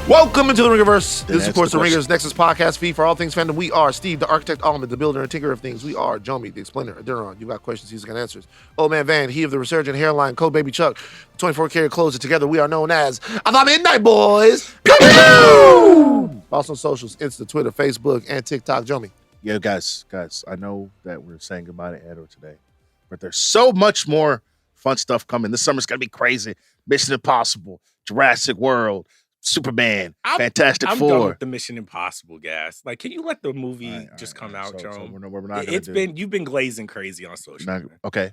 Welcome into the Ringerverse. This is, of course, the Ringers Nexus podcast feed for all things fandom. We are Steve, the architect, Ahlman, the builder and tinker of things. We are Jomi, the explainer, Adeniran. You got questions, he's got answers. Old Man Van, he of the resurgent hairline, Code Baby Chuck, 24-karat clothes, and together we are known as the Midnight Boys. Also on socials, Insta, Twitter, Facebook, and TikTok. Jomi. Yeah, guys, I know that we're saying goodbye to Andor today, but there's so much more fun stuff coming. This summer's going to be crazy. Mission Impossible, Jurassic World, Superman, Fantastic Four. I'm done with the Mission Impossible, guys. Like, can you let the movie just come out, Joe? So we're not gonna do. You've been glazing crazy on social media. Okay.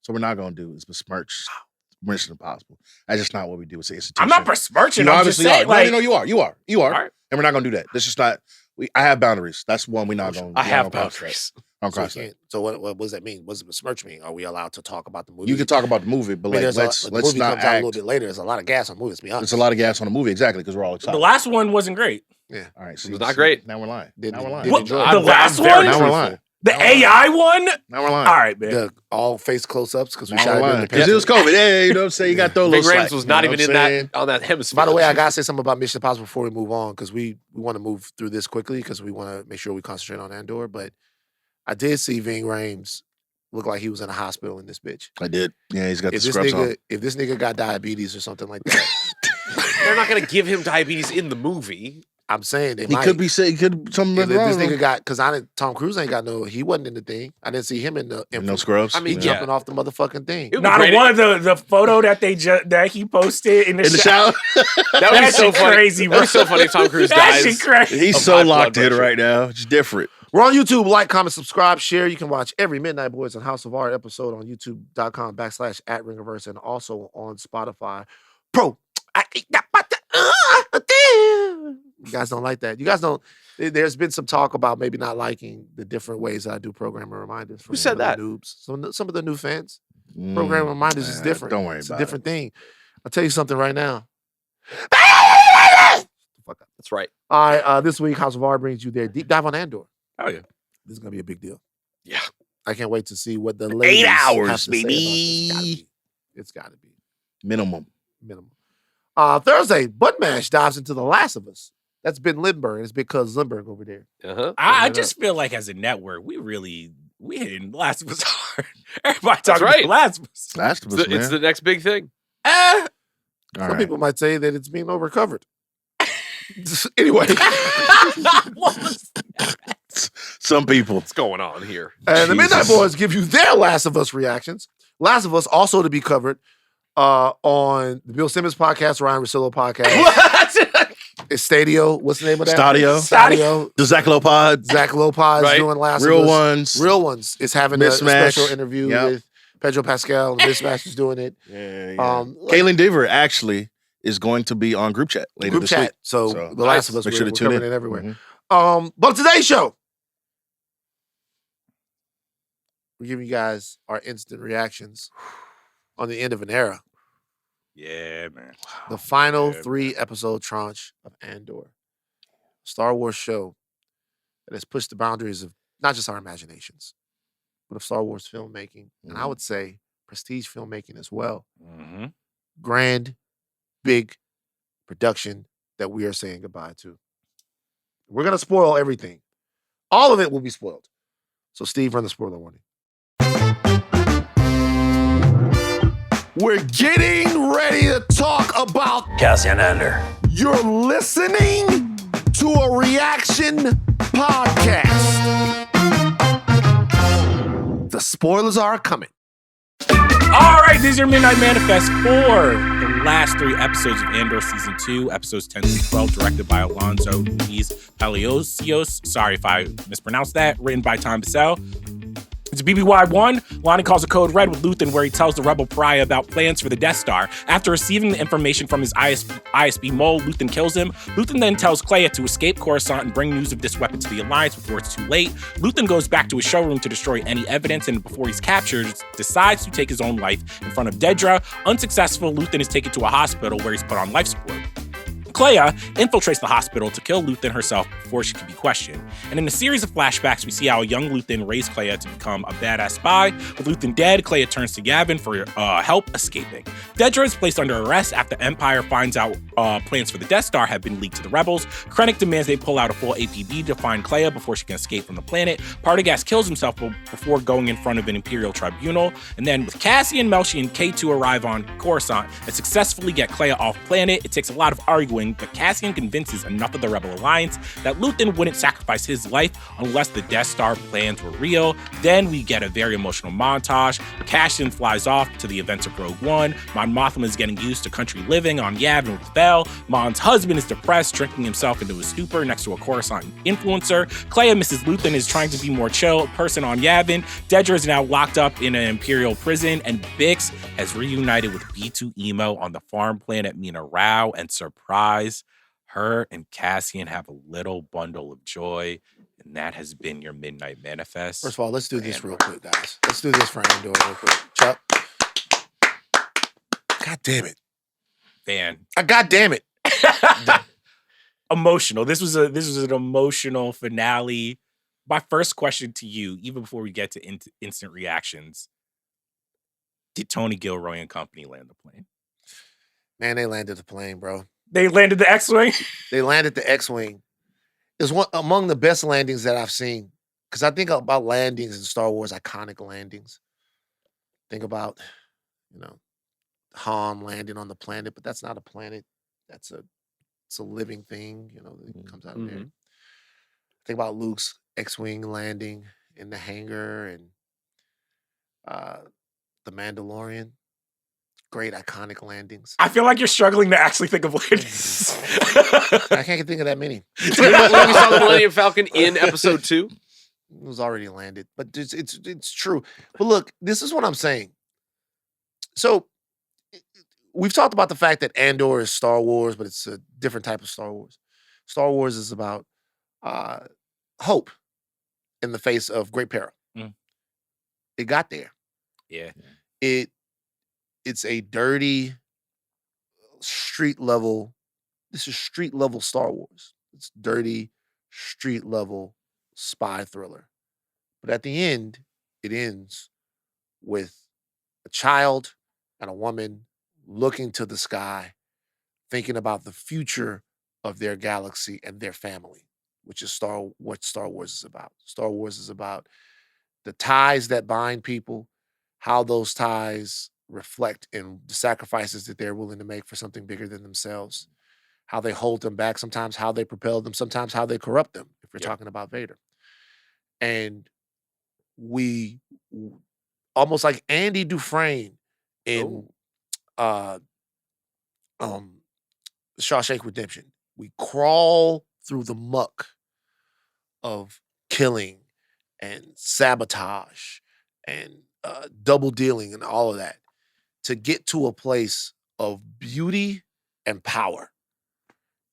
So we're not gonna do is besmirch Mission Impossible. That's just not what we do. It's an institution. I'm not besmirching. You I'm obviously just saying, are. like, No, you are. Right. And we're not gonna do that. This is not. I have boundaries. That's one we're not gonna. I have boundaries. So what does that mean? What does besmirch mean? Are we allowed to talk about the movie? You can talk about the movie, but let's the movie not comes out a little bit later. There's a lot of gas on the movie. Let's be honest. There's a lot of gas on the movie, exactly, because we're all excited. The last one wasn't great. Yeah. All right. It was not great. Now we're lying. The last one? Now we're lying. The AI one? Now we're lying. All right, man. The all face close-ups because we now shot it because it was COVID. Yeah, you know what I'm saying? You got to throw a Big little Rams slack, was not you know even what I'm in on that hemisphere. By the way, I got to say something about Mission Impossible before we move on because we want to move through this quickly because we want to make sure we concentrate on Andor. But I did see Ving Rhames look like he was in a hospital in this bitch. I did. Yeah, he's got the scrubs on. If this nigga got diabetes or something like that. They're not going to give him diabetes in the movie. I'm saying he could be sick. He could something if wrong. This nigga got because Tom Cruise ain't got he wasn't in the thing. I didn't see him in the no scrubs. I mean, he jumping off the motherfucking thing. Not one of the photo that that he posted in the shower. That would be so funny. Crazy. That was so funny if Tom Cruise that dies. Shit crazy. He's so locked in right now. It's different. We're on YouTube. Like, comment, subscribe, share. You can watch every Midnight Boys and House of Art episode on youtube.com/@Ringerverse and also on Spotify. You guys don't like that. You guys don't. There's been some talk about maybe not liking the different ways that I do program reminders. Who said that? Noobs. Some of the new fans. Program reminders is different. Don't worry it's about a different thing. I'll tell you something right now. Fuck up. That's right. All right. This week, House of Art brings you their deep dive on Andor. Oh yeah, this is gonna be a big deal. Yeah, I can't wait to see what the ladies 8 hours, have to baby. say about this. It's gotta be Minimum. Thursday, Budmash dives into The Last of Us. That's Ben Lindbergh. It's big cuz Lindbergh over there. I just feel like as a network, we hitting Last of Us hard. Everybody talking about Last of Us. Last of Us, it's the next big thing. Some people might say that it's being overcovered. Anyway. Some people. What's going on here? And the Midnight Boys give you their Last of Us reactions. Last of Us also to be covered on the Bill Simmons podcast, Ryan Russillo podcast. It's Stadio. What's the name of that? Stadio. The Zach Lopod. Zach Lopod doing Last of Us. Real Ones is having a special interview with Pedro Pascal, and Mismatch is doing it. Yeah. Kaylin Dever actually is going to be on Group Chat later this week. So The Last of Us, make sure to tune in everywhere. But today's show, we're giving you guys our instant reactions on the end of an era. Yeah, man. The final 3-episode tranche of Andor. Star Wars show that has pushed the boundaries of not just our imaginations, but of Star Wars filmmaking. And I would say prestige filmmaking as well. Grand, big production that we are saying goodbye to. We're going to spoil everything. All of it will be spoiled. So Steve, run the spoiler warning. We're getting ready to talk about Cassian Andor. You're listening to a reaction podcast. The spoilers are coming. All right, this is your Midnight Manifest for the last 3 episodes of Andor Season 2, episodes 10 through 12, directed by Alonso Ruiz Palacios. Sorry if I mispronounced that. Written by Tom Bissell. It's BBY1. Lonnie calls a code red with Lathan where he tells the rebel pariah about plans for the Death Star. After receiving the information from his ISB mole, Lathan kills him. Lathan then tells Kleya to escape Coruscant and bring news of this weapon to the Alliance before it's too late. Lathan goes back to his showroom to destroy any evidence, and before he's captured, decides to take his own life in front of Dedra. Unsuccessful, Lathan is taken to a hospital where he's put on life support. Clea infiltrates the hospital to kill Lathan herself before she can be questioned. And in a series of flashbacks, we see how young Lathan raised Clea to become a badass spy. With Lathan dead, Clea turns to Yavin for help escaping. Dedra is placed under arrest after Empire finds out plans for the Death Star have been leaked to the rebels. Krennic demands they pull out a full APB to find Clea before she can escape from the planet. Partagaz kills himself before going in front of an Imperial tribunal. And then with Cassian, Melshi, and K2 arrive on Coruscant and successfully get Clea off planet. It takes a lot of arguing, but Cassian convinces enough of the Rebel Alliance that Lathan wouldn't sacrifice his life unless the Death Star plans were real. Then we get a very emotional montage. Cassian flies off to the events of Rogue One. Mon Mothma is getting used to country living on Yavin with Bell. Mon's husband is depressed, drinking himself into a stupor next to a Coruscant influencer. Clea, Mrs. Lathan, is trying to be more chill person on Yavin. Dedra is now locked up in an Imperial prison, and Bix has reunited with B2 Emo on the farm planet Mina Rao, and surprise, her and Cassian have a little bundle of joy, and that has been your Midnight Manifest. First of all, let's do this real quick, guys. Let's do this for Andor real quick. Chuck. God damn it. Fan. God damn it. Emotional. This was an emotional finale. My first question to you, even before we get to instant reactions, did Tony Gilroy and company land the plane? Man, they landed the plane, bro. They landed the X-Wing? They landed the X-Wing. It's one among the best landings that I've seen. Because I think about landings in Star Wars, iconic landings. Think about, Han landing on the planet, but that's not a planet. It's a living thing, that comes out of there. Think about Luke's X-Wing landing in the hangar and the Mandalorian. Great iconic landings. I feel like you're struggling to actually think of landings. I can't think of that many. When we saw the Millennium Falcon in episode 2? It was already landed, but it's true. But look, this is what I'm saying. So we've talked about the fact that Andor is Star Wars, but it's a different type of Star Wars. Star Wars is about hope in the face of great peril. It got there. Yeah. It's a dirty street level. This is street level Star Wars. It's dirty street level spy thriller. But at the end, it ends with a child and a woman looking to the sky, thinking about the future of their galaxy and their family, which is what Star Wars is about. Star Wars is about the ties that bind people, how those ties reflect in the sacrifices that they're willing to make for something bigger than themselves, how they hold them back, sometimes how they propel them, sometimes how they corrupt them, if we're talking about Vader. And we, almost like Andy Dufresne in Shawshank Redemption, we crawl through the muck of killing and sabotage and double dealing and all of that to get to a place of beauty and power.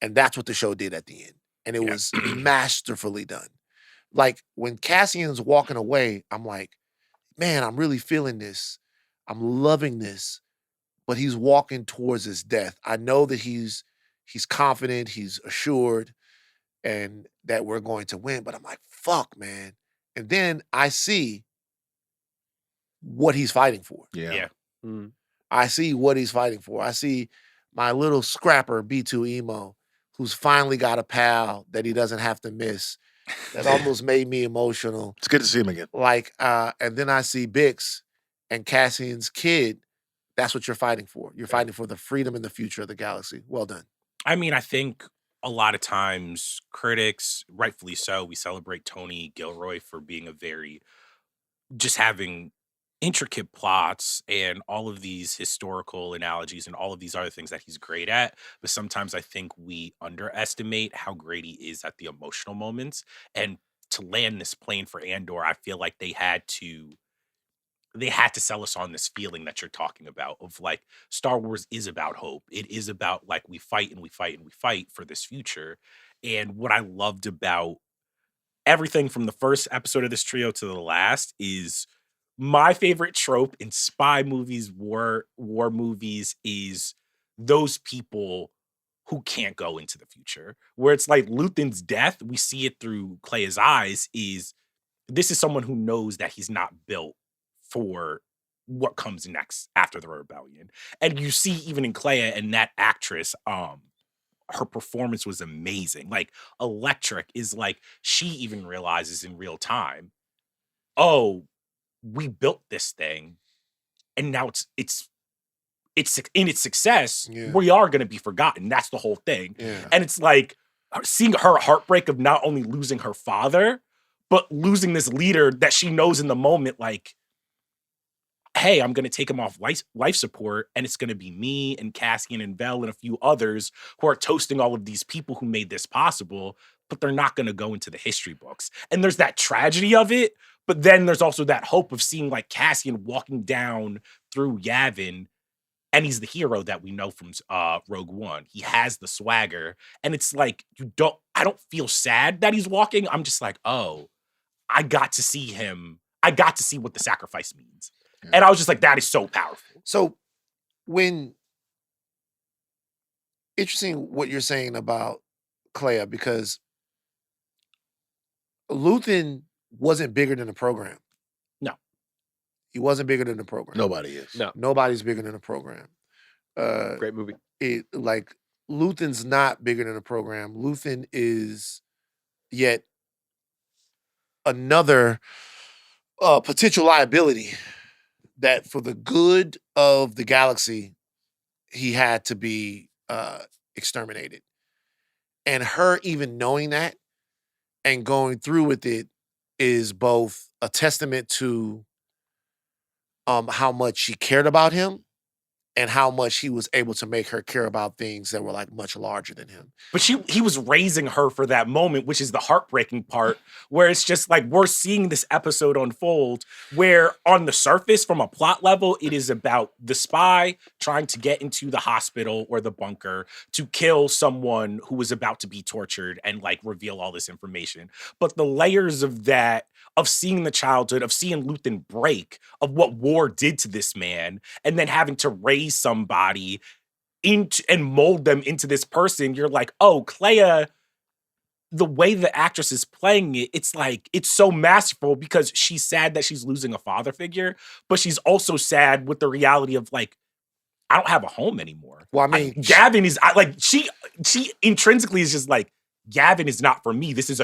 And that's what the show did at the end. And it was masterfully done. Like when Cassian's walking away, I'm like, man, I'm really feeling this. I'm loving this. But he's walking towards his death. I know that he's confident, he's assured, and that we're going to win. But I'm like, fuck, man. And then I see what he's fighting for. Yeah. I see what he's fighting for. I see my little scrapper, B2 Emo, who's finally got a pal that he doesn't have to miss. That almost made me emotional. It's good to see him again. Like, and then I see Bix and Cassian's kid. That's what you're fighting for. You're fighting for the freedom and the future of the galaxy. Well done. I mean, I think a lot of times critics, rightfully so, we celebrate Tony Gilroy for being just having intricate plots and all of these historical analogies and all of these other things that he's great at. But sometimes I think we underestimate how great he is at the emotional moments. And to land this plane for Andor, I feel like they had to sell us on this feeling that you're talking about of like Star Wars is about hope. It is about like we fight and we fight and we fight for this future. And what I loved about everything from the first episode of this trio to the last is my favorite trope in spy movies, war movies is those people who can't go into the future. Where it's like Luthen's death, we see it through Clea's eyes, this is someone who knows that he's not built for what comes next after the rebellion. And you see even in Clea and that actress, her performance was amazing. Like electric is like, she even realizes in real time, oh, we built this thing and now it's in its success, we are going to be forgotten. That's the whole thing. Yeah. And it's like seeing her heartbreak of not only losing her father, but losing this leader that she knows in the moment, like, hey, I'm going to take him off life support, and it's going to be me and Cassian and Vel and a few others who are toasting all of these people who made this possible, but they're not going to go into the history books. And there's that tragedy of it, but then there's also that hope of seeing like Cassian walking down through Yavin, and he's the hero that we know from Rogue One. He has the swagger, and it's like I don't feel sad that he's walking. I'm just like, oh, I got to see him. I got to see what the sacrifice means. Yeah. And I was just like, that is so powerful. So interesting what you're saying about Clea, because Luthen wasn't bigger than the program. No. He wasn't bigger than the program. Nobody is. No. Nobody's bigger than the program. Great movie. Luthen's not bigger than the program. Luthen is yet another potential liability that for the good of the galaxy, he had to be exterminated. And her even knowing that and going through with it is both a testament to how much she cared about him and how much he was able to make her care about things that were like much larger than him. But he was raising her for that moment, which is the heartbreaking part, where it's just like we're seeing this episode unfold where on the surface, from a plot level, it is about the spy trying to get into the hospital or the bunker to kill someone who was about to be tortured and like reveal all this information. But the layers of that, of seeing the childhood, of seeing Luthen break, of what war did to this man, and then having to raise somebody into and mold them into this person, you're like, oh, Clea, the way the actress is playing it, it's like, it's so masterful because she's sad that she's losing a father figure, but she's also sad with the reality of like, I don't have a home anymore. Well, I mean, Gavin is like, she intrinsically is just like, Gavin is not for me. This is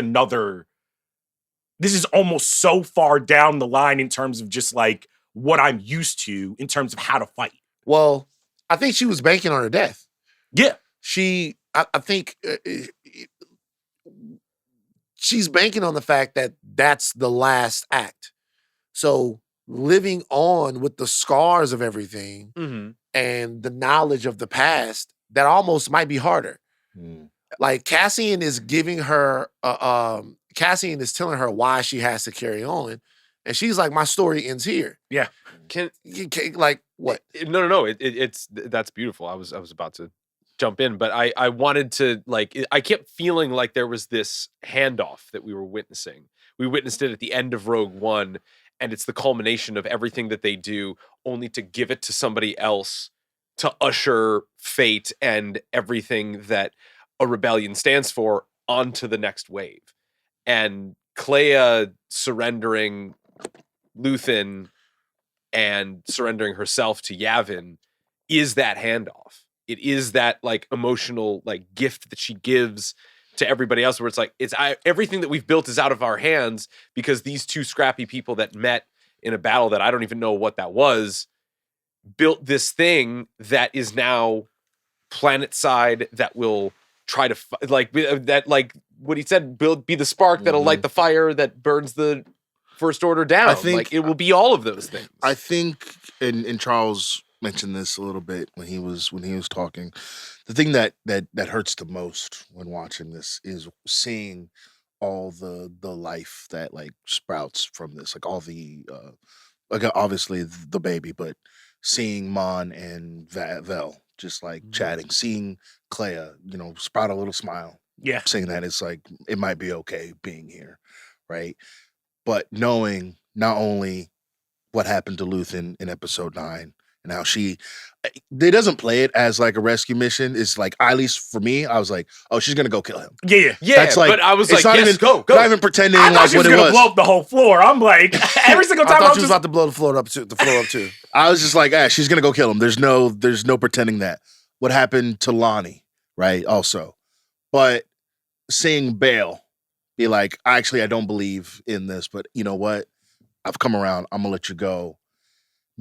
almost so far down the line in terms of just like what I'm used to in terms of how to fight. Well, I think she was banking on her death. Yeah. I think she's banking on the fact that that's the last act. So living on with the scars of everything and the knowledge of the past, that almost might be harder. Like Cassian is giving her, Cassian is telling her why she has to carry on. And she's like, my story ends here. Yeah. Like what? No. It's that's beautiful. I was about to jump in, but I wanted to I kept feeling like there was this handoff that we were witnessing. We witnessed it at the end of Rogue One, and it's the culmination of everything that they do, only to give it to somebody else to usher fate and everything that a rebellion stands for onto the next wave. And Clea surrendering Luthen and surrendering herself to Yavin is that handoff. It is that like emotional like gift that she gives to everybody else, where it's like everything that we've built is out of our hands because these two scrappy people that met in a battle that I don't even know what that was built this thing that is now planet side that will try to what he said, be the spark that'll light the fire that burns the First Order down. I think like it will be all of those things. I think, and Charles mentioned this a little bit when he was talking. The thing that hurts the most when watching this is seeing all the life that like sprouts from this, like all the like obviously the baby, but seeing Mon and Vel just like chatting, seeing Clea, sprout a little smile. Yeah. Saying that it's like, it might be okay being here, right? But knowing not only what happened to Luthen in episode 9 and how they doesn't play it as like a rescue mission. It's like, at least for me, I was like, oh, she's gonna go kill him. Yeah. That's like, but I was it's like, not yes, even, go. not even pretending I thought like she was what it gonna was. blow up the whole floor. I'm like, every single time I I thought was she was just about to blow the floor up too. I was just like, she's gonna go kill him. There's no pretending that. What happened to Lonnie, right? Also, but seeing Bale be like, actually, I don't believe in this, but you know what? I've come around. I'm gonna let you go.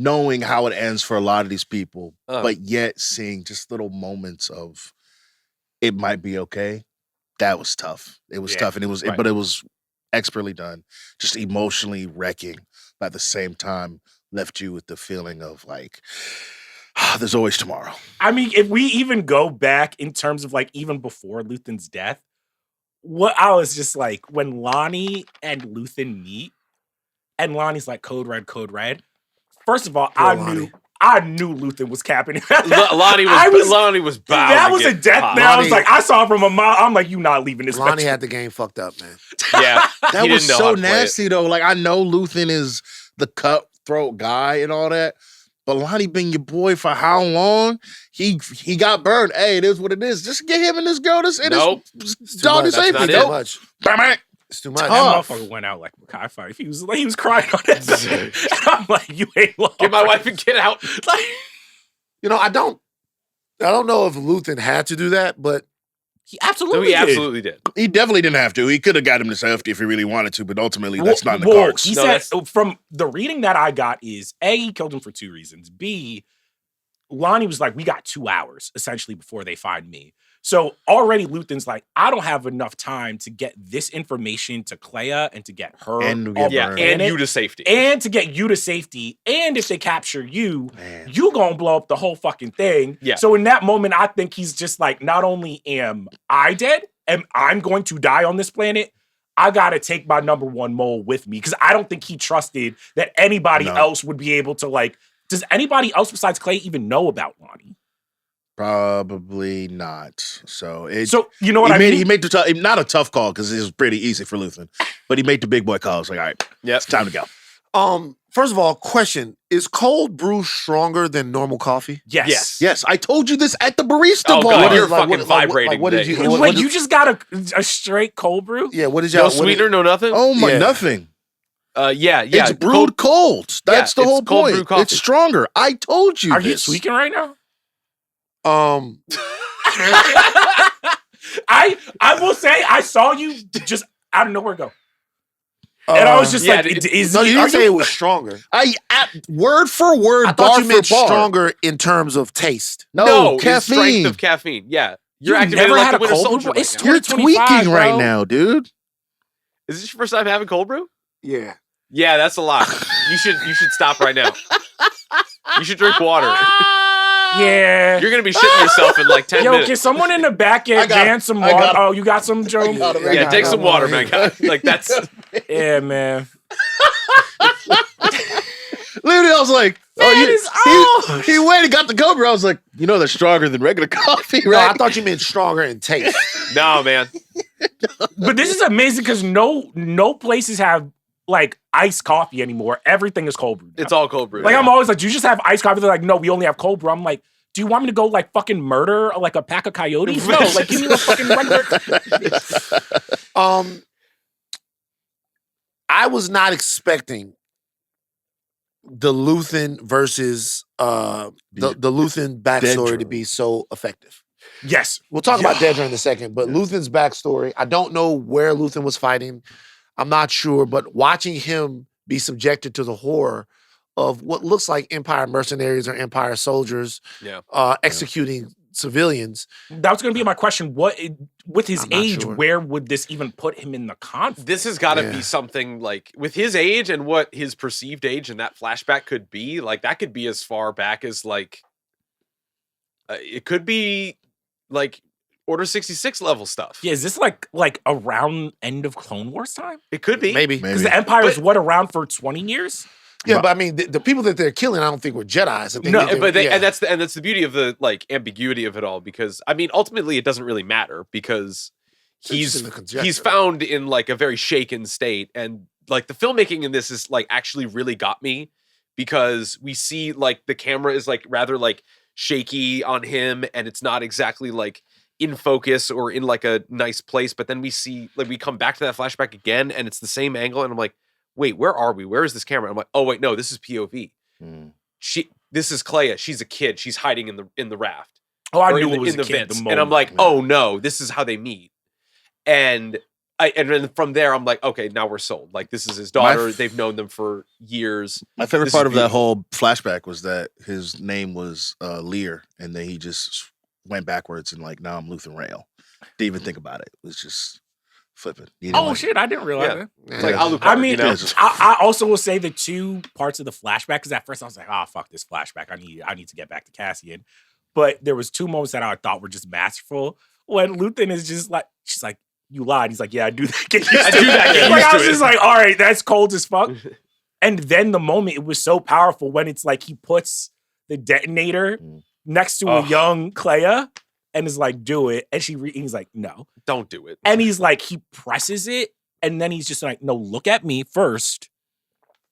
Knowing how it ends for a lot of these people, but yet seeing just little moments of it might be okay. That was tough. It was tough, and but it was expertly done. Just emotionally wrecking, but at the same time, left you with the feeling of like, there's always tomorrow. I mean, if we even go back in terms of like even before Luthen's death, what I was just like when Lonnie and Luthen meet, and Lonnie's like, code red. First of all, I knew Luthen was capping. Lonnie was bound. That was a death. Man, I was like, I saw from a mile. I'm like, you not leaving this. Lonnie had the game fucked up, man. Yeah, that was so nasty though. Like, I know Luthen is the cutthroat guy and all that, but Lonnie been your boy for how long? He got burned. Hey, it is what it is. Just get him and this girl. This dog is safety. Too much. It's too much. That motherfucker went out like Mackay fight. He was crying on that. I'm like, you ain't long. Get my wife and get out. Like, I don't know if Luthen had to do that, but he absolutely did. He definitely didn't have to. He could have got him to safety if he really wanted to, but ultimately that's not in the cards. He said, from the reading that I got is, A, he killed him for 2 reasons. B, Lonnie was like, we got 2 hours, essentially, before they find me. So already Luthen's like, I don't have enough time to get this information to Clea and to get her and you to safety. And to get you to safety. And if they capture you, you gonna blow up the whole fucking thing. Yeah. So in that moment, I think he's just like, not only am I dead, and I'm going to die on this planet, I gotta take my number 1 mole with me. Because I don't think he trusted that anybody else would be able to like, does anybody else besides Clay even know about Lonnie? Probably not. So you know what I mean? He made not a tough call because it was pretty easy for Luthen, but he made the big boy call. It's like, all right, it's time to go. First of all, question: is cold brew stronger than normal coffee? Yes. I told you this at the barista Oh, bar. God, you're fucking vibrating. What did you? Wait, you just got a straight cold brew? Yeah. What did y'all? No sweetener, no nothing. Oh my, nothing. Yeah. It's brewed cold. That's the whole cold point. brew coffee. It's stronger. I told you. Are you tweaking right now? I will say I saw you just out of nowhere go. And I was just like, you didn't say it was stronger. Word for word, I thought you meant stronger in terms of taste. No, caffeine. Strength of caffeine. Yeah. You're activating like the Winter Soldier. It's You're tweaking right now, dude. Is this your first time having cold brew? Yeah. Yeah, that's a lot. You should stop right now. You should drink water. Yeah. You're going to be shitting yourself in like 10 minutes. Can someone in the back get Jan some water? Oh, you got some, Joe? Yeah, take some water, man. Like, that's... Yeah, man. Literally, I was like, he went and got the Cobra. I was like, that's stronger than regular coffee, right? No, I thought you meant stronger in taste. No, man. But this is amazing because no places have like iced coffee anymore. Everything is cold brew now. It's all cold brew. Like, I'm always like, do you just have iced coffee? They're like, no, we only have cold brew. I'm like, do you want me to go like fucking murder like a pack of coyotes? No, like give me the fucking regular. I was not expecting the Luthen versus the Luthen backstory to be so effective. Yes. We'll talk about Dedra in a second, but Luthen's backstory, I don't know where Luthen was fighting. I'm not sure, but watching him be subjected to the horror of what looks like Empire mercenaries or Empire soldiers executing civilians. That was going to be my question. With his age, where would this even put him in the conflict? This has got to be something like, with his age and what his perceived age and that flashback could be, like that could be as far back as like, it could be like Order 66 level stuff. Yeah, is this like around end of Clone Wars time? It could be. Maybe. Because the Empire is around for 20 years? Yeah, but I mean, the people that they're killing, I don't think were Jedis. And that's the beauty of the like ambiguity of it all, because I mean, ultimately, it doesn't really matter because he's found in like a very shaken state, and like the filmmaking in this is like actually really got me because we see like the camera is like rather like shaky on him, and it's not exactly like in focus or in like a nice place. But then we see like we come back to that flashback again, and it's the same angle, and I'm like, wait, where are we? Where is this camera? I'm like, oh wait, no, this is POV. This is Clea. She's a kid. She's hiding in the raft. Oh, I or knew in it was the a kid. vents. The And I'm moment. like, oh no, this is how they meet. And then from there, I'm like, okay, now we're sold. Like this is his daughter. They've known them for years. My favorite This part is of that beautiful. whole flashback was that his name was Lear, and then he just went backwards and like, now I'm Luthen Rail. Didn't even think about it. It was just flipping. He didn't Oh like shit! I didn't realize Yeah. that. It's like Yeah. Alucard, I mean, you know? I also will say the two parts of the flashback, because at first I was like, oh, fuck this flashback. I need to get back to Cassian. But there was two moments that I thought were just masterful. When Luthen is just like, she's like, you lied. He's like, yeah, I do that. Get used I to do that, it. get Like, used I to was it. just like, all right, that's cold as fuck. And then the moment, it was so powerful when it's like he puts the detonator next to a Oh. young Clea and is like, do it. And he's like, no. Don't do it. And he's like, he presses it. And then he's just like, no, look at me first.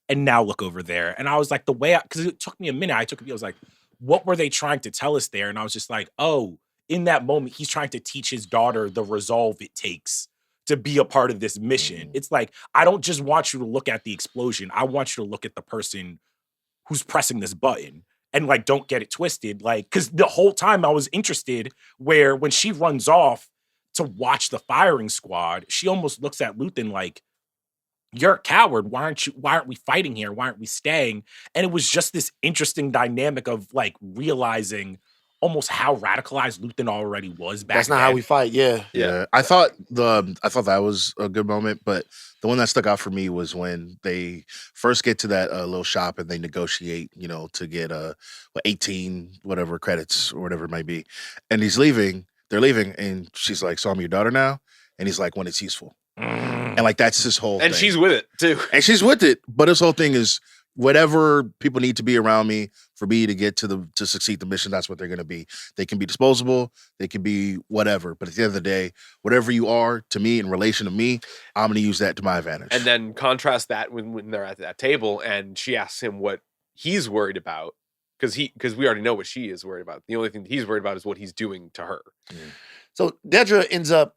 And now look over there. And I was like, because it took me a minute. I was like, what were they trying to tell us there? And I was just like, oh, in that moment, he's trying to teach his daughter the resolve it takes to be a part of this mission. It's like, I don't just want you to look at the explosion. I want you to look at the person who's pressing this button. And like, don't get it twisted. Like, because the whole time I was interested where when she runs off to watch the firing squad, she almost looks at Luthen like, you're a coward. Why aren't we fighting here? Why aren't we staying? And it was just this interesting dynamic of like realizing almost how radicalized Luthen already was back That's not then. how we fight. Yeah. Yeah, I thought that was a good moment, but the one that stuck out for me was when they first get to that little shop and they negotiate, to get 18 whatever credits or whatever it might be, and they're leaving, and she's like, "So I'm your daughter now," and he's like, "When it's useful," and like that's his whole And thing. she's with it too. And she's with it, but his whole thing is whatever people need to be around me for me to get to succeed the mission, that's what they're going to be. They can be disposable, they can be whatever, but at the end of the day, whatever you are to me in relation to me, I'm going to use that to my advantage. And then contrast that when they're at that table and she asks him what he's worried about, because we already know what she is worried about. The only thing that he's worried about is what he's doing to her. So Dedra ends up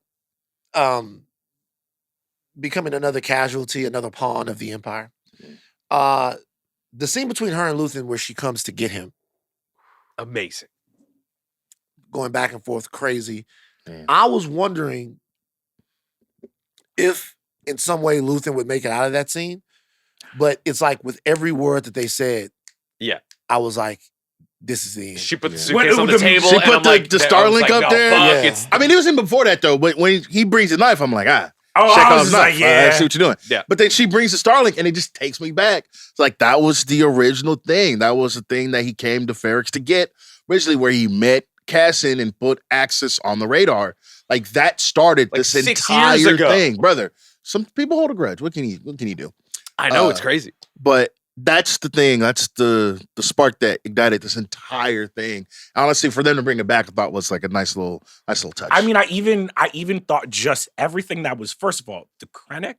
becoming another casualty, another pawn of the Empire. The scene between her and Luthen where she comes to get him, Amazing. going back and forth, crazy. Man. I was wondering if in some way Luthen would make it out of that scene, but it's like with every word that they said, Yeah. I was like, this is the end. She put the Yeah. suitcase When- on the table. she and put I'm the like, I was Starlink like, up no, there? fuck, Yeah. it's- I mean, it was even before that though, but when he brings the knife, I'm like, Oh, I was Chekhov's just knife. like, I yeah. see what you're doing. Yeah. But then she brings the Starlink and it just takes me back. It's like, that was the original thing. That was the thing that he came to Ferrix to get originally, where he met Cassian and put Axis on the radar. Like that started Like this 6 entire years ago. thing, brother. Some people hold a grudge. What can you do? I know, it's crazy. But that's the thing. That's the spark that ignited this entire thing. Honestly, for them to bring it back, I thought was like a nice little touch. I mean, I even thought just everything that was, first of all, the Krennic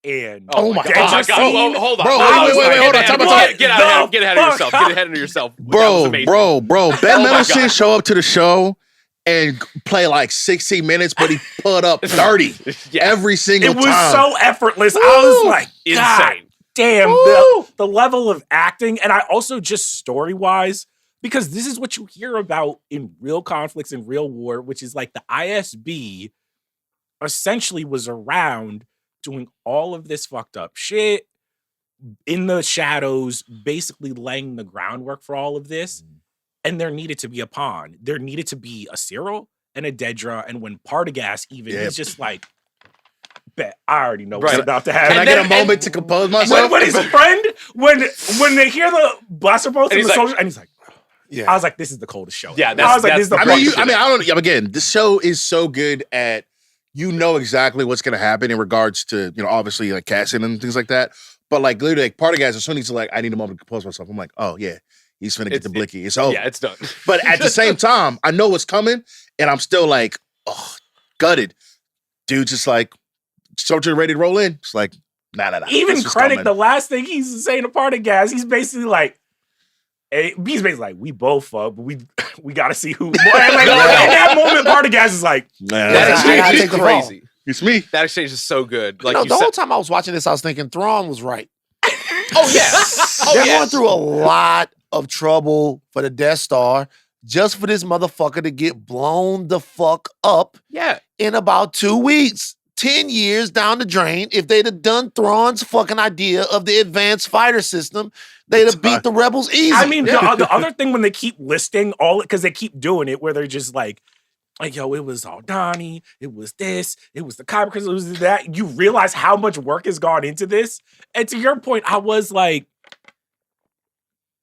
and Oh my Dedra God. Oh my God. scene. Whoa, hold on. Bro, I was wait, like, hold on. Time out. Get ahead of yourself. Get ahead of yourself. That was amazing. Bro. Ben Oh my Mendelsohn God. show up to the show and play like 16 minutes, but he put up 30 Yeah. every single It was time. so effortless. I was Woo! like, God Insane. damn, Woo! the level of acting. And I also just story-wise, because this is what you hear about in real conflicts and real war, which is like the ISB essentially was around doing all of this fucked up shit in the shadows, basically laying the groundwork for all of this. And there needed to be a pawn. There needed to be a Cyril and a Dedra. And when Partagas even, Yep. he's just like, bet I already know what's Right. about to Can happen. I get a then- moment to compose myself? When his friend, when they hear the blaster bolts And and he's the like- soldier, and he's like, Yeah. I was like, this is the coldest show. Yeah, ever. that's- I was like, this is the that's- I mean, fucking shit. I don't. Again, this show is so good at exactly what's going to happen in regards to obviously like Cassian and things like that. But like literally, like part of guys, as soon as he's like, I need a moment to compose myself. I'm like, oh yeah, he's finna get the blicky. It's over. Yeah, it's done. But at the same time, I know what's coming, and I'm still like, oh, gutted. Dude's just like, soldier ready to roll in. It's like, Nah. Even This was Krennic, coming. the last thing he's saying to Partagas, he's basically like, we both fuck, but we got to see who. Like, in that moment, Partagas is like, That I exchange gotta is take the fall. crazy. It's me. That exchange is so good. You Like know, you the said, whole time I was watching this, I was thinking Thrawn was right. oh yes, They're going through a lot of trouble for the Death Star just for this motherfucker to get blown the fuck up Yeah, in about 2 weeks. 10 years down the drain, if they'd have done Thrawn's fucking idea of the advanced fighter system, they'd have beat the rebels easy. I mean, the other thing when they keep listing all, because they keep doing it, where they're just like, yo, it was all Donnie, it was this, it was the Kyber crystal, it was that. You realize how much work has gone into this. And to your point, I was like,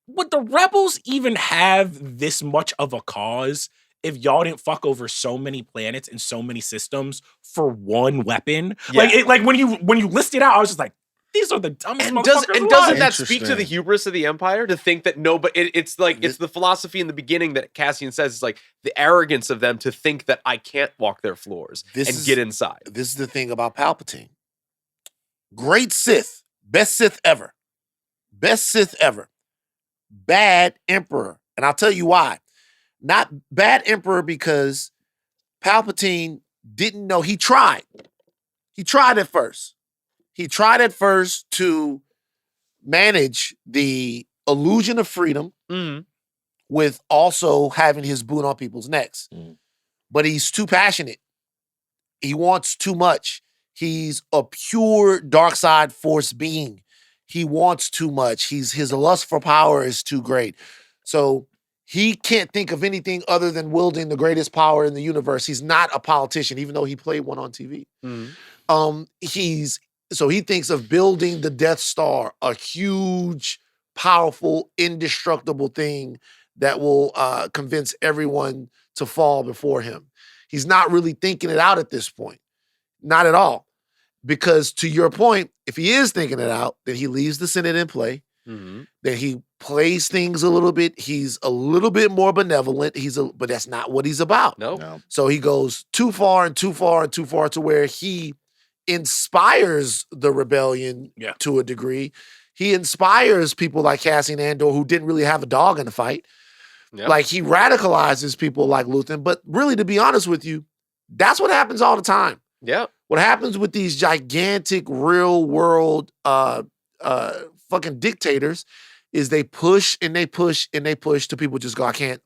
would the rebels even have this much of a cause if y'all didn't fuck over so many planets and so many systems for one weapon? Yeah. Like when you list it out, I was just like, these are the dumbest and motherfuckers doesn't alive. that speak to the Interesting. hubris of the Empire to think that it's like it's the philosophy in the beginning that Cassian says is like the arrogance of them to think that I can't walk their floors and get inside. This is the thing about Palpatine. Great Sith. Best Sith ever. Best Sith ever. Bad Emperor. And I'll tell you why. Not bad Emperor because Palpatine didn't know. He tried. He tried at first. He tried at first to manage the illusion of freedom with also having his boot on people's necks. But he's too passionate. He wants too much. He's a pure dark side force being. He wants too much. His lust for power is too great. So he can't think of anything other than wielding the greatest power in the universe. He's not a politician, even though he played one on TV. So he thinks of building the Death Star, a huge, powerful, indestructible thing that will convince everyone to fall before him. He's not really thinking it out at this point. Not at all. Because to your point, if he is thinking it out, then he leaves the Senate in play. Then he plays things a little bit. He's a little bit more benevolent. But that's not what he's about. No. So he goes too far and too far and too far to where he inspires the rebellion to a degree. He inspires people like Cassian Andor who didn't really have a dog in the fight. Yep. Like he radicalizes people like Lathan. But really, to be honest with you, that's what happens all the time. Yeah. What happens with these gigantic real world fucking dictators is they push and they push and they push till people just go, I can't,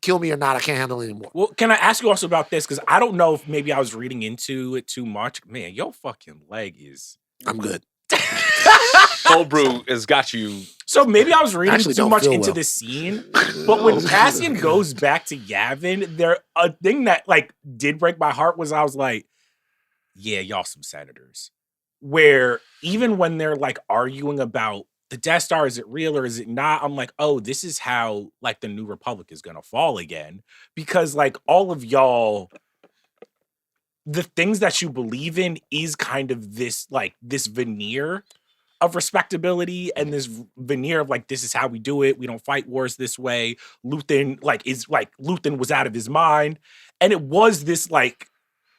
kill me or not, I can't handle it anymore. Well, can I ask you also about this? Because I don't know if maybe I was reading into it too much. Man, your fucking leg is... I'm good. Cold brew has got you. So maybe I was reading Actually too don't much feel into well. the scene. But when Cassian goes back to Yavin, a thing that like did break my heart was I was like, yeah, y'all some senators. Where even when they're like arguing about the Death Star, is it real or is it not? I'm like, oh, this is how like the New Republic is gonna fall again. Because like all of y'all, the things that you believe in is kind of this like this veneer of respectability and this veneer of like, this is how we do it. We don't fight wars this way. Lathan was out of his mind. And it was this like,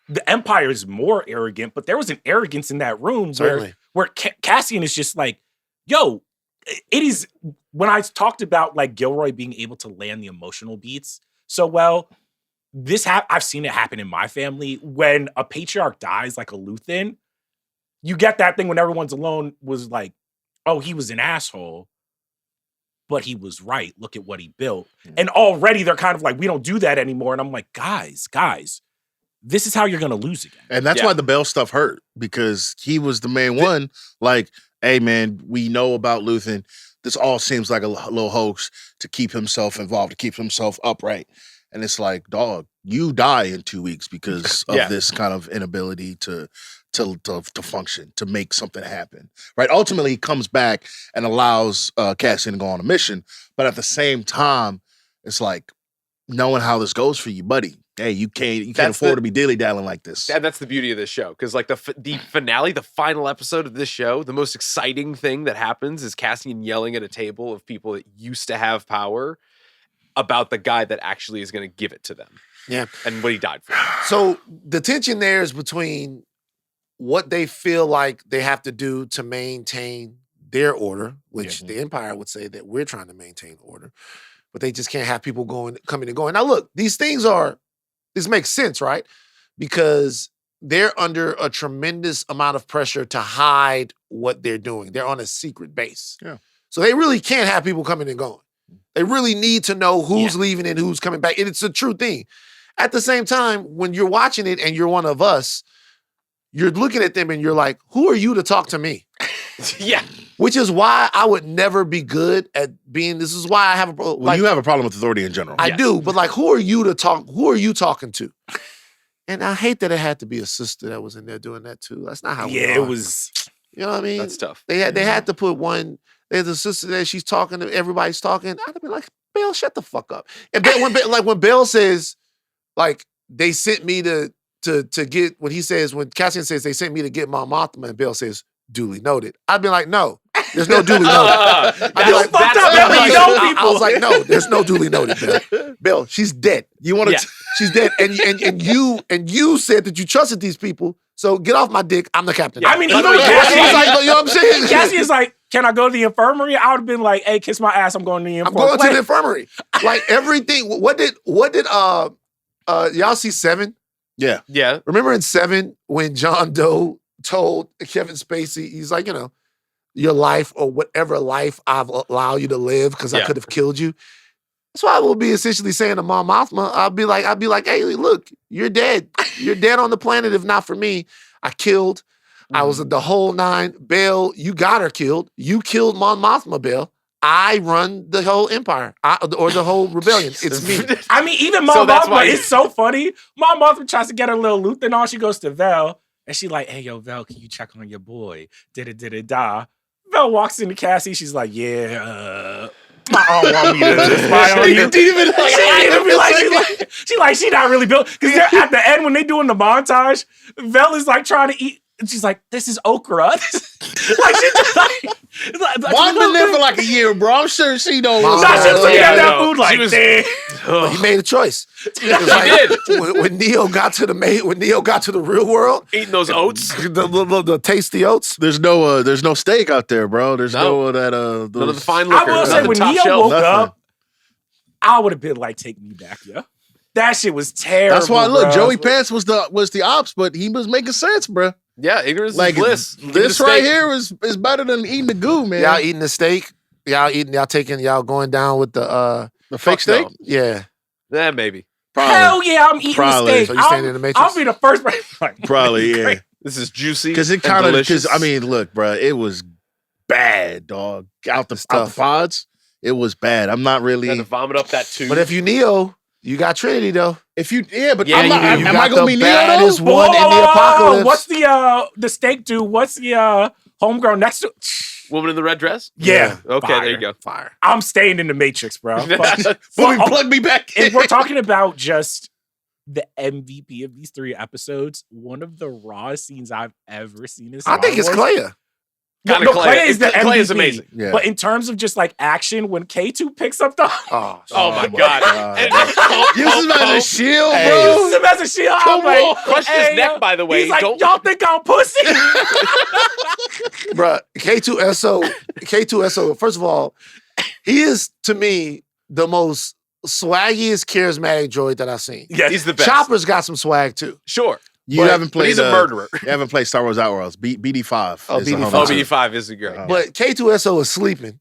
the Empire is more arrogant, but there was an arrogance in that room where Cassian is just like, yo, it is, when I talked about like Gilroy being able to land the emotional beats so well, I've seen it happen in my family. When a patriarch dies, like a Lathan, you get that thing when everyone's alone was like, oh, he was an asshole, but he was right. Look at what he built. And already they're kind of like, we don't do that anymore. And I'm like, guys, this is how you're going to lose again. And that's why the Bell stuff hurt, because he was the main one. Like, hey, man, we know about Lathan. This all seems like a little hoax to keep himself involved, to keep himself upright. And it's like, dog, you die in 2 weeks because of this kind of inability to function, to make something happen, right? Ultimately, he comes back and allows Cassian to go on a mission. But at the same time, it's like, knowing how this goes for you, buddy, hey, you can't afford to be dilly-dallying like this. And that's the beauty of this show. Because like the finale, the final episode of this show, the most exciting thing that happens is Cassian yelling at a table of people that used to have power about the guy that actually is going to give it to them. Yeah. And what he died for. So the tension there is between what they feel like they have to do to maintain their order, which the Empire would say that we're trying to maintain order, but they just can't have people coming and going. Now, look, this makes sense, right? Because they're under a tremendous amount of pressure to hide what they're doing. They're on a secret base. Yeah. So they really can't have people coming and going. They really need to know who's leaving and who's coming back. And it's a true thing. At the same time, when you're watching it and you're one of us, you're looking at them and you're like, who are you to talk to me? Yeah. Which is why I would never be good at being, this is why I have a Well, you have a problem with authority in general. I do, but like, who are you talking to? And I hate that it had to be a sister that was in there doing that too. That's not how it was. You know what I mean? That's tough. They had to put one, there's a sister there, she's talking, everybody's talking. I'd have been like, Belle, shut the fuck up. And when Belle says, like, they sent me to get, when Cassian says they sent me to get Mon Mothma, and Belle says, duly noted. I'd be like, no, there's no duly noted. I'd be like, fucked up. I was like, no, there's no duly noted, Belle. Belle, she's dead. You want to? She's dead. And you said that you trusted these people. So get off my dick. I'm the captain. I mean, even Cassian's like, you know what I'm saying? Cassian's like, can I go to the infirmary? I would have been like, hey, kiss my ass. I'm going to the infirmary. I'm going to the infirmary. Like everything. What did y'all see 7? Yeah. Yeah. Remember in 7 when John Doe told Kevin Spacey, he's like, you know, your life or whatever life I've allowed you to live because I could have killed you. That's what I will be essentially saying to Mon Mothma. I'd be like, hey, look, you're dead. You're dead on the planet if not for me. I killed. I was the whole 9. Belle, you got her killed. You killed Mon Mothma, Belle. I run the whole empire or the whole rebellion. It's me. I mean, even Mon Mothma, it's so funny. Mon Mothma tries to get her little Lathan on. She goes to Vel, and she like, hey, yo, Vel, can you check on your boy? Did-it-da. Vel walks into Cassie. She's like, yeah, my aunt want me to spy on you. She not really built. Because they're at the end when they doing the montage, Vel is like trying to eat. And she's like, this is okra. Like she just Mom's been there for like a year, bro. I'm sure she knows. She was looking at that food like, he made a choice. He did. When Neo got to the real world, Eating those oats. the tasty oats. There's no steak out there, bro. There's no that none of the fine liquor. I will say when top Neo shelf. woke up, I would have been like, take me back, yo. That shit was terrible. That's why look, bro. Joey Pants was the ops, but he was making sense, bro. Yeah, ignorance Like is bliss. this right here is better than eating the goo, man. Y'all eating the steak? Y'all going down with the fake steak? No. Yeah. Yeah, maybe. Probably. Hell yeah, I'm eating Probably. the steak. So you standing in the Matrix? I'll be the first person. Like, Probably, yeah. This is juicy. Because it kind of, I mean, look, bro, it was bad, dog. Out the pods, it was bad. I'm not really. Had to vomit up that tube. But if you Neo, you got Trinity though. If you, but Yeah, I'm not, you am I gonna be Neo baddest though? one in the apocalypse? What's the steak dude? What's the homegirl next to? Woman in the red dress? Yeah. Okay, Fire. there you go. Fire. I'm staying in the Matrix, bro. Plug me back in. If we're talking about just the MVP of these 3 episodes, one of the rawest scenes I've ever seen in Star I think it's Wars. Clea. Kinda No, Clea. Clea is the Clea is MVP. amazing. Yeah. But in terms of just like action, when K2 picks up the Oh my God. Use him as a shield, Hey. bro. uses him as a shield, I'm Come like, on. Crushed his neck, by the way. He's like, Don't- y'all think I'm pussy? Bruh, K2SO, first of all, he is to me the most swaggiest, charismatic droid that I've seen. Yes. He's the best. Chopper's got some swag too. Sure. You But- haven't But played. he's a murderer. You haven't played Star Wars Outworlds. BD5. Oh, is the BD5. home Oh, team. BD5 is great. But K2SO is sleeping.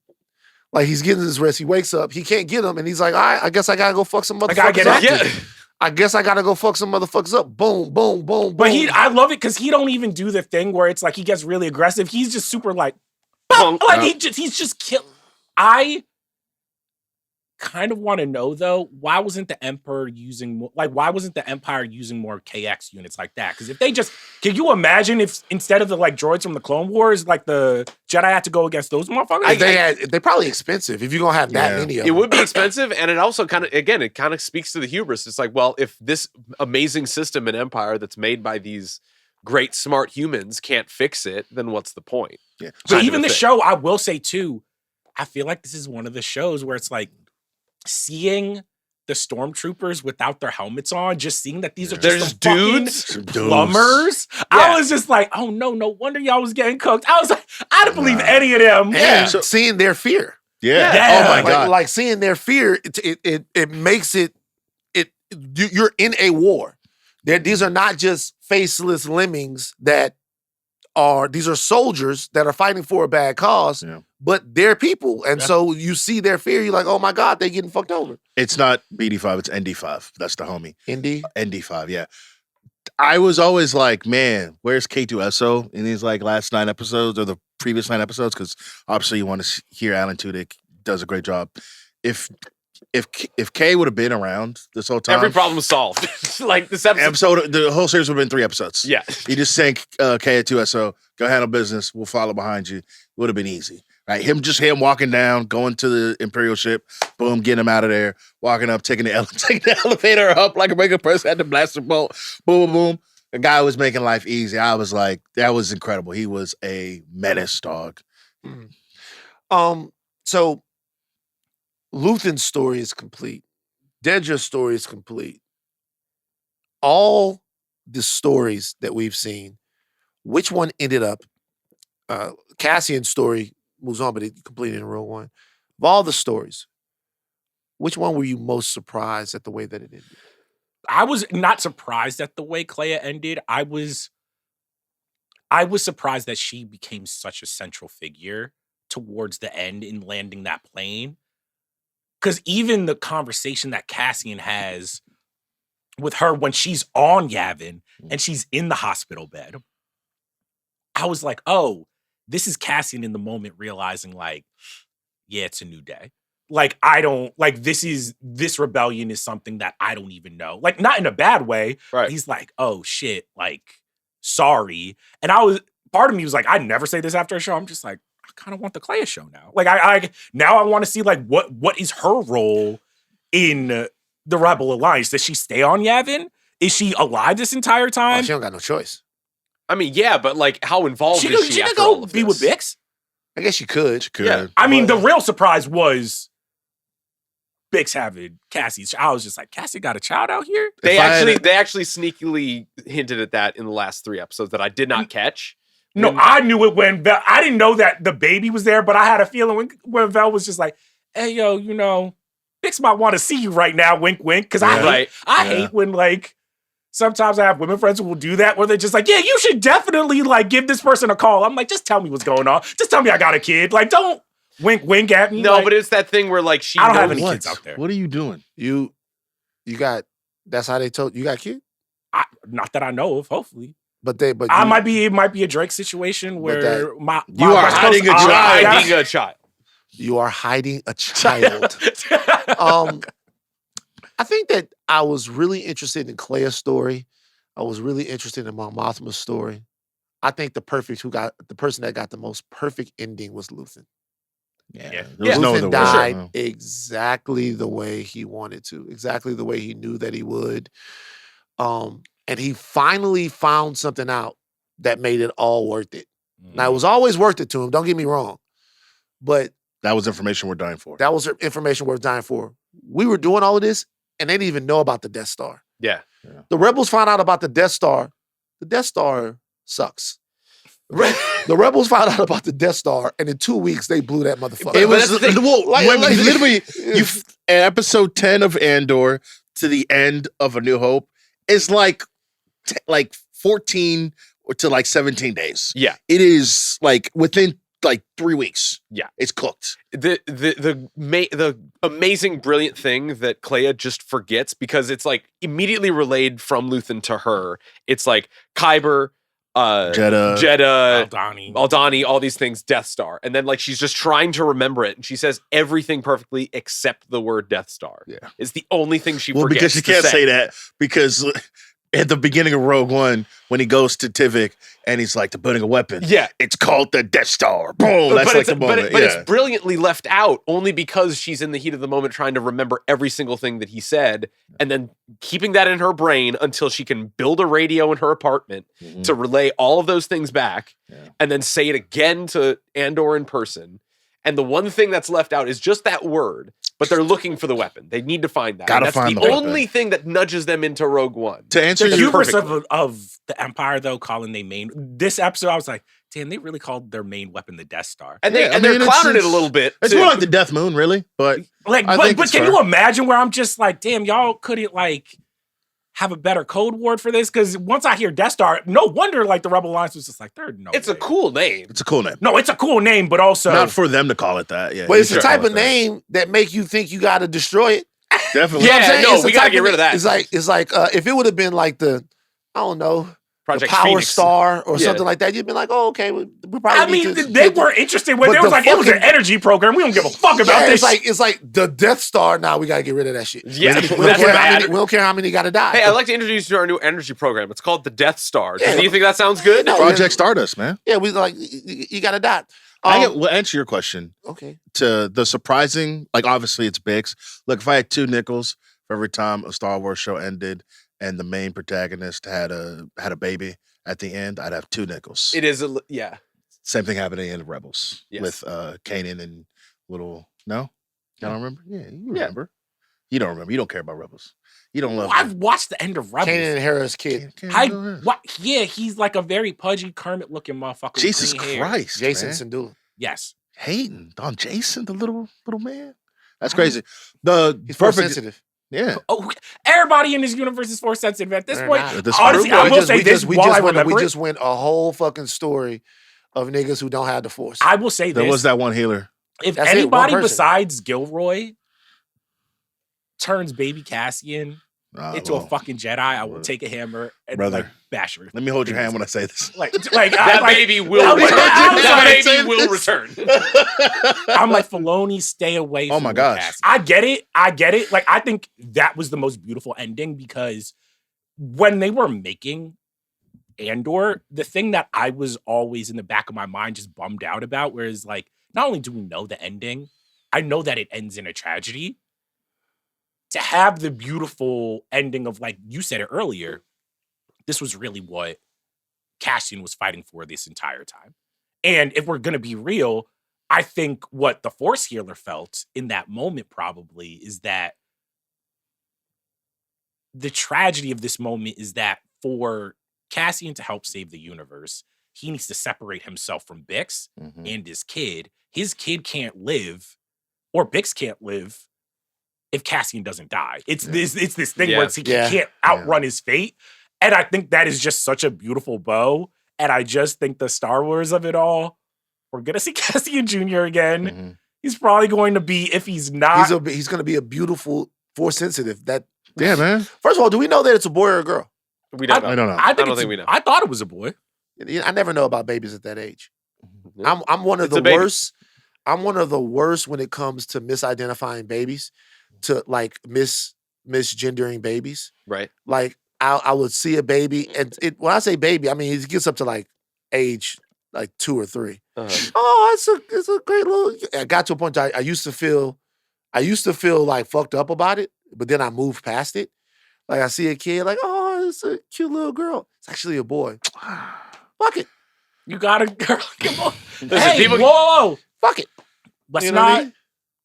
Like he's getting his rest. He wakes up. He can't get him. And he's like, all right, I guess I gotta go fuck some motherfuckers gotta get up. active. Yeah. I guess I gotta go fuck some motherfuckers up. Boom, boom, boom, boom. But I love it because he don't even do the thing where it's like he gets really aggressive. He's just super like, like he's just kill. I kind of want to know though, why wasn't the Empire using more KX units like that? Because if they just, can you imagine if instead of the like droids from the Clone Wars, like the Jedi had to go against those motherfuckers? They're probably expensive if you're gonna have that Yeah. many of It them. would be expensive, and it also kind of speaks to the hubris. It's like, well, if this amazing system in Empire that's made by these great smart humans can't fix it, then what's the point? Yeah. But Kind even of a the thing. show, I will say too, I feel like this is one of the shows where it's like seeing the stormtroopers without their helmets on, just seeing that these are They're just just some dudes. fucking plumbers. I was just like, oh no wonder y'all was getting cooked. I was like, I didn't believe any of them. And So- seeing their fear. Yeah. Yeah. Oh my Like, God. like seeing their fear, it makes it you're in a war. These are not just faceless lemmings these are soldiers that are fighting for a bad cause, but they're people. And so you see their fear, you're like, oh my God, they're getting fucked over. It's not BD5, it's ND5. That's the homie. Indy? ND5, yeah. I was always like, man, where's K2SO in these like last 9 episodes or the previous 9 episodes? Because obviously you want to hear Alan Tudyk does a great job. If K would have been around this whole time, Every problem was solved. Like this episode. the whole series would have been 3 episodes. Yeah. You just saying K2SO, go handle business, we'll follow behind you. It would have been easy. Right? Him walking down, going to the Imperial ship, boom, getting him out of there, walking up, taking the elevator up like a regular person at the blaster bolt, boom, boom, boom. The guy was making life easy. I was like, that was incredible. He was a menace, dog. So Luthen's story is complete. Dedra's story is complete. All the stories that we've seen, which one ended up, Cassian's story moves on, but it completed in Rogue One. Of all the stories, which one were you most surprised at the way that it ended? I was not surprised at the way Clea ended. I was surprised that she became such a central figure towards the end in landing that plane. Because even the conversation that Cassian has with her when she's on Yavin and she's in the hospital bed, I was like, oh, this is Cassian in the moment realizing like, yeah, it's a new day. Like, this rebellion is something that I don't even know. Like, not in a bad way. Right. He's like, oh shit, like, sorry. And part of me was like, I'd never say this after a show. I'm just like, I kind of want the Clea show now. Like, now I want to see like what is her role in the Rebel Alliance? Does she stay on Yavin? Is she alive this entire Oh, time? she don't got no choice. I mean, yeah, but like, how involved is she She after could all go of be with this? Bix. I guess you could. Yeah. I mean, the real surprise was Bix having Cassie. I was just like, Cassie got a child out here? They If actually sneakily hinted at that in the last 3 episodes that I did not catch. No, I knew it when Vel. I didn't know that the baby was there, but I had a feeling when Vel was just like, hey, yo, Bix might want to see you right now, wink, wink. Because I hate when, like, sometimes I have women friends who will do that where they're just like, yeah, you should definitely, like, give this person a call. I'm like, just tell me what's going on. Just tell me I got a kid. Like, don't wink, wink at me. No, like, but it's that thing where, like, she I don't knows have any What? kids out there. What are you doing? You got, that's how they told you got a kid? Not that I know of, hopefully. But It might be a Drake situation where You are hiding a child. hiding a child. you are hiding a child. I think that I was really interested in Clea's story. I was really interested in Mon Mothma's story. I think the person that got the most perfect ending was Luthen. Yeah. There was no Luthen other way. died No. exactly the way he wanted to, exactly the way he knew that he would. And he finally found something out that made it all worth it. Now, it was always worth it to him, don't get me wrong. But That was information we're dying for. that was information worth dying for. We were doing all of this, and they didn't even know about the Death Star. Yeah. The Rebels found out about the Death Star. The Death Star sucks. The Rebels found out about the Death Star, and in 2 weeks, they blew that motherfucker. It was that's the thing. literally episode 10 of Andor to the end of A New Hope is like 14 to like 17 days. Yeah. It is like within like 3 weeks. Yeah. It's cooked. The amazing, brilliant thing that Clea just forgets because it's like immediately relayed from Luthen to her. It's like Kyber, Jeddah, Aldani, all these things, Death Star. And then like she's just trying to remember it. And she says everything perfectly except the word Death Star. Yeah. It's the only thing she Well, forgets. because you can't say that because at the beginning of Rogue One, when he goes to Tivik and he's like, the building a weapon. Yeah. It's called the Death Star. Boom. That's like the moment. But it's brilliantly left out only because she's in the heat of the moment trying to remember every single thing that he said and then keeping that in her brain until she can build a radio in her apartment to relay all of those things back and then say it again to Andor in person. and the one thing that's left out is just that word. But they're looking for the weapon. They need to find that. Gotta And find that's the the weapon. only thing that nudges them into Rogue One. To answer The your hubris perfectly. of the Empire, though, calling they main this episode, I was like, damn, they really called their main weapon the Death Star. And Yeah, I they're mean, clowning it it's- a little bit. It's too. more like the Death Moon, really. But Like, I but think it's can fair. you imagine where I'm just like, damn, y'all couldn't like have a better code word for this? Because once I hear Death Star, no wonder like the Rebel Alliance was just like, there's no It's way. a cool name. it's a cool name. No, it's a cool name, but also Not for them to call it that. Yeah, But you it's the should type call of it that. name that make you think you got to destroy it. Definitely. Yeah, You know what I'm saying? no, It's the we gotta type get of- rid of that. It's like if it would have been like the, I don't know, Project the Power Phoenix. Star or Yeah. something like that, you'd be like, oh, okay, we probably I need mean, to they get weren't interested when But they was the like, it was an fucking- energy program. We don't give a fuck about Yeah, this. it's like the Death Star. Now we gotta get rid of that shit. Yeah, we don't, that's care how bad. many, we don't care how many got to die. Hey, I'd like to introduce you to our new energy program. It's called the Death Star. Yeah. Do you think that sounds good? No. Project Stardust, man. Yeah, we like you got to die. We'll answer your question Okay. to the surprising. Like, obviously, it's Bix. Look, if I had 2 nickels for every time a Star Wars show ended and the main protagonist had a baby at the end, I'd have 2 nickels. It is yeah. Same thing happened at the end of Rebels Yes. with Kanan and little. No, y'all don't remember? Yeah, you Yeah. remember. You don't remember. You don't care about Rebels. You don't love. I've watched the end of Rebels. Kanan and Hera's kid, Yeah, he's like a very pudgy Kermit looking motherfucker. with Jesus green hair. Christ, Jason man. Sindula. Yes. Hating on Jason, the little man. That's crazy. The He's force perfect. sensitive. Yeah. Oh, everybody in this universe is force sensitive at this They're point. not. At this Honestly, point. I will say this while I remember we it. just went a whole fucking story of niggas who don't have the force. I will say There this. was that one healer. If That's it, one anybody person. besides Gilroy turns baby Cassian into a Well, fucking Jedi, I will brother. take a hammer and Brother. like bash her. Let me hold your hand when I say this. Like That baby will I was- return. I was That like- baby will return. I'm like, Filoni, stay away from Oh my the gosh. Cassian. I get it. Like, I think that was the most beautiful ending because when they were making Andor, the thing that I was always in the back of my mind just bummed out about, whereas like, not only do we know the ending, I know that it ends in a tragedy. To have the beautiful ending of, like you said it earlier, this was really what Cassian was fighting for this entire time. And if we're going to be real, I think what the Force Healer felt in that moment probably is that the tragedy of this moment is that for Cassian to help save the universe, he needs to separate himself from Bix Mhm. and his kid. His kid can't live, or Bix can't live, if Cassian doesn't die. It's this thing Yeah. where he Yeah. can't outrun his fate. And I think that is just such a beautiful bow. And I just think the Star Wars of it all, we're gonna see Cassian Jr. again. Mhm. He's probably going to be, if he's not, He's going to be a beautiful force sensitive. That Yeah, man. first of all, do we know that it's a boy or a girl? We don't know. I don't know. I think don't think we know. I thought it was a boy. I never know about babies at that age. Yeah. I'm one of It's a the baby. worst. I'm one of the worst when it comes to misidentifying babies, to like misgendering babies. Right. Like I would see a baby, and when I say baby, I mean it gets up to like age like 2 or 3. Uh-huh. Oh, it's a great little. I got to a point I used to feel like fucked up about it, but then I moved past it. Like I see a kid, like, oh, it's a cute little girl. It's actually a boy. Fuck it. You got a girl. Come on. Listen, Hey, people- whoa. Fuck it. Let's You know what I not. mean?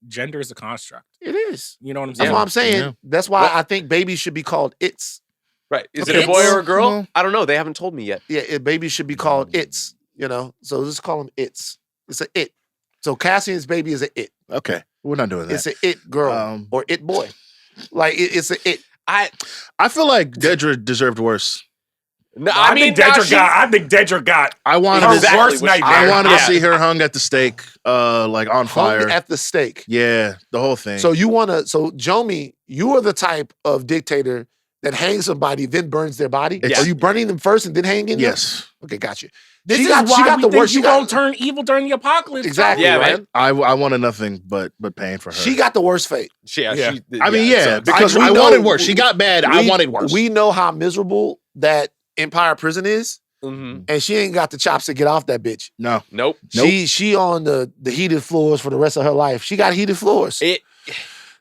Gender is a construct. It is. You know what I'm That's saying? why I'm saying. Yeah. That's why Well- I think babies should be called its. Right. Is Okay, it a boy it's- or a girl? well- I don't know. They haven't told me yet. Yeah, babies should be called its. You know, so just call them its. It's a it. So Cassian's baby is a it. Okay, we're not doing that. It's a it girl Um, or it boy. Like it's a it. I feel like Dedra deserved worse. no, I mean, think Dedra got I wanted her to. Exactly worst what she- nightmare. I wanted Yeah. to see her hung at the stake, like on Hung fire. at the stake. Yeah, the whole thing. So you want to? So Jomi, you are the type of dictator that hangs somebody then burns their body. It's- Are you burning them first and then hanging them? yes, Okay, got you. This She is got- why she got we the think worst- you she got- won't turn evil during the apocalypse. Exactly. Yeah, right? man. I wanted nothing but pain for her. She got the worst fate. Yeah. Yeah. I mean, it yeah, sucks. because we I know- wanted worse. She got bad. I wanted worse. We know how miserable that Empire prison is, Mhm. and she ain't got the chops to get off that bitch. no, Nope. She on the heated floors for the rest of her life. She got heated floors. It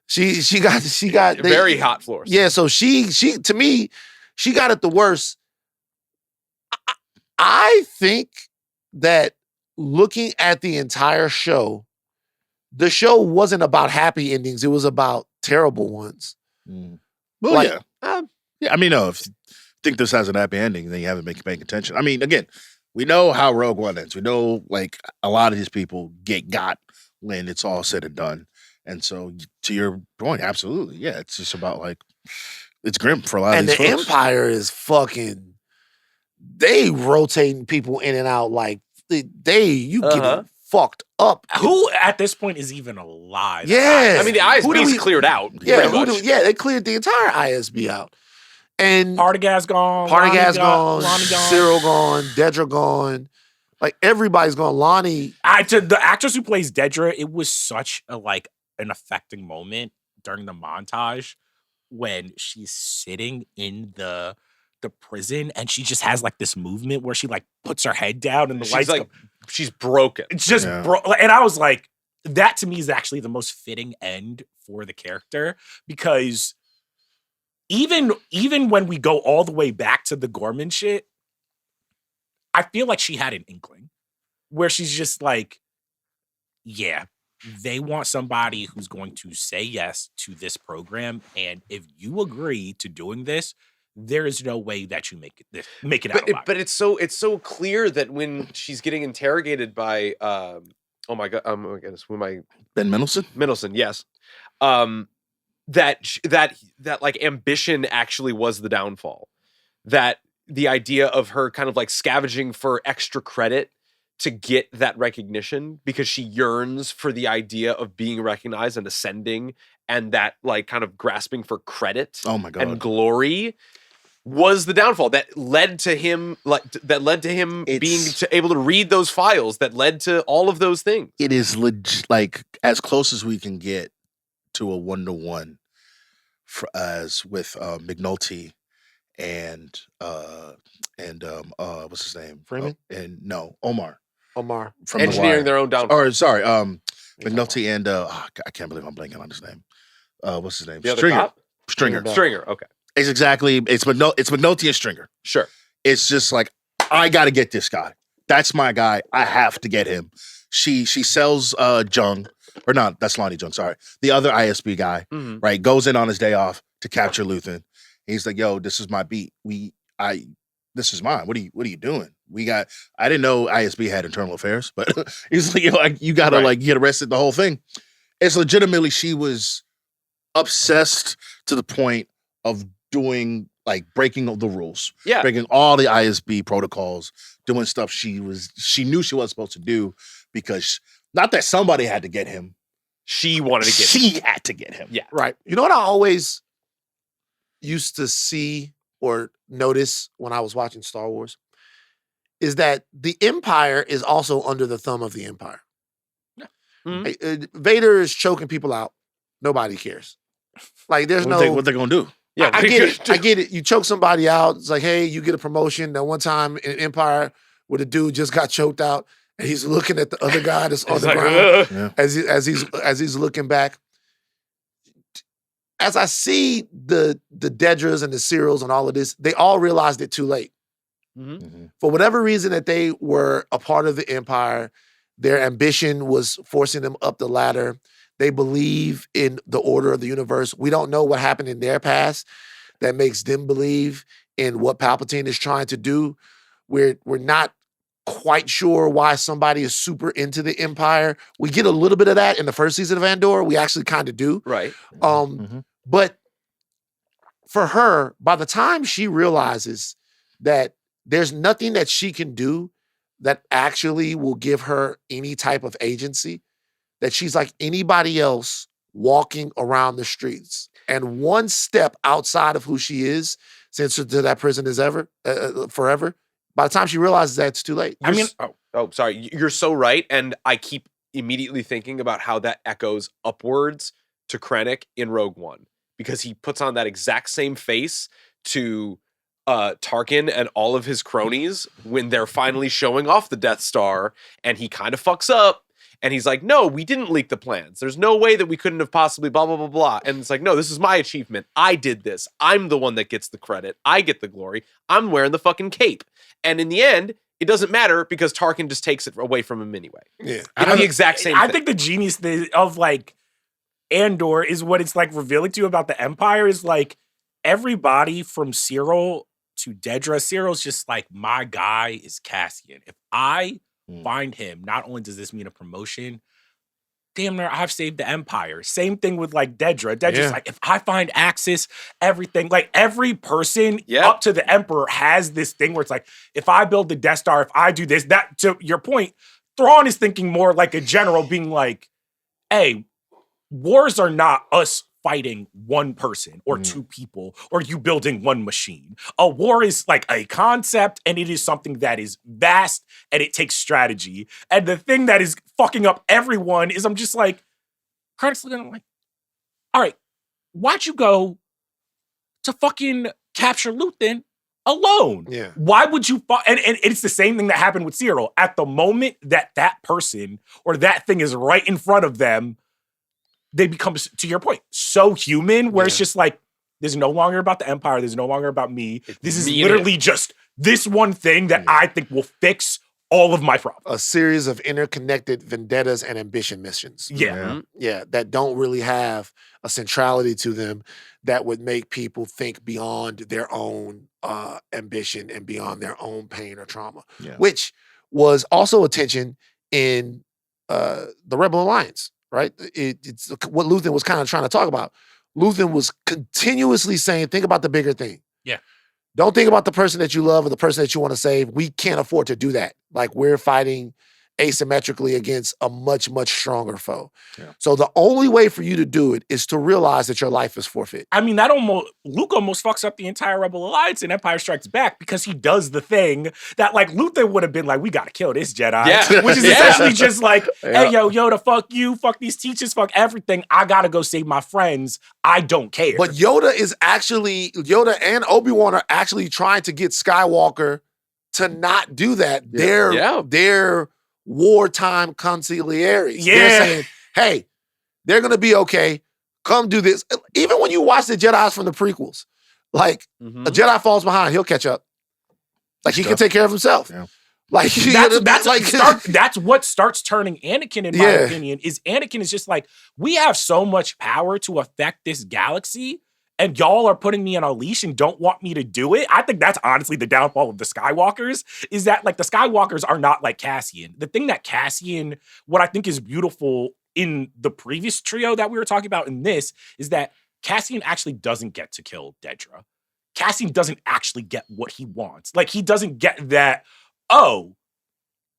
She got very hot floors. Yeah, so she to me, she got it the worst. I think that looking at the entire show, the show wasn't about happy endings. It was about terrible ones. Well, Like, yeah. I mean, no. If you think this has an happy ending, then you haven't been paying attention. I mean, again, we know how Rogue One ends. We know like a lot of these people get got when it's all said and done. And so, to your point, absolutely, yeah. It's just about like it's grim for a lot and of these the folks. Empire is fucking. They rotating people in and out like you getting fucked up. Who at this point is even alive? Yeah. I mean, the Who do ISB's we- cleared out. Yeah, pretty much. they cleared the entire ISB out. And Partagas gone. Partagas gone, Lonnie gone. Cyril gone, Dedra gone. Like everybody's gone. Lonnie. The actress who plays Dedra, it was such a like an affecting moment during the montage when she's sitting in the prison and she just has like this movement where she like puts her head down and the lights She's like, go. she's broken. It's just and I was like, that to me is actually the most fitting end for the character, because even when we go all the way back to the Gorman shit, I feel like she had an inkling where she's just like, yeah, they want somebody who's going to say yes to this program, and if you agree to doing this, there is no way that you make it out alive. But it's so clear that when she's getting interrogated by oh my goodness, who am I? Ben Mendelsohn? Mendelsohn, yes. That like ambition actually was the downfall. That the idea of her kind of like scavenging for extra credit to get that recognition because she yearns for the idea of being recognized and ascending, and that like kind of grasping for credit Oh my God. and glory was the downfall that led to him being able to read those files, that led to all of those things. It is like as close as we can get to a 1-to-1 as with McNulty and what's his name? Freeman? And no, Omar. Omar. From The Engineering Wire. their own downfall. Or sorry, McNulty and I can't believe I'm blanking on his name. What's his name? The other cop? Stringer. Stringer, okay. It's McNulty and Stringer. Sure. It's just like, I gotta get this guy. That's my guy. I have to get him. She sells Jung, or not, that's Lonnie Jung, sorry. The other ISB guy, right, goes in on his day off to capture Lathan. He's like, yo, this is my beat. This is mine. What are you doing? I didn't know ISB had internal affairs, but he's like, yo, you gotta like get arrested, the whole thing. It's legitimately, she was obsessed to the point of doing like breaking the rules, breaking all the ISB protocols, doing stuff she knew she wasn't supposed to do, because not that somebody had to get him, she wanted to get him. She had to get him. Yeah, right. You know what I always used to see or notice when I was watching Star Wars is that the Empire is also under the thumb of the Empire. Vader is choking people out. Nobody cares. Like there's what they're gonna do. Yeah, I get it. You choke somebody out. It's like, hey, you get a promotion. That one time in Empire where the dude just got choked out and he's looking at the other guy that's on the ground as he's looking back. As I see the Dedras and the Cyrils and all of this, they all realized it too late. For whatever reason that they were a part of the Empire, their ambition was forcing them up the ladder. They believe in the order of the universe. We don't know what happened in their past that makes them believe in what Palpatine is trying to do. We're not quite sure why somebody is super into the Empire. We get a little bit of that in the first season of Andor. We actually kind of do. Right. But for her, by the time she realizes that there's nothing that she can do that actually will give her any type of agency, that she's like anybody else walking around the streets. And one step outside of who she is, sends her to that prison as ever, forever. By the time she realizes that, it's too late. Sorry. You're so right. And I keep immediately thinking about how that echoes upwards to Krennic in Rogue One, because he puts on that exact same face to Tarkin and all of his cronies when they're finally showing off the Death Star, and he kind of fucks up. And he's like, no, we didn't leak the plans. There's no way that we couldn't have possibly blah, blah, blah, blah. And it's like, no, this is my achievement. I did this. I'm the one that gets the credit. I get the glory. I'm wearing the fucking cape. And in the end, it doesn't matter because Tarkin just takes it away from him anyway. Yeah. It's the exact same I thing. think the genius thing of like Andor is what it's like revealing to you about the Empire is like everybody from Cyril to Dedra. Cyril's just like, my guy is Cassian. If I find him, not only does this mean a promotion, damn near I've saved the Empire. Same thing with like Dedra. Dedra's like, if I find Axis, everything, like every person up to the Emperor has this thing where it's like, if I build the Death Star, if I do this, that, to your point, Thrawn is thinking more like a general being like, hey, wars are not us fighting one person or two people or you building one machine. A war is like a concept and it is something that is vast and it takes strategy. And the thing that is fucking up everyone is I'm just like, Curtis looking at him like, all right, why'd you go to fucking capture Lathan alone? Yeah. Why would you and it's the same thing that happened with Cyril. At the moment that that person or that thing is right in front of them, they become, to your point, so human where it's just like, this is no longer about the Empire. This is no longer about me. This is literally just this one thing that I think will fix all of my problems. A series of interconnected vendettas and ambition missions. Yeah. Yeah, that don't really have a centrality to them that would make people think beyond their own ambition and beyond their own pain or trauma, which was also a tension in the Rebel Alliance. Right? It's what Lathan was kind of trying to talk about. Lathan was continuously saying, think about the bigger thing. Yeah. Don't think about the person that you love or the person that you want to save. We can't afford to do that. Like we're fighting asymmetrically against a much, much stronger foe. Yeah. So the only way for you to do it is to realize that your life is forfeit. I mean, Luke almost fucks up the entire Rebel Alliance in Empire Strikes Back because he does the thing that like Lathan would have been like, we got to kill this Jedi. Yeah. Which is essentially just like, hey, yo, Yoda, fuck you, fuck these teachers, fuck everything. I got to go save my friends. I don't care. But Yoda and Obi-Wan are actually trying to get Skywalker to not do that. They're wartime consiglieres. Yeah. They're saying, hey, they're going to be okay. Come do this. Even when you watch the Jedis from the prequels, like a Jedi falls behind, he'll catch up. Like he can take care of himself. Yeah. Like that's what starts turning Anakin, in my opinion, is Anakin is just like, we have so much power to affect this galaxy and y'all are putting me on a leash and don't want me to do it. I think that's honestly the downfall of the Skywalkers, is that like the Skywalkers are not like Cassian. The thing that Cassian, what I think is beautiful in the previous trio that we were talking about in this, is that Cassian actually doesn't get to kill Dedra. Cassian doesn't actually get what he wants. Like he doesn't get that, oh,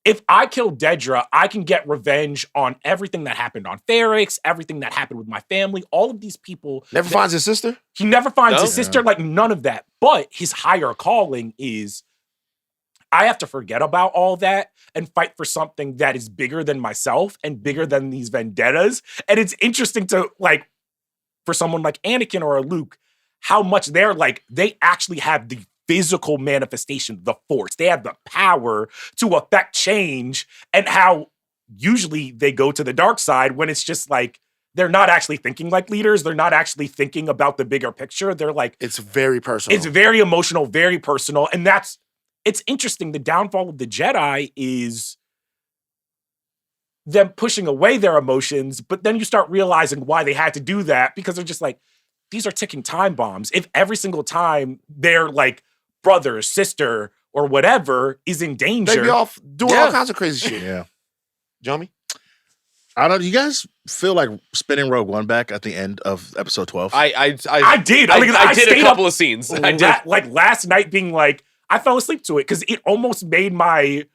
if I kill Dedra, I can get revenge on everything that happened on Ferrix, everything that happened with my family, all of these people. Never finds his sister? He never finds his sister, like none of that. But his higher calling is, I have to forget about all that and fight for something that is bigger than myself and bigger than these vendettas. And it's interesting to, like, for someone like Anakin or a Luke, how much they're like, they actually have the physical manifestation, the Force. They have the power to affect change, and how usually they go to the dark side when it's just like, they're not actually thinking like leaders. They're not actually thinking about the bigger picture. They're like, it's very personal. It's very emotional, very personal. And it's interesting. The downfall of the Jedi is them pushing away their emotions, but then you start realizing why they had to do that, because they're just like, these are ticking time bombs. If every single time they're like, brother, sister, or whatever is in danger, they be off doing all kinds of crazy shit. Yeah. Jomi? I don't know. You guys feel like spinning Rogue One back at the end of episode 12? I did. I did a couple of scenes. I did. Like last night being like, I fell asleep to it because it almost made my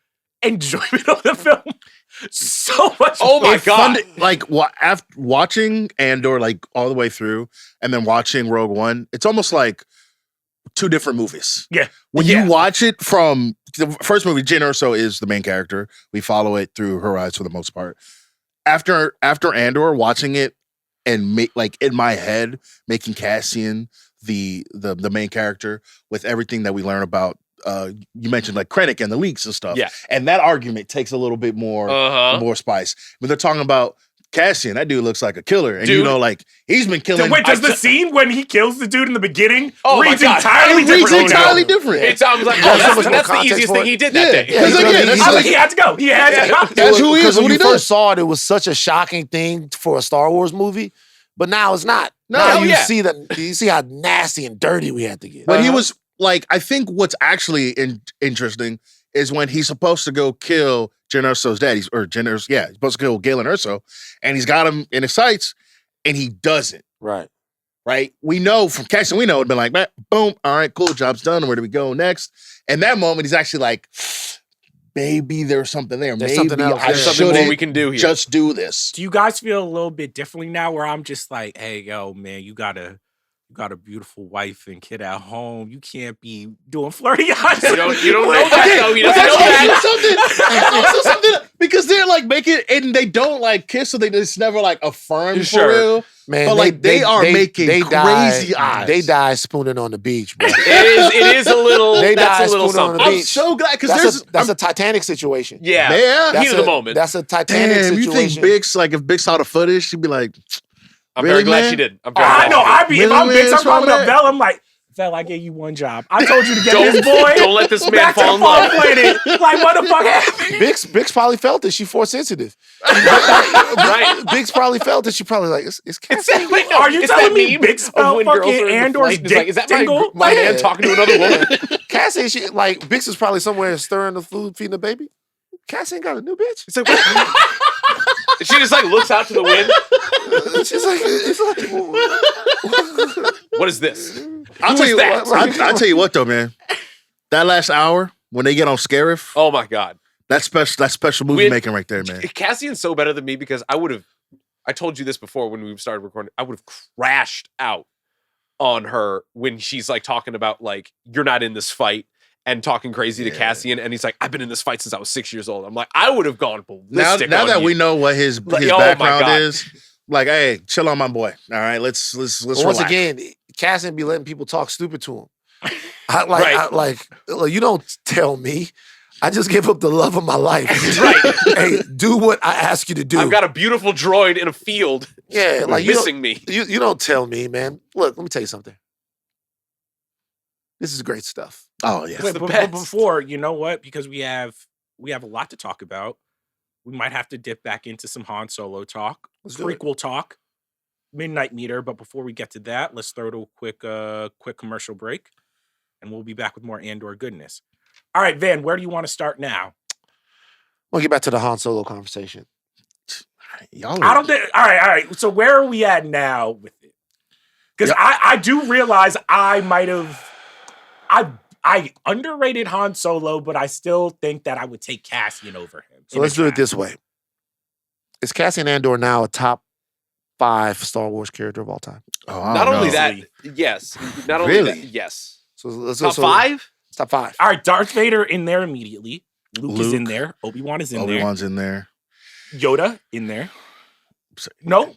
enjoyment of the film so much. Oh my God. Like after watching Andor like all the way through and then watching Rogue One, it's almost like two different movies. Yeah. When you watch it from the first movie, Jyn Erso is the main character. We follow it through her eyes for the most part. After Andor, watching it and like in my head, making Cassian the main character with everything that we learn about. You mentioned like Krennic and the leaks and stuff. Yeah. And that argument takes a little bit more spice. When they're talking about Cassian, that dude looks like a killer, and you Dude. know, like he's been killing. Wait, does the scene when he kills the dude in the beginning Oh my reads God. entirely It different? reads entirely different. It sounds like, Yeah, so much more that's the context easiest for thing it. he did Yeah. that day. Yeah, Because again, that's I was like, like, he had to go. He had to go. that's who he is. Because What when he you first does. saw it, it was such a shocking thing for a Star Wars movie. But now it's not. No, now hell you yeah. see how nasty and dirty we had to get. But he was like, I think what's actually interesting is when he's supposed to go kill Jyn Erso's dad. He's supposed to kill Galen Erso, and he's got him in his sights, and he doesn't. Right. Right? We know from Cassian, we know it'd been like, man, boom, all right, cool, job's done. Where do we go next? And that moment, he's actually like, maybe there's something there. There's Maybe something else I there. There's something more shouldn't we can do here. just do this. Do you guys feel a little bit differently now where I'm just like, hey, yo, man, you got a beautiful wife and kid at home. You can't be doing flirty eyes. You don't know that, though. He But doesn't know that's that. also something because they're like making and they don't like kiss, so they just never like affirm for Sure. real. Man, But like they are making crazy eyes. They die spooning on the beach, bro. It is a little. They That's die a little spooning on the something. I'm beach. so glad because That's a Titanic situation. Yeah. Yeah. That's Heat of the moment. That's a Titanic damn. You situation. think Bix like if Bix saw the footage, she'd be like, I'm Really, very glad man? she did. I'm Oh, very I glad know. she did. I'd be if Really, I'm man? Bix, I'm What's wrong calling with up that? Bell. I'm like, Vel, I gave you one job. I told you to get Don't- this boy. don't let this man back to fall in the love. planet. Like, what the fuck happened? Bix probably felt that she force sensitive. Right. Bix probably felt that she probably like it's It's Cassie. that, wait, no, Are you it's telling that me meme Bix of felt when girls fucking are in the Andor's flight and it's like, dick is that tingle? my Yeah. man talking to another woman? Cassie, she like Bix is probably somewhere stirring the food, feeding the baby. Cassie ain't got a new bitch. It's like, she just like looks out to the wind. She's like, it's like, What is this? I'll tell you that? what. I'll tell you what though, man. That last hour when they get on Scarif, Oh my god. that's special movie When- making right there, man. Cassian's so better than me because I told you this before when we started recording, I would have crashed out on her when she's like talking about like, you're not in this fight and talking crazy to Yeah. Cassian. And he's like, I've been in this fight since I was 6 years old. I'm like, I would have gone Now ballistic on that you. we know what his Like, oh my background God. is, like, hey, chill on my boy. All right, let's Once relax. again, Cassian be letting people talk stupid to him. Right. Like, you don't tell me. I just gave up the love of my life. Right. Hey, do what I ask you to do. I've got a beautiful droid in a field yeah, like you missing me. you don't tell me, man. Look, let me tell you something. This is great stuff. Oh yeah. Wait, the but best. before, you know what? Because we have a lot to talk about. We might have to dip back into some Han Solo talk, Let's do it. prequel talk, Midnight Meter. But before we get to that, let's throw to a quick commercial break, and we'll be back with more Andor goodness. All right, Van, where do you want to start now? We'll get back to the Han Solo conversation. Y'all I don't think. All right. So where are we at now with it? Because I do realize I might have. I underrated Han Solo, but I still think that I would take Cassian over him. So let's do it this way. Is Cassian Andor now a top 5 Star Wars character of all time? Oh, I Not don't only know. that, yes. Not only Really? that, yes. So let's Top 5? Top 5. All right, Darth Vader in there immediately. Luke is in Luke. there. Obi-Wan is in Obi-Wan's in there. there. Yoda in there. No?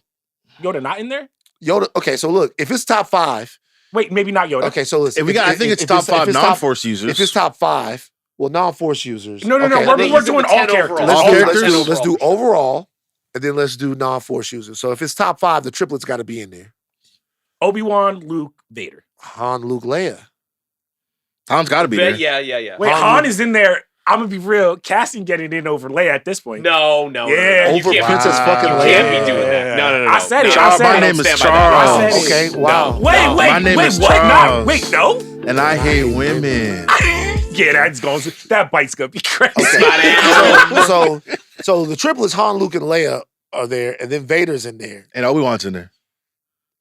Yoda not in there? Yoda. Okay, so look, if it's top 5, Wait, maybe not Yoda. okay, so listen. If we got, I think it's top 5 non-force users. If it's top 5, well, non-force users. No. okay, I We're think we're he's in doing the all 10 characters. overall. Let's All do, characters? let's do overall, and then let's do non-force users. So if it's top 5, the triplets got to be in there. Obi-Wan, Luke, Vader. Han, Luke, Leia. Tom's got to be there. Yeah. Wait, Han, Han Luke. is in there. I'm gonna be real. Cassian getting in over Leia at this point. No. Yeah. You Over can't- Princess fucking You Leia. can't be doing that. No. I said it. No. I said My it. name is Stand by that. Charles. I said it. Okay, wow. Wait, My name is what? Charles. Wait, no. And I hate women. Yeah, that bite's gonna be crazy. So the triplets, Han, Luke, and Leia are there, and then Vader's in there. And Obi-Wan's in there.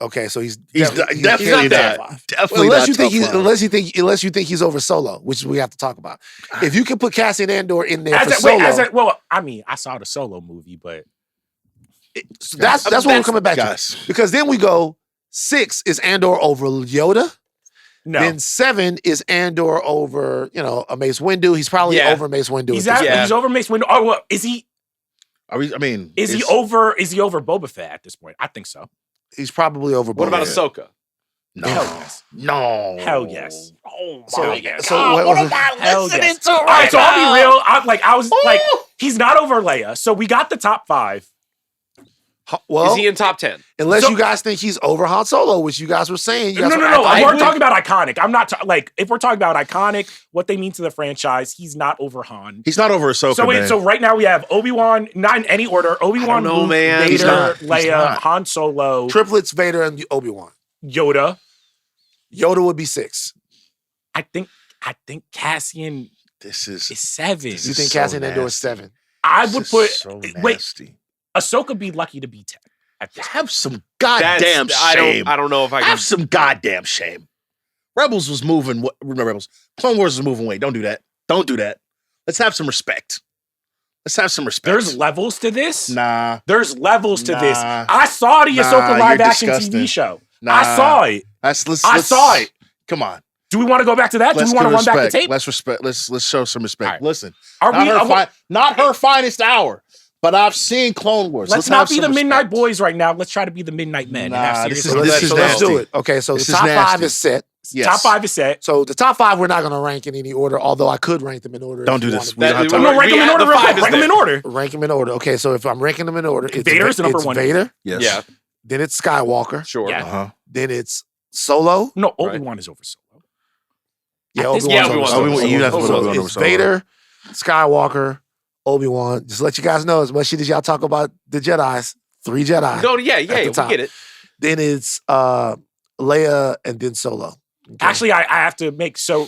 Okay, so he's He's definitely definitely top not. 5. Definitely Unless not you think top he's, 5. unless you think he's over Solo, which we have to talk about. If you can put Cassian Andor in there for Well, I mean, I saw the Solo movie, but that's what we're coming back Guys. to. Because then we go 6 is Andor over Yoda. no. Then 7 is Andor over a Mace Windu. He's probably Yeah. over Mace Windu. He's at this Yeah. he's over Mace Windu. Oh, well, is he Is over Boba Fett at this point? I think so. He's probably over. What about Boba Fett. Ahsoka? No. Hell yes. No. Hell yes. Oh So- my God. so what was it? Hell yes. All right, so I'll be real. I was like, he's not over Leia. So we got the top 5. Well, Is he in top 10? unless So- you guys think he's over Han Solo, which you guys were saying. You No, guys no, were no. acting- We're talking about iconic. I'm not like if we're talking about iconic, what they mean to the franchise. He's not over Han. He's not over Ahsoka, So wait, man. so right now we have Obi-Wan, not in any order. Obi-Wan, know, Luke, man. He's Vader, not. He's Leia, not. Han Solo, triplets, Vader, and Obi-Wan. Yoda. Yoda would be 6. I think Cassian This is is 7. You This think is so Cassian Andor is nasty. 7? I this would is put so wait, nasty. Ahsoka be lucky to be 10 at this. Have some That's- goddamn shame. I don't know if I can. Have some goddamn shame. Rebels was moving. Remember Rebels? Clone Wars was moving weight. Don't do that. Don't do that. Let's have some respect. Let's have some respect. There's levels to this. nah. There's levels to this. Nah. I saw the Nah, Ahsoka live you're action disgusting. TV show. Nah. I saw it. Let's I saw it. Come on. Do we want to go back to that? Let's Do we want to give run back the respect. tape? Let's respect. Let's show some respect. All right. Listen, Are not we? her, not her finest hour, but I've seen Clone Wars. Let's have not be some the Midnight respect. Boys right now. Let's try to be the Midnight Men. Nah, and have this serious is- So, this let's, is so let's do nasty. it. Okay, so This the is top 5 nasty. is set. Yes. Top 5 is set. So the top 5 we're not going to rank in any order, although I could rank them in order. Don't if do you this. wanted We to. don't have That- time. No, rank them in Yeah, order the real 5 quick. is Rank them in there. order. Rank them in order. Okay, so if I'm ranking them in order, it's Vader's the number it's 1. Vader, Yes. Yeah, then it's Skywalker, sure. Yeah. Uh-huh. then it's Solo. No, Obi-Wan is over Solo. Yeah, At this Obi-Wan's point- over Yeah, Solo. Obi-Wan- you have to put So Obi-Wan over it's Solo. Vader, Skywalker, Obi-Wan. Just to let you guys know, as much shit as y'all talk about the Jedi's, 3 Jedi. No, yeah, the we top. get it. Then it's Leia and then Solo. Okay. Actually, I have to make so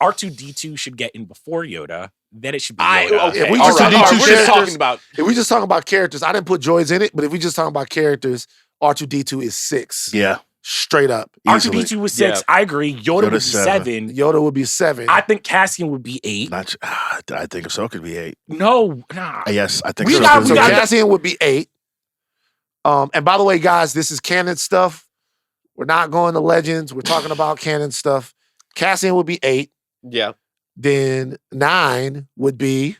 R2D2 should get in before Yoda. Then it should be Yoda. If we all just right, do all right, two we're just characters- talking about. if we just talking about characters, I didn't put droids in it, but if we just talking about characters, R2D2 is 6. Yeah. Straight up. Easily. R2D2 was 6. Yeah. I agree. Yoda would be Yoda's 7. Yoda would be 7. I think Cassian would be 8. I think Ahsoka could be 8. No, nah. Yes, I think We Ahsoka got- could we so be got- 8. Cassian would be 8. And by the way, guys, this is canon stuff. We're not going to legends. We're talking about canon stuff. Cassian would be 8. Yeah, Then 9 would be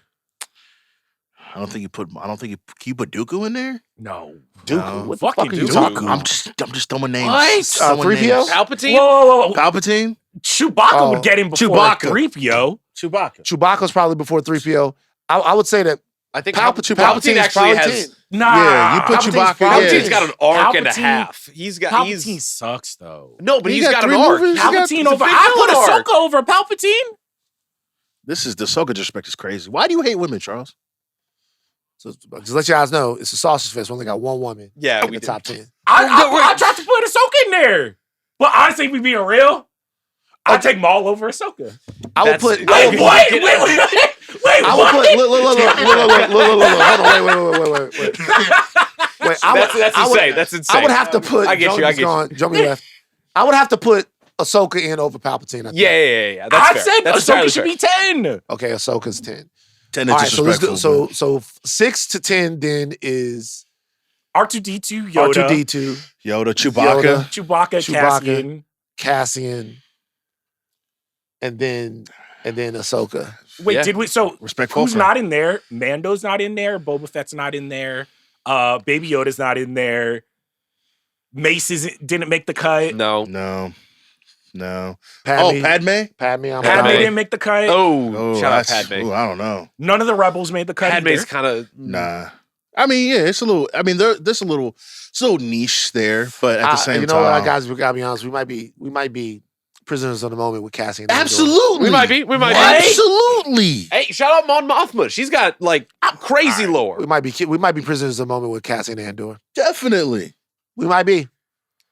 I don't think you put. Can you put Dooku in there? No. Dooku. No. What the Fucking fuck are you Dooku. talking I'm about? just throwing names. What? Just throwing 3PO? names. Palpatine. Whoa. Palpatine, Chewbacca Oh, would get in before Chewbacca. 3PO. Chewbacca. Chewbacca's probably before 3PO. I would say that I think Palpatine Palpatine actually probably has. 10. Nah. Yeah, you put Palpatine's Chewbacca. probably Yeah. Palpatine's got an arc and a Palpatine- half. He's got. Palpatine He's sucks though. no, but He he's got got an 3 arc. movies? He's got- Palpatine it's a over. big I put villain arc. Ahsoka over Palpatine. This is the Ahsoka disrespect is crazy. Why do you hate women, Charles? So just let you guys know, it's a sausage fest. We only got one woman Yeah, in we the did. top 10. I tried to put Ahsoka in there, but honestly, if we being real, I'd take Maul over Ahsoka. I would That's- put. I I would would put- Wait. I would put. Look. Hold on. Wait. That's insane. I would have to put. I get you, I get you. Jomi left. I would have to put Ahsoka in over Palpatine. I think. Yeah. That's I fair. said That's Ahsoka entirely should fair. be 10. Okay, Ahsoka's 10. 10 All is right, so let's disrespectful. do, so 6 to 10 then is R2D2, Yoda, R2D2, Yoda, Chewbacca. Yoda. Chewbacca, Chewbacca. Cassian. Cassian, and then Ahsoka. Wait, Yeah. did we? So Respect who's Fulford. not in there? Mando's not in there. Boba Fett's not in there. Baby Yoda's not in there. Mace didn't make the cut. No. No. Padme, Oh, Padme? Padme, I'm Padme sorry. didn't make the cut. Oh, shout out that's- Padme. ooh, I don't know. None of the rebels made the cut. Padme's either. kind of Nah. I mean, yeah, it's a little. I mean, there's a little niche there, but at the same you know time, what, guys? We gotta be honest. We might be prisoners of the moment with Cassian. Andor. absolutely, We might be. absolutely. Hey, shout out Mon Mothma. She's got like crazy lore. We might be prisoners of the moment with Cassian Andor. Definitely. We might be.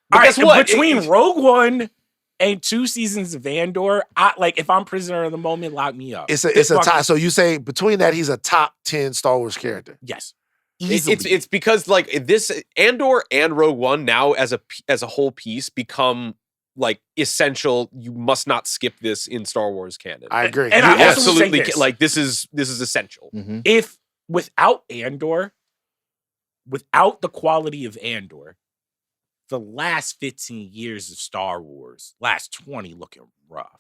But All guess right, what? Between Rogue One and 2 seasons of Andor, if I'm prisoner of the moment, lock me up. It's a tie. So you say between that, he's a top 10 Star Wars character. Yes. It's because like this Andor and Rogue One now as a whole piece become like essential. You must not skip this in Star Wars canon. I agree. And You I also will say absolutely this. like this is essential. Mm-hmm. If without Andor, without the quality of Andor, the last 15 years of Star Wars, last 20 looking rough.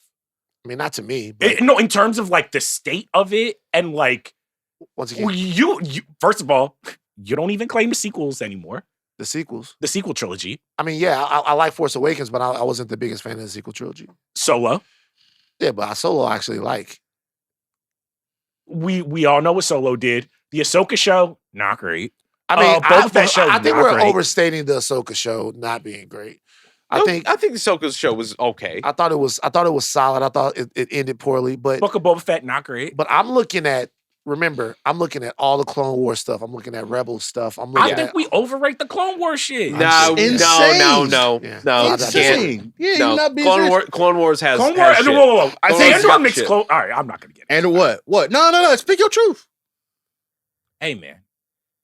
I mean, not to me, but No, in terms of like the state of it and like once again, you first of all, you don't even claim the sequels anymore. the sequels. The sequel trilogy, I mean, yeah, I like Force Awakens, but I wasn't the biggest fan of the sequel trilogy. Solo. Yeah, but Solo I actually like. We all know what Solo did. The Ahsoka show, not great. I mean, Boba Fett show I think not we're great. overstating the Ahsoka show not being great. I No, think I think the Ahsoka's show was okay. I thought it was solid. I thought it ended poorly, but Book of Boba Fett not great. I'm looking at all the Clone Wars stuff. I'm looking at Rebel stuff. I'm looking I think we overrate the Clone Wars shit. No, Insane. no. Yeah. No, Insane. Yeah, no. you're not being serious. Clone Wars has Clone has Wars. shit. Whoa. I Clone think Wars Andor got mixed shit. Clone. All right, I'm not gonna get into And that. what? No. Speak your truth. Hey man,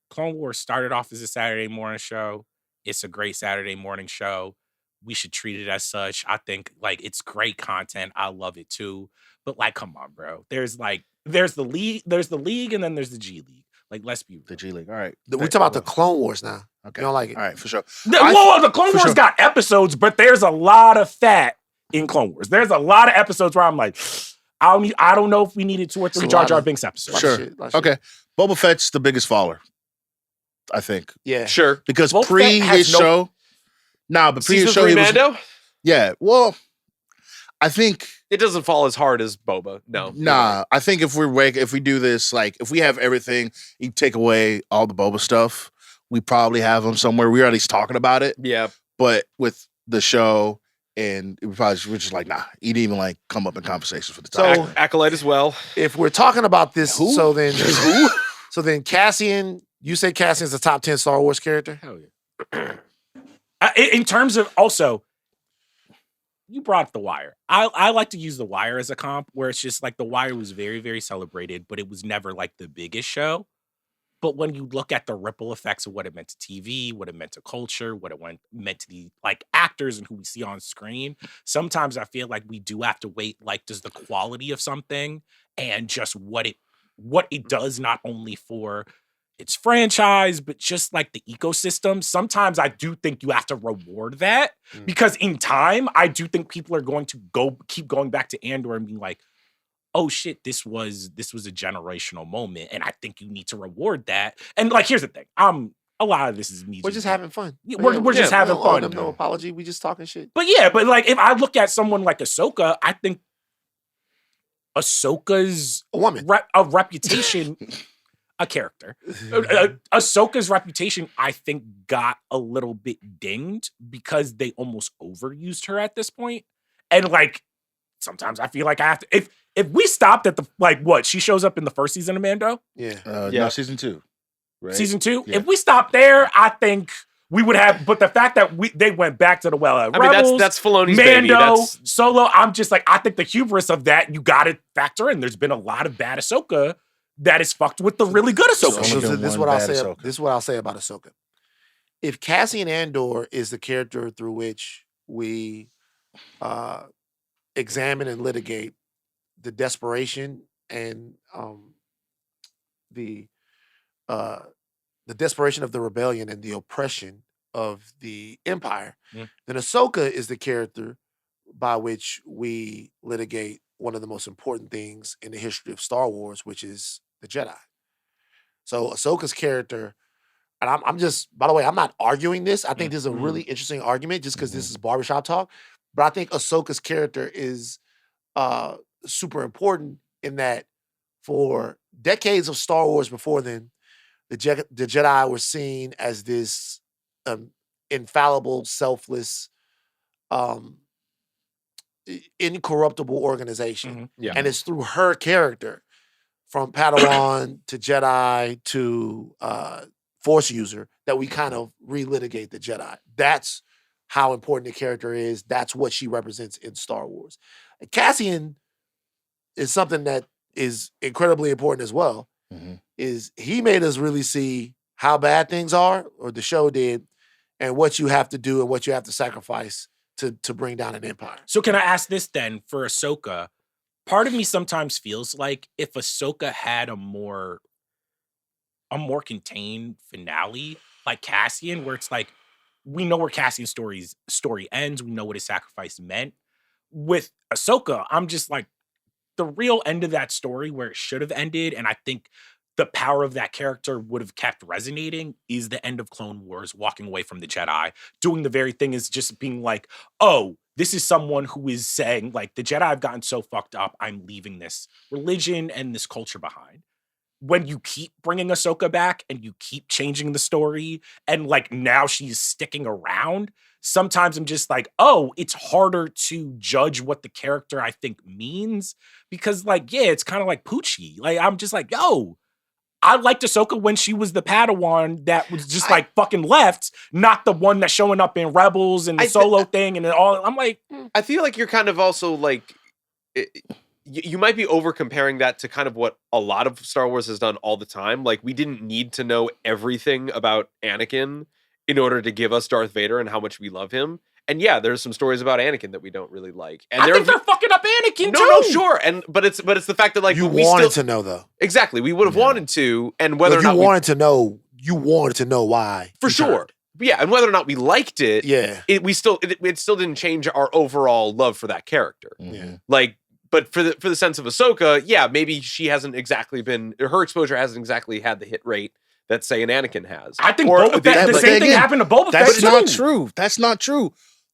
Clone Wars started off as a Saturday morning show. It's a great Saturday morning show. We should treat it as such. I think like it's great content. I love it too. But like, come on, bro. There's the league, and then there's the G League. Like, let's be real. The G League. All right. we talk about the Clone Wars now. Okay. You don't like it? All right, for sure. The Clone for Wars sure. got episodes, but there's a lot of fat in Clone Wars. There's a lot of episodes where I'm like, I don't know if we needed 2 or 3 It's a Jar lot Jar of- Binks episodes. Lot of Sure. shit, lot of shit. Okay. Boba Fett's the biggest faller, I think, Yeah. Sure. because Boba pre Fett has his no- show. Nah, but pre Season his show, 3 he was. Mando? Yeah. Well, I think. It doesn't fall as hard as Boba. No. Nah, I think if we do this, like if we have everything, you take away all the Boba stuff, we probably have him somewhere. We're at least talking about it. Yeah. But with the show, and we're just like, nah, he didn't even like come up in conversations with the So- time. Acolyte as well. If we're talking about this, Who? so then Cassian, you say Cassian's the top 10 Star Wars character? Hell yeah. In terms of also, you brought up The Wire. I like to use The Wire as a comp, where it's just like The Wire was very, very celebrated, but it was never like the biggest show. But when you look at the ripple effects of what it meant to TV, what it meant to culture, what it meant to the like actors and who we see on screen, sometimes I feel like we do have to wait. Like, does the quality of something and just what it does not only for its franchise, but just like the ecosystem. Sometimes I do think you have to reward that because in time, I do think people are going to keep going back to Andor and being like, oh shit, this was a generational moment, and I think you need to reward that. And like, here's the thing, a lot of this is me. We're just having fun. We're just having we don't owe fun. them no apology. We just talking shit. But yeah, but like if I look at someone like Ahsoka, I think Ahsoka's A woman. reputation, a character. Ahsoka's reputation, I think, got a little bit dinged because they almost overused her at this point. And like, sometimes I feel like I have to. If we stopped at the what she shows up in the first season of Mando, Yeah. No, season 2. Right? season 2. Yeah. If we stopped there, I think we would have. But the fact that they went back to the well at I mean, Rebels, that's Filoni's Mando, baby. That's Solo. I'm just like, I think the hubris of that you got to factor in. There's been a lot of bad Ahsoka that is fucked with the really good Ahsoka. So- So been this is one what I'll bad say. Ahsoka. This is what I'll say about Ahsoka. If Cassian Andor is the character through which we examine and litigate the desperation and the desperation of the rebellion and the oppression of the empire, Mm. then Ahsoka is the character by which we litigate one of the most important things in the history of Star Wars, which is the Jedi. So Ahsoka's character, and I'm just, by the way, I'm not arguing this. I think this is a really interesting argument just because this is barbershop talk. But I think Ahsoka's character is super important in that for decades of Star Wars before then, the Jedi were seen as this infallible, selfless, incorruptible organization. Yeah. And it's through her character, from Padawan to Jedi to Force user, that we kind of relitigate the Jedi. That's how important the character is. That's what she represents in Star Wars. And Cassian is something that is incredibly important as well. Is he made us really see how bad things are, or the show did, and what you have to do and what you have to sacrifice to bring down an empire. So can I ask this then for Ahsoka? Part of me sometimes feels like if Ahsoka had a more contained finale, like Cassian, where it's like we know where Cassian's story ends, we know what his sacrifice meant. With Ahsoka, I'm just like the real end of that story where it should have ended, and I think the power of that character would have kept resonating, is the end of Clone Wars, walking away from the Jedi, doing the very thing, is just being like, oh, this is someone who is saying, like, the Jedi have gotten so fucked up, I'm leaving this religion and this culture behind. when you keep bringing Ahsoka back and you keep changing the story and like now she's sticking around, sometimes I'm just like, oh, it's harder to judge what the character I think means because like, yeah, it's kind of like Poochie. Like, I'm just like, yo, I liked Ahsoka when she was the Padawan that was just like fucking left, not the one that's showing up in Rebels and the Solo thing and all. I'm like, I feel like you're kind of also like, you might be over comparing that to kind of what a lot of Star Wars has done all the time. Like, we didn't need to know everything about Anakin in order to give us Darth Vader and how much we love him. And yeah, there's some stories about Anakin that we don't really like. And I think they're fucking up Anakin too. No, sure. But it's the fact that like you we wanted still, to know though. Exactly, we would have wanted to, and whether or you not wanted to know, you wanted to know why. for sure. Yeah, and whether or not we liked it, Yeah. it still didn't change our overall love for that character. Yeah. Like, but for the sense of Ahsoka, yeah, maybe she hasn't exactly been, her exposure hasn't exactly had the hit rate that say an Anakin has. I think Boba Fett, the same thing happened to Boba Fett. That's not true. That's not true.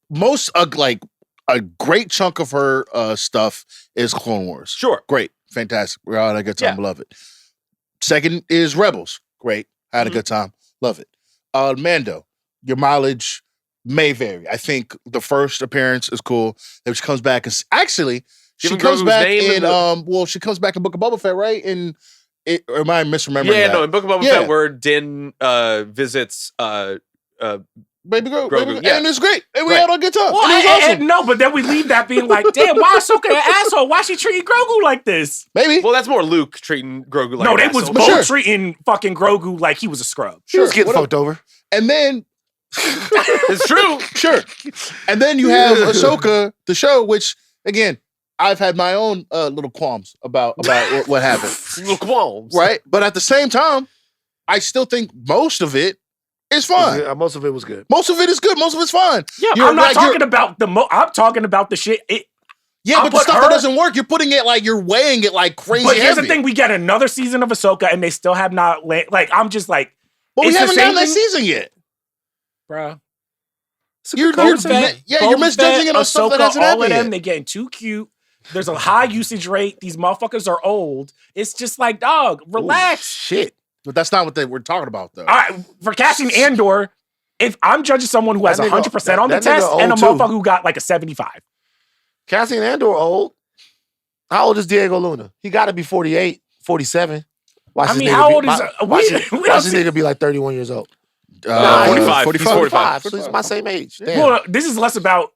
Most like a great chunk of her stuff is Clone Wars. Sure, great, fantastic. We're all had a good time. Love it. Second is Rebels. Great, had a good time. Love it. Mando, your mileage may vary. I think the first appearance is cool. Then she comes back as actually she comes back in she comes back in Book of Boba Fett, right? In it, or am I misremembering? Yeah, that? no, in Book of Boba Fett where Din visits Baby Grogu. Grogu, And it's great. And we had a good time. Well, and it was awesome. no, but then we leave that being like, damn, why Ahsoka an asshole? Why she treating Grogu like this? Maybe. Well, that's more Luke treating Grogu like no, an they was asshole. both treating fucking Grogu like he was a scrub. He was getting fucked over. And then it's true. Sure. And then you have Ahsoka, the show, which again, I've had my own little qualms about what happened. Little qualms. Right? But at the same time, I still think most of it is fine. Most of it was good. Most of it is good. Most of it's fine. Yeah, I'm not talking about I'm talking about the shit. Yeah, but the stuff that doesn't work, you're putting it like, you're weighing it like crazy. But here's the heavy. thing, we get another season of Ahsoka and they still have not, like, I'm just like. But we haven't gotten that season yet. Bruh. You're misjudging it on stuff that hasn't all of happened them, yet. they're getting too cute. There's a high usage rate. These motherfuckers are old. It's just like, dog, relax. Shit. But that's not what we're talking about, though. All right, for casting Andor, if I'm judging someone who has 100% on the test and a motherfucker who got like a 75. Cassian Andor old. How old is Diego Luna? He got to be 48, 47. Watch this nigga be like 31 years old. 45. He's 45. So he's my same age. Damn. Well, this is less about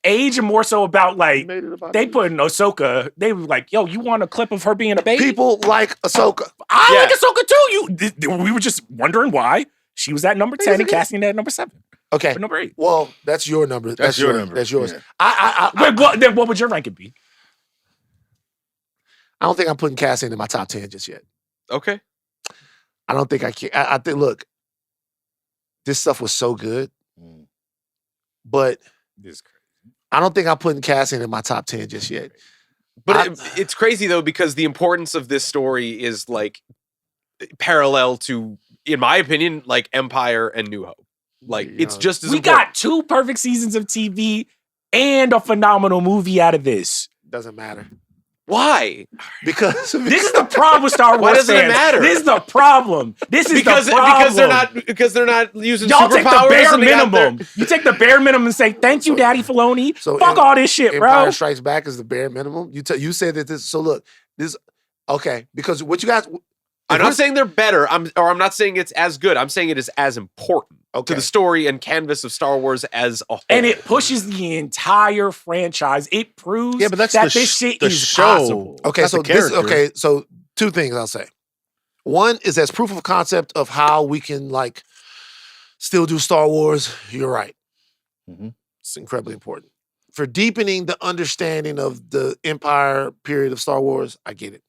age and more so about like they put in Ahsoka. They were like, "Yo, you want a clip of her being a baby?" People like Ahsoka. I like Ahsoka too. We were just wondering why she was at number 10 and Cassian at number 7. Okay, number 8. Well, that's your number. That's your number. That's yours. Yeah. Then what would your ranking be? I don't think I'm putting Cassian in my top 10 just yet. Okay. I don't think I can. I think, look, this stuff was so good, but this is crazy. I don't think I'm putting Cassian in my top 10 just yet. But it's crazy though, because the importance of this story is like parallel to, in my opinion, like Empire and New Hope. Like it's just as we important. got 2 perfect seasons of TV and a phenomenal movie out of this. Doesn't matter. Why? Because this is the problem with Star Wars. Why doesn't fans. it matter? This is the problem. This is the problem. Because they're not using y'all take the superpowers bare and they got minimum. You take the bare minimum and say thank you, Daddy Filoni. Fuck all this shit, bro. Empire Strikes Back is the bare minimum. You said that this. So look, this okay because what you guys. I'm not saying they're better. I'm not saying it's as good. I'm saying it is as important to the story and canvas of Star Wars as a whole. And it pushes the entire franchise. It proves but that's that this shit is show. possible. Okay, so 2 things I'll say. One is as proof of concept of how we can like still do Star Wars. You're right. Mm-hmm. It's incredibly important. For deepening the understanding of the Empire period of Star Wars, I get it.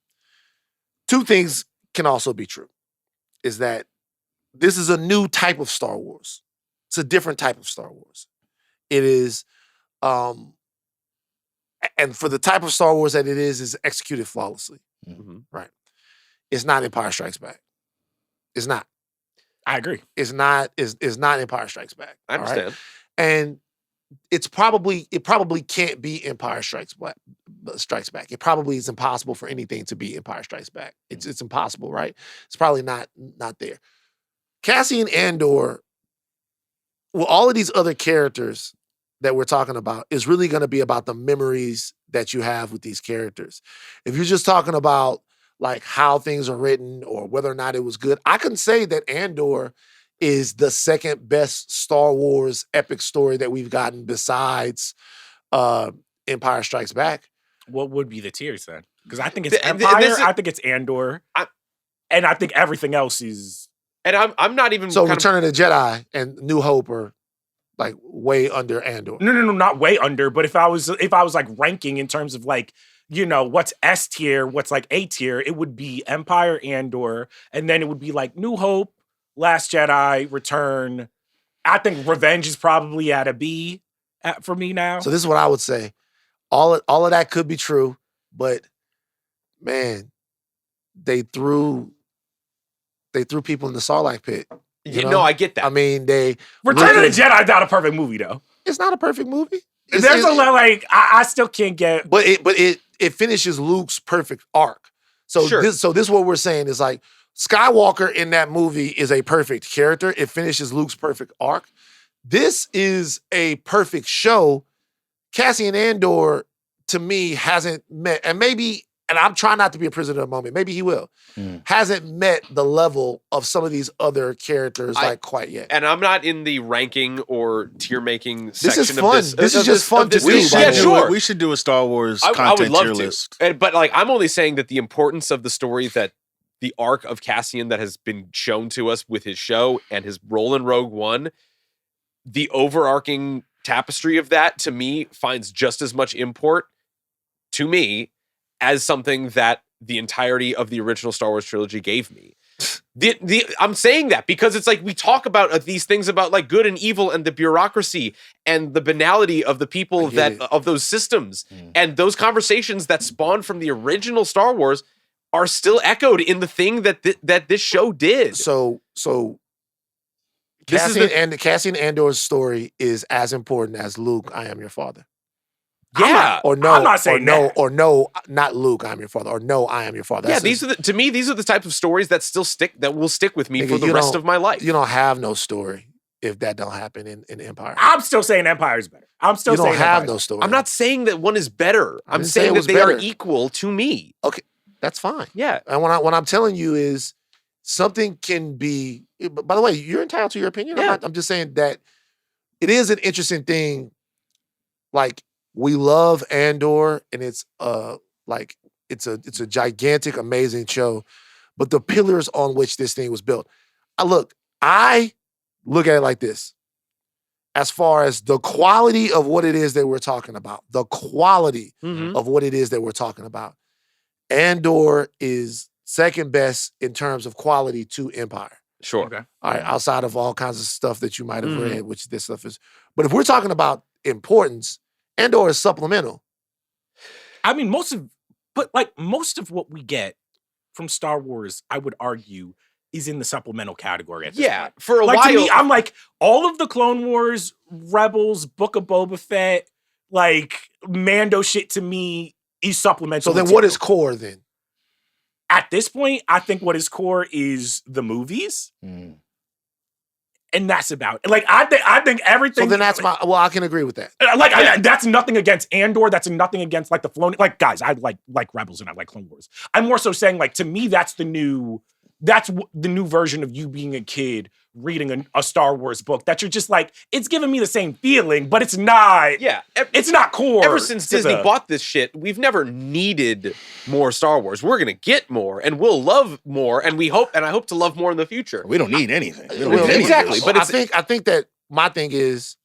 2 things can also be true, is that this is a new type of Star Wars. It's a different type of Star Wars. It is, and for the type of Star Wars that it is executed flawlessly. Mm-hmm. Right. It's not Empire Strikes Back. It's not. I agree. It's not Empire Strikes Back. I understand. Right? And it probably can't be Empire Strikes Back. It probably is impossible for anything to be Empire Strikes Back. It's impossible, right? It's probably not there. Cassian Andor, well, all of these other characters that we're talking about is really going to be about the memories that you have with these characters. If you're just talking about like how things are written or whether or not it was good, I can say that Andor is the second best Star Wars epic story that we've gotten besides Empire Strikes Back. What would be the tiers then? Because I think it's Empire, I think it's Andor, and I think everything else is. And I'm not even so Return of the Jedi and New Hope are like way under Andor. No, not way under. But if I was like ranking in terms of like, you know, what's S tier, what's like A tier, it would be Empire, Andor, and then it would be like New Hope, Last Jedi, Return. I think Revenge is probably at a B for me now. So this is what I would say. All of that could be true, but man, they threw people in the Sarlacc pit. No, I get that. I mean, Return of the Jedi is not a perfect movie, though. It's not a perfect movie. There's a lot like I still can't get. But it finishes Luke's perfect arc. So Sure. this is what we're saying is like Skywalker in that movie is a perfect character. It finishes Luke's perfect arc. This is a perfect show. Cassian Andor, to me, hasn't met, and I'm trying not to be a prisoner of the moment, maybe he will, hasn't met the level of some of these other characters quite yet. And I'm not in the ranking or tier making section this is fun. of this. This is just fun to do. Yeah, sure. We should do a Star Wars I content would love tier to. list. But like, I'm only saying that the importance of the story, that the arc of Cassian that has been shown to us with his show and his role in Rogue One, the overarching tapestry of that, to me, finds just as much import to me as something that the entirety of the original Star Wars trilogy gave me. I'm saying that because it's like we talk about these things about like good and evil and the bureaucracy and the banality of the people of those systems, and those conversations that spawned from the original Star Wars are still echoed in the thing that this show did. So Cassian Andor's story is as important as Luke, I am your father. Yeah. I'm not saying that. Or no, not Luke, I am your father. Or no, I am your father. Yeah, these are the type of stories that will stick with me for the rest of my life. You don't have no story if that don't happen in Empire. I'm still saying Empire is better. You don't have no story. I'm not saying that one is better. I'm saying that they are equal to me. Okay, that's fine. Yeah. And what I'm telling you is something can be. By the way, you're entitled to your opinion. Yeah. I'm just saying that it is an interesting thing. Like, we love Andor, and it's a gigantic, amazing show. But the pillars on which this thing was built, I look at it like this. As far as the quality of what it is that we're talking about, Andor is second best in terms of quality to Empire. Sure. Okay. All right, outside of all kinds of stuff that you might have read, which this stuff is. But if we're talking about importance, Andor is supplemental. I mean, most of what we get from Star Wars, I would argue, is in the supplemental category at this point. For a while. To me, I'm like, all of the Clone Wars, Rebels, Book of Boba Fett, like, Mando shit to me is supplemental. So then what is core then? At this point, I think what is core is the movies. And that's about it. Like, I think everything. So then I can agree with that. That's nothing against Andor. That's nothing against like the Filoni. Like, guys, I like Rebels and I like Clone Wars. I'm more so saying, like, to me, that's the new version of you being a kid reading a Star Wars book that you're just like, it's giving me the same feeling, but it's not. Yeah. It's not core. Ever since Disney bought this shit, we've never needed more Star Wars. We're going to get more and we'll love more. And I hope to love more in the future. We don't need anything. Exactly. But I think that my thing is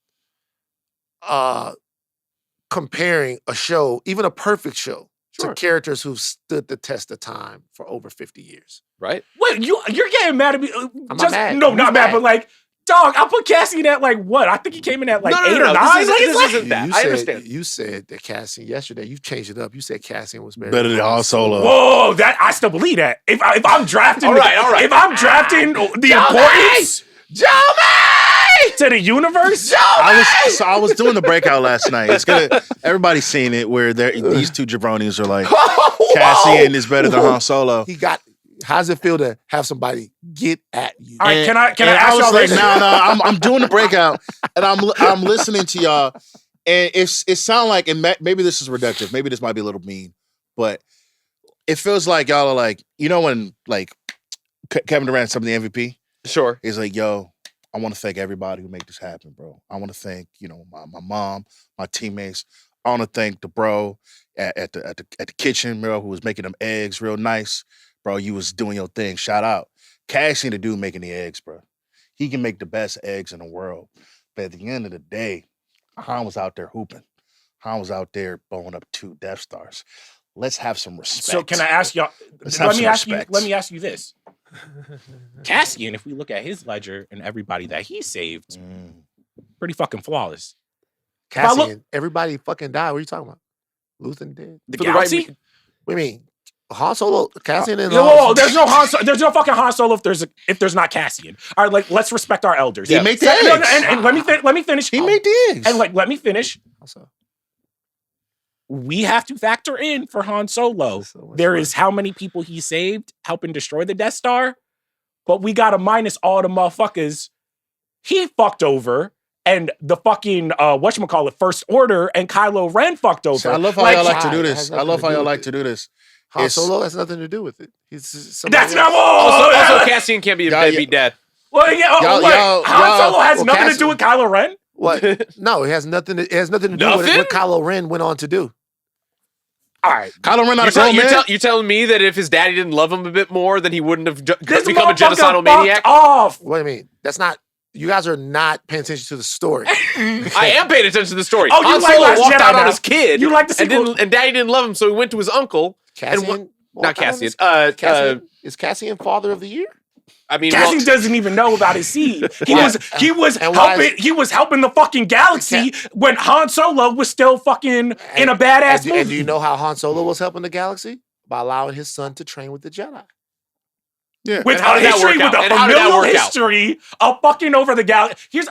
comparing a show, even a perfect show, to characters who've stood the test of time for over 50 years. Right? Wait, you're getting mad at me? I'm not mad. No, not mad, but like, dog, I put Cassian at like what? I think he came in at like 8 or 9. This isn't that. I understand. You said that Cassian yesterday. You changed it up. You said Cassian was better than Han Solo. Whoa, that I still believe that. If I'm drafting, all right. If I'm drafting the importance, Jomi! to the universe. I was doing the breakout last night. It's gonna. Everybody's seen it where these two jabronis are like, Cassian is better than Han Solo. How does it feel to have somebody get at you? All right, can I ask was y'all like, this? no, I'm doing the breakout, and I'm listening to y'all, and it sound like, and maybe this is reductive, maybe this might be a little mean, but it feels like y'all are like, when like Kevin Durant's something the MVP. Sure. He's like, yo, I want to thank everybody who made this happen, bro. I want to thank, my mom, my teammates. I want to thank the bro at the kitchen, bro, who was making them eggs real nice. Bro, you was doing your thing. Shout out. Cash the dude making the eggs, bro. He can make the best eggs in the world. But at the end of the day, Han was out there hooping. Han was out there blowing up 2 Death Stars. Let's have some respect. So can I ask y'all? Let me ask you this. Cassian, if we look at his ledger and everybody that he saved, pretty fucking flawless. Cassian, everybody fucking died. What are you talking about? Lathan dead. The galaxy? What do you mean? Han Solo, Cassian, and whoa, there's no there's no fucking Han Solo if there's not Cassian. All right, like let's respect our elders. He made the eggs. And let me finish. He made the eggs. And let me finish. Also, we have to factor in for Han Solo. There is how many people he saved helping destroy the Death Star, but we gotta minus all the motherfuckers he fucked over. And the fucking First Order and Kylo Ren fucked over. So I love how y'all like to do this. Han Solo has nothing to do with it. That's not Also, Cassian can't be a deadbeat dad. Well, Han Solo has nothing to do with Kylo Ren. What? No, it has nothing to do with what Kylo Ren went on to do. All right, Kylo Ren not a grown man. You're telling me that if his daddy didn't love him a bit more, then he wouldn't have this become a genocidal maniac? Off. What do you mean? That's not. You guys are not paying attention to the story. I am paying attention to the story. Oh, you Han like Solo Last walked Jedi out now. on his kid. You like the sequel. and daddy didn't love him, so he went to his uncle. Cassian? Not Cassian. Is Cassian Father of the Year? I mean, Cassian doesn't even know about his seed. He was helping the fucking galaxy when Han Solo was still fucking in a badass movie. And do you know how Han Solo was helping the galaxy? By allowing his son to train with the Jedi. Yeah. With a familial history of fucking over the galaxy. His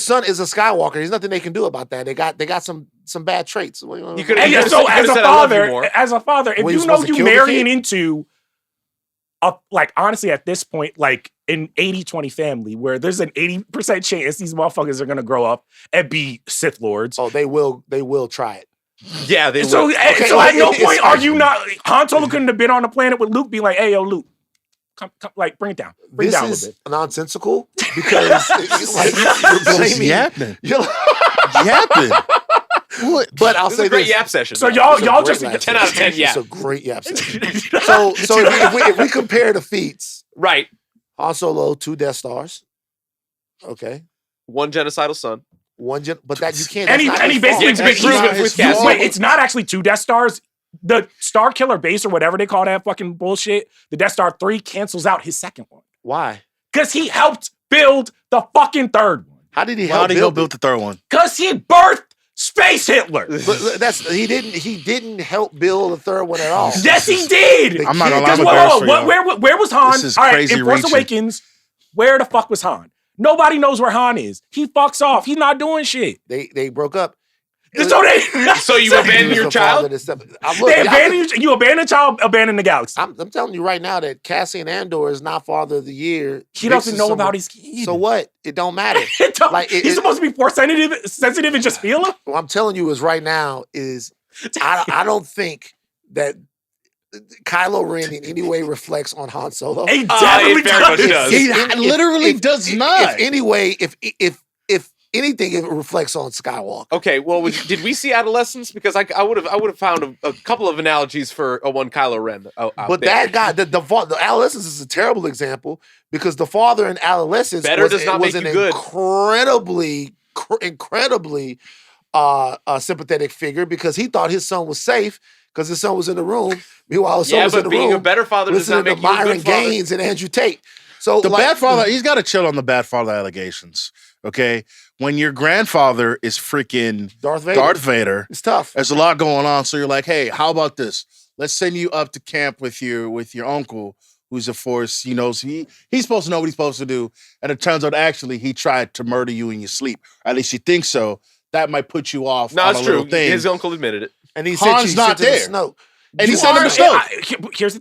son is a Skywalker. There's nothing they can do about that. They got some bad traits. As a father, if you know you marrying into honestly at this point, like an 80-20 family where there's an 80% chance these motherfuckers are gonna grow up and be Sith Lords. Oh, they will try it. Yeah, they will. So at no point are you not Han Solo couldn't have been on the planet with Luke, be like, hey yo, Luke. Come, bring it down. Bring it down a little bit. This is nonsensical because you're yapping. Yapping. But I'll say a great this. Yap session. So y'all just 10 out of 10 yap. It's a great yap session. So if we compare the feats, right? Han Solo, 2 Death Stars. Okay. 1 genocidal son. But that you can't. And he basically Cassian. it's not actually 2 Death Stars. The Star Killer base or whatever they call that fucking bullshit, the Death Star 3 cancels out his second one. Why? Because he helped build the fucking third one. How did he help build the third one? Because he birthed Space Hitler. But he didn't help build the third one at all. Yes, he did. I'm not gonna lie. Where was Han? This is all right, crazy in Force reaching. Awakens, where the fuck was Han? Nobody knows where Han is. He fucks off. He's not doing shit. They broke up. So you abandon your child? You abandon a child, abandon the galaxy. I'm telling you right now that Cassian Andor is not Father of the Year. He doesn't know about his kid. So what? It don't matter. He's supposed to be Force sensitive and just feel him? What I'm telling you is right now is I don't think that Kylo Ren in any way reflects on Han Solo. He definitely very much does. He literally does not. If anything, it reflects on Skywalker. Okay, well, did we see Adolescence? Because I would have found a couple of analogies for a one Kylo Ren. But that guy, the Adolescence is a terrible example because the father in Adolescence was an incredibly sympathetic figure because he thought his son was safe because his son was in the room. Meanwhile, his son was in the room. Being a better father does not make you a Myron good father. Gaines and Andrew Tate. So the bad father, he's got to chill on the bad father allegations. Okay, when your grandfather is freaking Darth Vader, it's tough. There's a lot going on. So you're like, hey, how about this? Let's send you up to camp with your uncle who's a Force. He knows he's supposed to know what he's supposed to do, and it turns out actually he tried to murder you in your sleep. Or at least you think so. That might put you off. No, on it's a true. little thing. His uncle admitted it. And he Han's not sent him there. the snow. And he sent him the snow. Here's the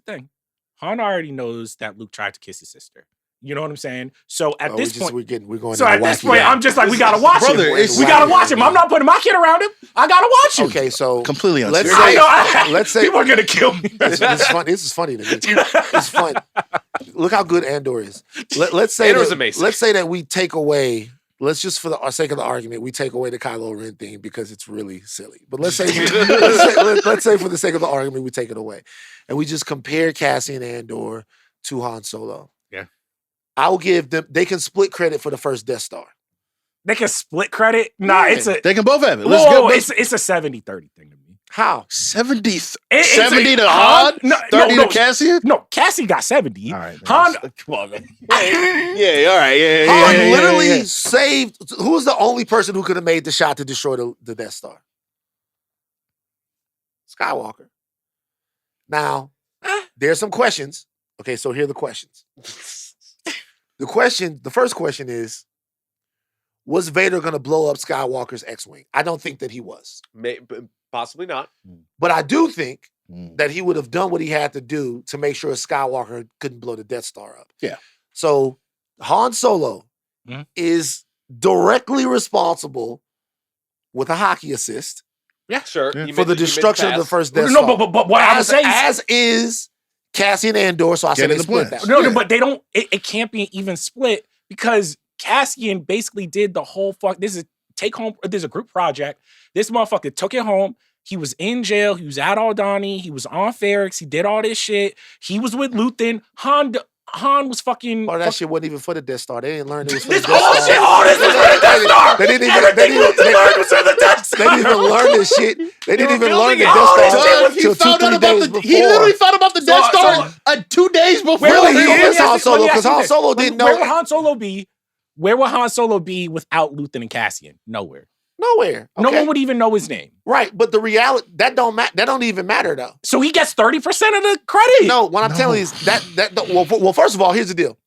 thing. Han already knows that Luke tried to kiss his sister. You know what I'm saying? So at this point, we're going. so at this point, I'm just like, we gotta watch Brother, him. it's We gotta watch him. I'm not putting my kid around him. I gotta watch him. Okay, so Completely let's unserious. say, let's say people are gonna kill me. this is fun. This is funny to me. It's fun. Look how good Andor is. Let's say Andor's that, amazing. Let's say that we take away. Let's just, for the sake of the argument, we take away the Kylo Ren theme because it's really silly. But let's say for the sake of the argument, we take it away, and we just compare Cassian Andor to Han Solo. Yeah. I'll give them. They can split credit for the first Death Star. They can split credit. Nah, Yeah. it's a They can both have it. it's a 70-30 thing to me. How? 70 It's 70 a- to Han- Han, no, 30 no, to Cassian. No, Cassie got 70. All right, Han, come on, man. Yeah, all right, yeah. Han yeah, literally yeah. saved. Who was the only person who could have made the shot to destroy the Death Star? Skywalker. Now, there's some questions. Okay, so here are the questions. The first question is, was Vader going to blow up Skywalker's X-Wing? I don't think that he was. Possibly not. But I do think Mm. that he would have done what he had to do to make sure Skywalker couldn't blow the Death Star up. Yeah. So Han Solo Mhm. is directly responsible with a hockey assist Yeah, sure. Yeah. He for made the destruction of the pass. first Death no, Star. but what I'm saying, as is Cassian Andor, so I said Get in they the split plans. that. no, Yeah. but they don't. It can't be even split because Cassian basically did the whole fuck. This is take home. There's a group project. This motherfucker took it home. He was in jail. He was at Aldani. He was on Ferrix. He did all this shit. He was with Lathan. Han was fucking. Part of that shit wasn't even for the Death Star. They didn't learn it was for This the Death all Star. shit. All this is for the Death Star. They didn't even. Everything Lathan learned was for the Death They didn't even learn this shit. They didn't even learn the building Death it. Star Oh, until He found out 2-3 about days the. before. He literally found about the Death Star so- 2 days before. Really, Where he would is Han Solo because Han Solo didn't know. Where would Han Solo be? Where would Han Solo be without Lathan and Cassian? Nowhere. Nowhere. No Okay? one would even know his name. Right, but the reality that don't even matter though. So he gets 30% of the credit. No, what I'm telling you is that well, first of all, here's the deal.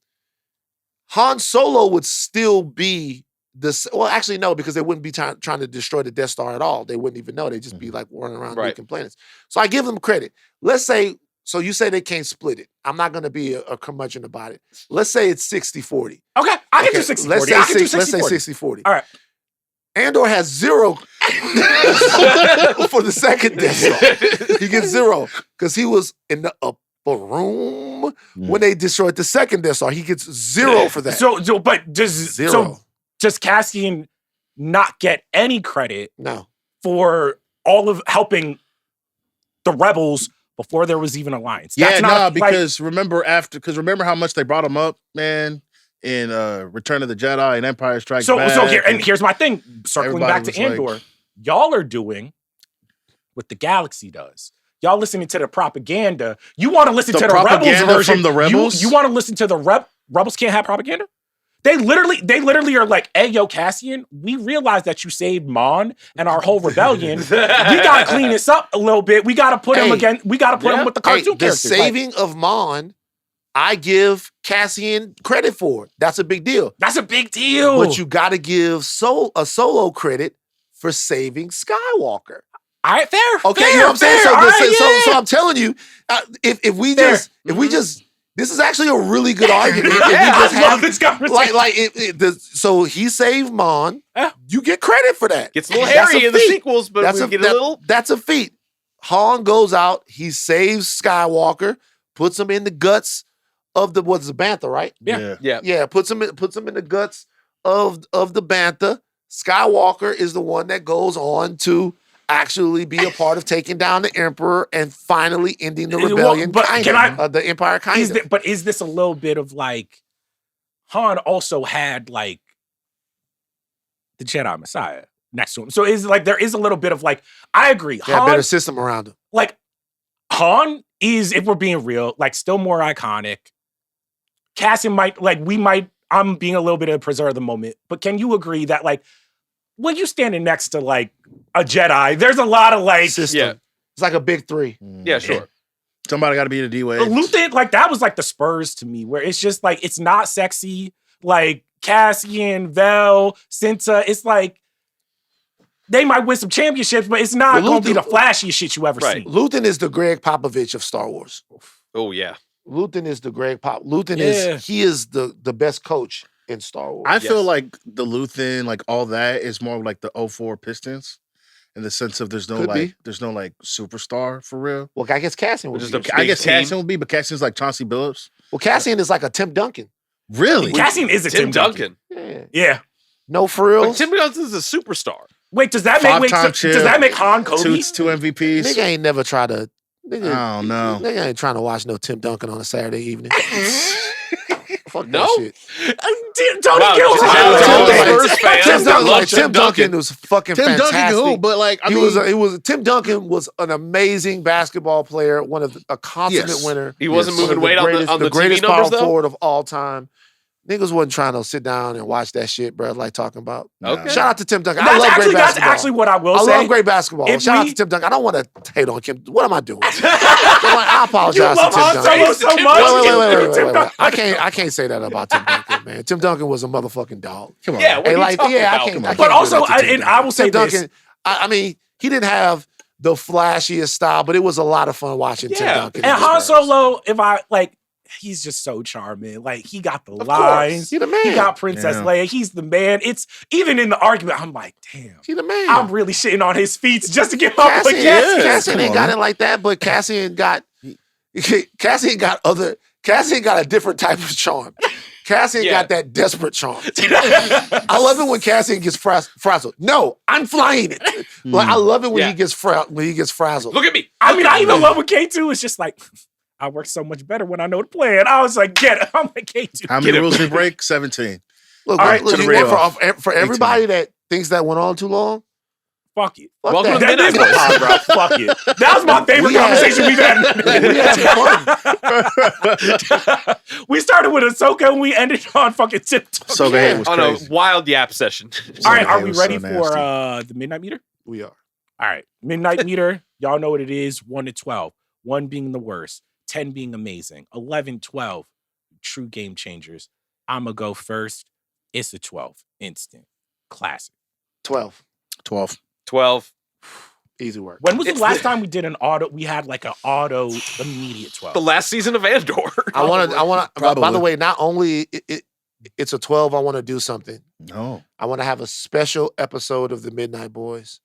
Han Solo would still be this. Well, actually, no, because they wouldn't be trying to destroy the Death Star at all. They wouldn't even know. They'd just be like running around Right. making planets. So I give them credit. Let's say, so you say they can't split it. I'm not going to be a curmudgeon about it. Let's say it's 60-40. Okay, I can do Okay, 60 let's 40. say I can do 60, let's say 60 60-40. All right. Andor has 0 for the second Death Star. He gets 0 because he was in the upper room when they destroyed the second Death Star. He gets 0 for that. But does Cassian not get any credit No. for all of helping the rebels before there was even alliance? Yeah, That's nah, not, like- because remember how much they brought him up, man, in Return of the Jedi and Empire Strikes Back. So here's my thing. Circling back to everybody was Andor, y'all are doing what the galaxy does. Y'all listening to the propaganda. You want to listen The to the rebels propaganda version from the rebels? You want to listen to the rebels can't have propaganda? They literally are like, hey, yo, Cassian, we realize that you saved Mon and our whole rebellion. We gotta clean this up a little bit. We gotta put him again. We gotta put him with the cartoon the characters. Like, saving of Mon, I give Cassian credit for. That's a big deal. that's a big deal. But you got to give a Solo credit for saving Skywalker. all right, fair. Okay, fair, you know what I'm saying? fair. So, All right, so I'm telling you, if we Fair. just, this is actually a really good argument. If we Yeah, just I love have, this conversation. so he saved Mon. Yeah. You get credit for that. Gets a little That's hairy a in the feat. sequels, but we get a little. That's a feat. Han goes out. He saves Skywalker. Puts him in the guts of the what's the Bantha, right? Yeah. Yeah. Yeah, puts him in the guts of the Bantha. Skywalker is the one that goes on to actually be a part of taking down the Emperor and finally ending the rebellion. But the Empire kind of. But is this a little bit of like Han also had like the Jedi Messiah next to him? So is like there is a little bit of like I agree. They had a Han, better system around him. like Han is, if we're being real, like still more iconic. Cassian might I'm being a little bit of a preserve of the moment, but can you agree that like when you standing next to like a Jedi, there's a lot of like System. Yeah. It's like a big three. Yeah, sure. Somebody got to be the D-Wade. But Luthen, like, that was like the Spurs to me, where it's just like, it's not sexy. Like, Cassian, Vel, Cinta, it's like, they might win some championships, but it's not going to be the flashiest shit you ever seen. Luthen is the Greg Popovich of Star Wars. Oh, yeah. Luthen is the Greg Pop. Luthen is the best coach in Star Wars. I feel like the Luthen, like all that, is more like the 04 Pistons. In the sense of there's no superstar for real. Well, I guess Cassian would be. I guess Cassian would be, but Cassian's like Chauncey Billups. Well, Cassian is like a Tim Duncan. Really? Cassian is a Tim Duncan. Yeah. No, for real. Tim Duncan's a superstar. Wait, does that make Han Kobe? Two MVPs. Nigga ain't never tried to. Nigga, I don't know. Nigga ain't trying to watch no Tim Duncan on a Saturday evening. Fuck no? that shit. Tim Duncan was fucking fantastic. Duncan cool, but like Tim Duncan was an amazing basketball player, a consummate winner. He wasn't moving weight on the greatest TV power numbers, though? forward of all time. Niggas wasn't trying to sit down and watch that shit, bro, like talking about. Okay. Shout out to Tim Duncan. I love great basketball. That's actually what I will say. I love great basketball. Shout out to Tim Duncan. I don't want to hate on Kim. What am I doing? I apologize to Tim Duncan. You love Han Solo so much. Wait. I can't say that about Tim Duncan, man. Tim Duncan was a motherfucking dog. Come on. Yeah, what are you talking about? I can't. But also, I will say Tim this. Duncan, I mean, he didn't have the flashiest style, but it was a lot of fun watching Tim Duncan. And Han Solo, he's just so charming. Like, he got the lines. He the man. He got Princess Leia. He's the man. It's even in the argument, I'm like, damn. He the man. I'm really shitting on his feet just to get up with Cassian ain't got it like that, but Cassian got a different type of charm. Cassian got that desperate charm. I love it when Cassian gets frazzled. No, I'm flying it. Like, I love it when he gets frazzled. Look at me. I mean, I even love when K2 is just like, I work so much better when I know the plan. I was like, get it. I'm like, K2. How many rules we break? 17. Look, for everybody that thinks that went on too long, fuck you. Welcome to the That Midnight is my bro. Fuck you. That was my favorite conversation we've had. We started with Ahsoka and we ended on fucking Tim Duncan. So was on crazy. a wild yap session. All right, are we was ready so for nasty. the Midnight Meter? we are. All right. Midnight Meter, y'all know what it is. 1 to 12. 1 being the worst. 10 being amazing. 11, 12. True game changers. I'm going to go first. It's a 12. Instant. Classic. 12. 12. Easy work. When was the last time we did an auto? We had like an auto immediate 12. The last season of Andor. I want to. By the way, not only it's a 12. I want to do something. No. I want to have a special episode of the Midnight Boys,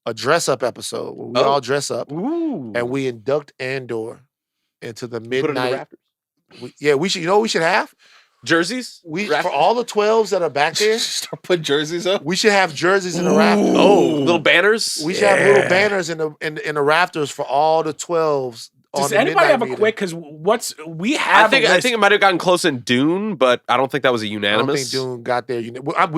a dress up episode where we all dress up and we induct Andor into the Midnight. Put it in the rafters. We should. You know what we should have? Jerseys? For all the 12s that are back there, Start putting jerseys up. we should have jerseys in the rafters. Oh, little banners? We should have little banners in the rafters for all the 12s. Does anybody have a quick? Because we have. I think it might have gotten close in Dune, but I don't think that was a I don't unanimous. think Dune got there.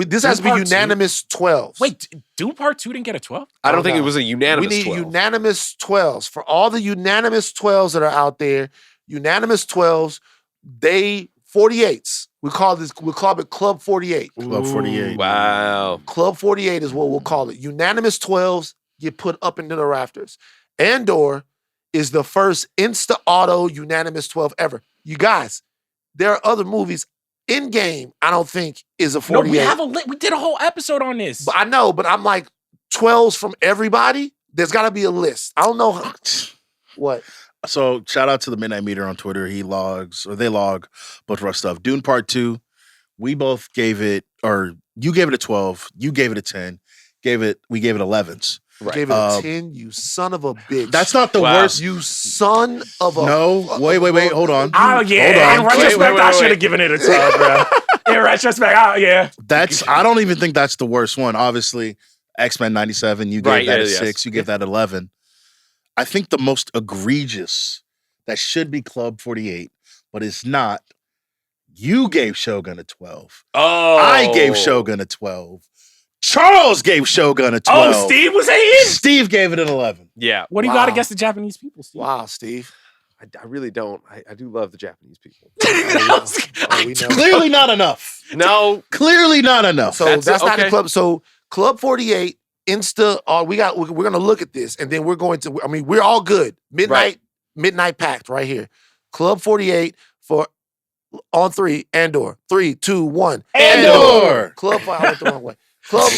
This has to be unanimous 12s. Wait, Dune Part 2 didn't get a 12? I don't think it was a unanimous We need 12. unanimous 12s. For all the unanimous 12s that are out there, unanimous 12s, 48s. We call it Club 48. Club 48. Wow. Club 48 is what we'll call it. Unanimous 12s get put up into the rafters. Andor is the first insta-auto unanimous 12 ever. You guys, there are other movies. In-game, I don't think, is a 48. No, we did a whole episode on this. But I know, but I'm like, 12s from everybody? There's got to be a list. I don't know. What? So shout out to the Midnight Meter on Twitter. They log both of our stuff. Dune Part 2, we both gave it, or you gave it a 12, you gave it a 10, we gave it 11s. Right. Gave it a 10, you son of a bitch. That's not the worst. You son of a... No, wait, hold on. Oh, yeah. In retrospect, I should have given it a 12, bro. In retrospect, I don't even think that's the worst one. Obviously, X-Men 97, you gave that a 6, you gave that 11. I think the most egregious that should be Club 48, but it's not. You gave Shogun a 12. Oh. I gave Shogun a 12. Charles gave Shogun a 12. Oh, Steve was hating? Steve gave it an 11. Yeah. What do you got against the Japanese people, Steve? Wow, Steve. I really don't. I do love the Japanese people. We know. Clearly not enough. No. Clearly not enough. So that's not the club. So Club 48, we're going to look at this, and then we're going to, we're all good. Midnight, Midnight Pact right here. Club 48 for on 3, Andor. 3, 2, 1. Andor! Club 5, I went the wrong way. Club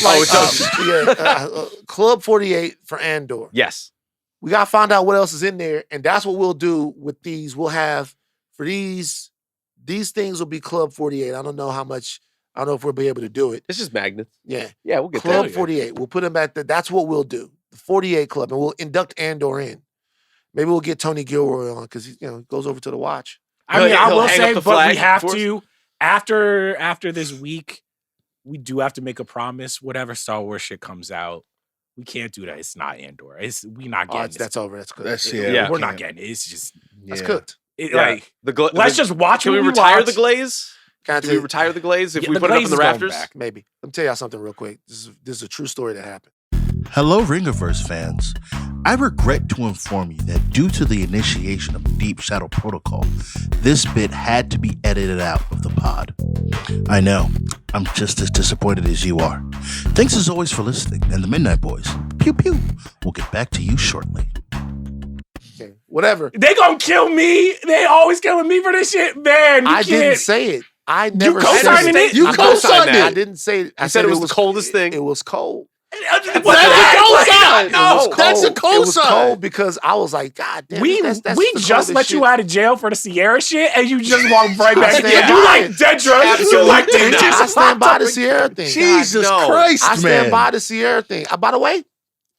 Club 48 for Andor. Yes. We gotta find out what else is in there, and that's what we'll do with these. We'll have for these things will be Club 48. I don't know how much. I don't know if we'll be able to do it. It's just magnets. Yeah, Yeah, we'll get Club there. 48. We'll put them at that's what we'll do. The 48 Club, and we'll induct Andor in. Maybe we'll get Tony Gilroy on because he goes over to the watch. I mean, I He'll will hang say, up the but we flag have for us. to after this week, we do have to make a promise. Whatever Star Wars shit comes out, we can't do that. It's not Andor. We not getting this. That's over. That's good. yeah, We're not getting it. It's just That's cooked. Yeah. Like let's just watch. Can we what retire watch. the glaze? Can I Can tell we you- retire the glaze if Yeah, we the put it up in glaze the is going rafters? back. Maybe. Let me tell y'all something real quick. This is a true story that happened. Hello, Ringiverse fans. I regret to inform you that due to the initiation of Deep Shadow Protocol, this bit had to be edited out of the pod. I know, I'm just as disappointed as you are. Thanks as always for listening, and the Midnight Boys, pew pew, we'll get back to you shortly. Okay. Whatever. They gonna kill me. They always killing me for this shit, man. I didn't say it. I never said co-signing it? You I co-signed I it. didn't say it. I said it was the coldest thing. It was cold. That's a cosign! No, That's a It was cosign! cold because I was like, God damn. We that's we the just coldest let you shit. out of jail for the Sierra shit, and you just walk right back. stand Yeah, by you like it. Dedra. You like Absolutely Dedra. not. I stand by the Sierra thing. Jesus no. Christ, I man. stand by the Sierra thing. By the way,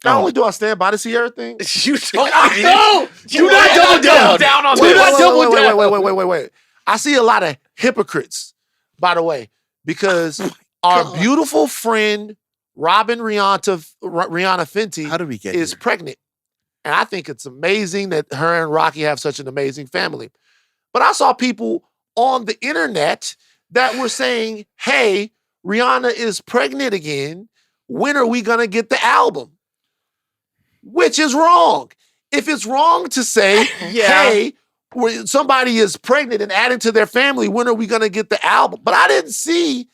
not only do I stand by the Sierra thing. You don't. No! Do not double double down! down on Do this. not double down! Wait. I see a lot of hypocrites, by the way, because our beautiful friend Robin Rihanna Fenty How did we get is here? pregnant. And I think it's amazing that her and Rocky have such an amazing family. But I saw people on the internet that were saying, hey, Rihanna is pregnant again. When are we going to get the album? Which is wrong. If it's wrong to say, hey, when somebody is pregnant and adding to their family, when are we going to get the album? But I didn't see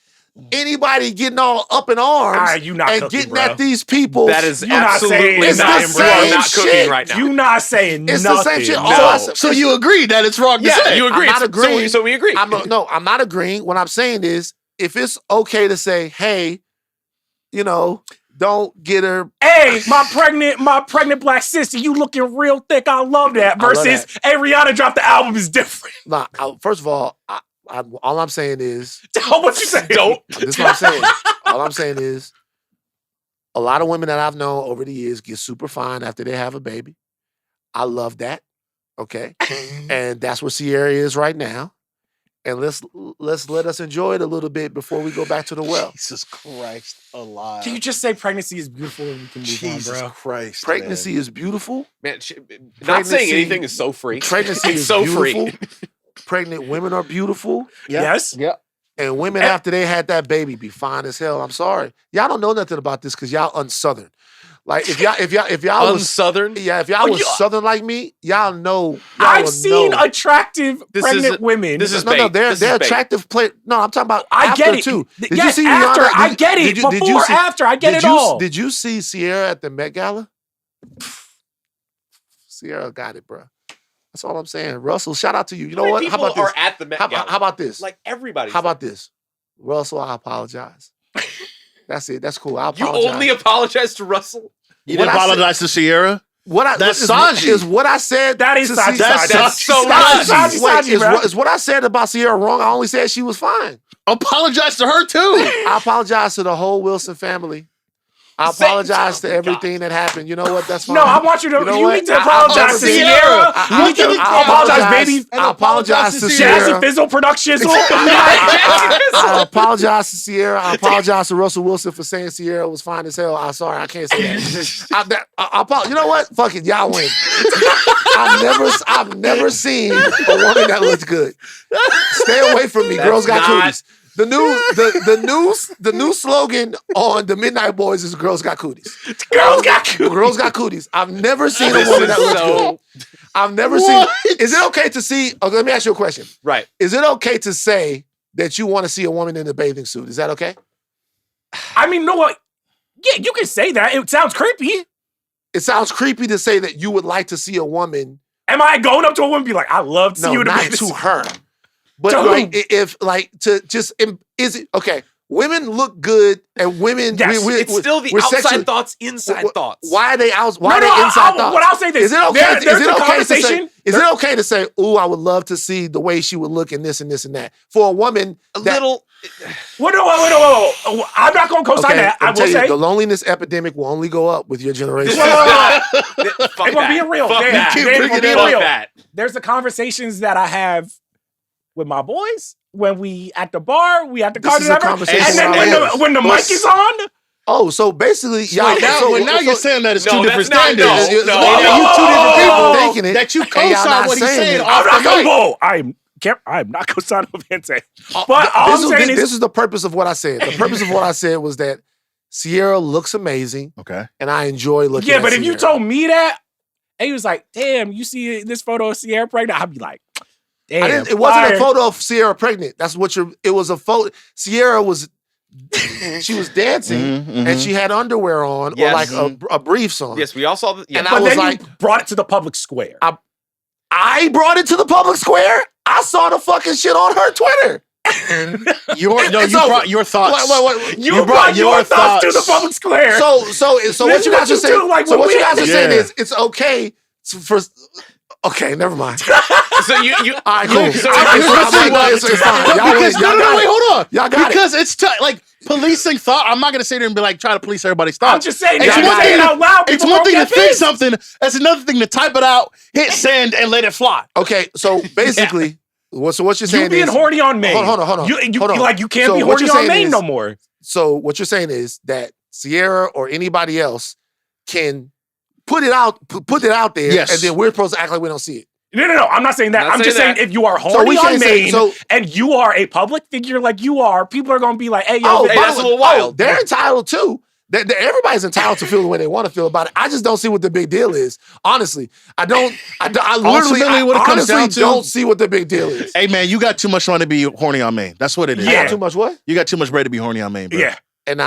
anybody getting all up in arms You not and cooking, getting bro. at these people. That is You not saying absolutely it's not. the You are not same cooking shit. right now. You not saying It's nothing. the same shit. No. All I said- So you agree that it's wrong to Yeah, say? you agree. I'm not agreeing. So we agree. I'm not agreeing. What I'm saying is, if it's okay to say, hey, don't get her. Hey, my pregnant black sister, you looking real thick. I love that. I love Versus, hey, Rihanna dropped the album is different. Nah, first of all, all I'm saying is, What you say? Don't. this is what I'm saying. All I'm saying is, a lot of women that I've known over the years get super fine after they have a baby. I love that. Okay. And that's where Sierra is right now. And let's let us enjoy it a little bit before we go back to the well. Jesus Christ alive. Can you just say pregnancy is beautiful and we can move Jesus on, bro? Christ. Pregnancy is beautiful. Man, not Pregnancy- saying anything is so free. Pregnancy It's is so beautiful. free. Pregnant women are beautiful. Yes? Yeah. And women after they had that baby be fine as hell. I'm sorry. Y'all don't know nothing about this because y'all unsouthern. Like if y'all was Unsouthern. yeah, if y'all was southern like me, y'all know. Y'all I've will seen know. attractive This pregnant isn't- women. this is No, bait. they're This is bait. attractive. No, I'm talking about I after get it. too. Did Yes, you see after, Rihanna? I get it. Before, after, I get it all. Did you see Sierra at the Met Gala? Sierra got it, bro. That's all I'm saying. Russell, shout out to you. You know How what? many How people about this? are at the Met Gala? How about this? Like everybody. How about this? Russell, I apologize. That's it. That's cool. I You apologize. only apologize to Russell? You What didn't I said- apologize to Sierra? That's Sanji. Is what I said. That is to Sanji. see- That's so Sanji. much. Wait, bro. is what I said about Sierra wrong? I only said she was fine. Apologize to her too. I apologize to the whole Wilson family. I Say- apologize to Oh, everything that happened. You know what? That's fine. No, I want you to. You know You what? need to I- apologize to I- Sierra. I- You need to I apologize, baby. I apologize to Jazzy Sierra. Fizzle Productions. I apologize to Sierra. I apologize to Russell Wilson for saying Sierra was fine as hell. I'm sorry, I can't say that. You know what? Fuck it, y'all win. I've never seen a woman that looks good. Stay away from me. Girls got not- cooties. The new slogan on the Midnight Boys is "Girls got cooties." Girls got cute. Girls got cooties. I've never seen a This woman is that looks so- good. I've never seen. Is it okay to see? Okay, let me ask you a question. Right. Is it okay to say that you want to see a woman in a bathing suit? Is that okay? I mean, no what? Yeah, you can say that. It sounds creepy. It sounds creepy to say that you would like to see a woman Am I going up to a woman and be like, I love to see No, you in a not business? to her. But To like, who? if like to just is it okay? Women look good, and women. Yes, It's still the we're outside sexually- thoughts, inside thoughts. Why are they out? Why No, are they inside thoughts? What I'll say this. Is it okay? There's Is it a okay to say? conversation. Is it okay to say, "Ooh, I would love to see the way she would look in this and this and that"? For a woman, A that, little. Wait, I'm not going to co-sign okay, that. I I'll will tell you, say. the loneliness epidemic will only go up with your generation. Fuck If I'm that. being real, Fuck Dan, that. Dan, Keep if I'm bringing being it up. real, that. there's the conversations that I have with my boys when we at the bar, we at the This car, is a conversation and then with our boys. when the mic is on, Oh, so basically, y'all. Now you're saying that it's No, two that's different not- standards. no, And no, you no. two different people Thinking it, that you and y'all co-sign not what he's saying saying it. off I'm not the going mic. to go. I'm not co-signing with Vente. But all I'm saying is, this is the purpose of what I said. The purpose of what I said was that Sierra looks amazing, Okay. and I enjoy looking. yeah, at but if you Sierra. told me that, and he was like, damn, you see this photo of Sierra pregnant, I'd be like, damn. I didn't. It wasn't fire. a photo of Sierra pregnant. That's what you're. It was a photo. Sierra was. She was dancing and she had underwear on Yes. or like a briefs on. Yes, we all saw the. Yeah. And I But was then like, you brought it to the public square. I brought it to the public square. I saw the fucking shit on her Twitter. You brought your thoughts. What? You brought your thoughts to the public square. So what you guys are saying? like, So when what you guys are saying Yeah. is it's okay for. Okay, never mind. So you. All right, cool. So It's fine. Y'all Because y'all got wait, it. hold on. Y'all got it. Because it's like policing thought. I'm not gonna sit there and be like try to police everybody's I'm thoughts. just saying, It's y'all one say thing it to- out loud. It's people one won't thing to get think pissed. something. That's another thing to type it out, hit send, and let it fly. Okay, so basically, what you're saying You being is horny on Maine. Hold on. You Hold on. like you can't So be what horny you're on saying Maine is- no more. So what you're saying is that Sierra or anybody else can put it out there, Yes. and then we're supposed to act like we don't see it. No. I'm not saying that. Not I'm just saying saying that. if you are So horny we on can't say Maine so. and you are a public figure like you are, people are going to be like, hey, yo, Oh, Hey, by that's the a way- little wild. they're entitled too. Everybody's entitled to feel the way they want to feel about it. I just don't see what the big deal is. Honestly, I Ultimately, what it comes honestly down to- don't see what the big deal is. Hey man, you got too much money to be horny on Maine. That's what it is. I Yeah. got too much what? You got too much bread to be horny on Maine, bro. yeah. And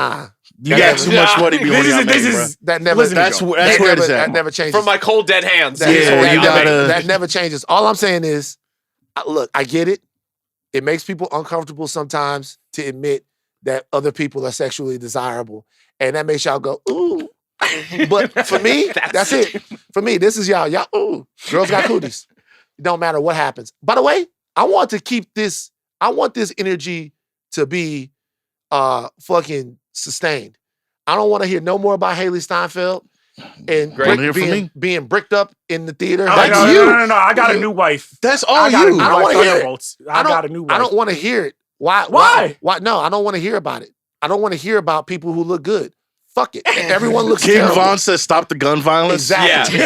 You got too much money to be horny on Maine, bro. that never. Listen, That's Joe. where it's that at. never changes. From my cold dead hands. That, Yeah, that- you that- gotta- that never changes. All I'm saying is, look, I get it. It makes people uncomfortable sometimes to admit that other people are sexually desirable, and that makes y'all go ooh. But for me, that's it. For me, this is y'all. Y'all ooh. Girls got cooties. It don't matter what happens. By the way, I want to keep this. I want this energy to be fucking sustained. I don't want to hear no more about Haley Steinfeld and Great. Wanna hear from me? being bricked up in the theater. Oh, That's no, you. no. I got a new wife. That's all I got a you. new I don't wife. wanna hear it. Thunderbolts. I got a new wife. I don't want to hear it. Why? Why? No, I don't want to hear about it. I don't want to hear about people who look good. Fuck it. Everyone looks King terrible. Von says stop the gun violence. Exactly.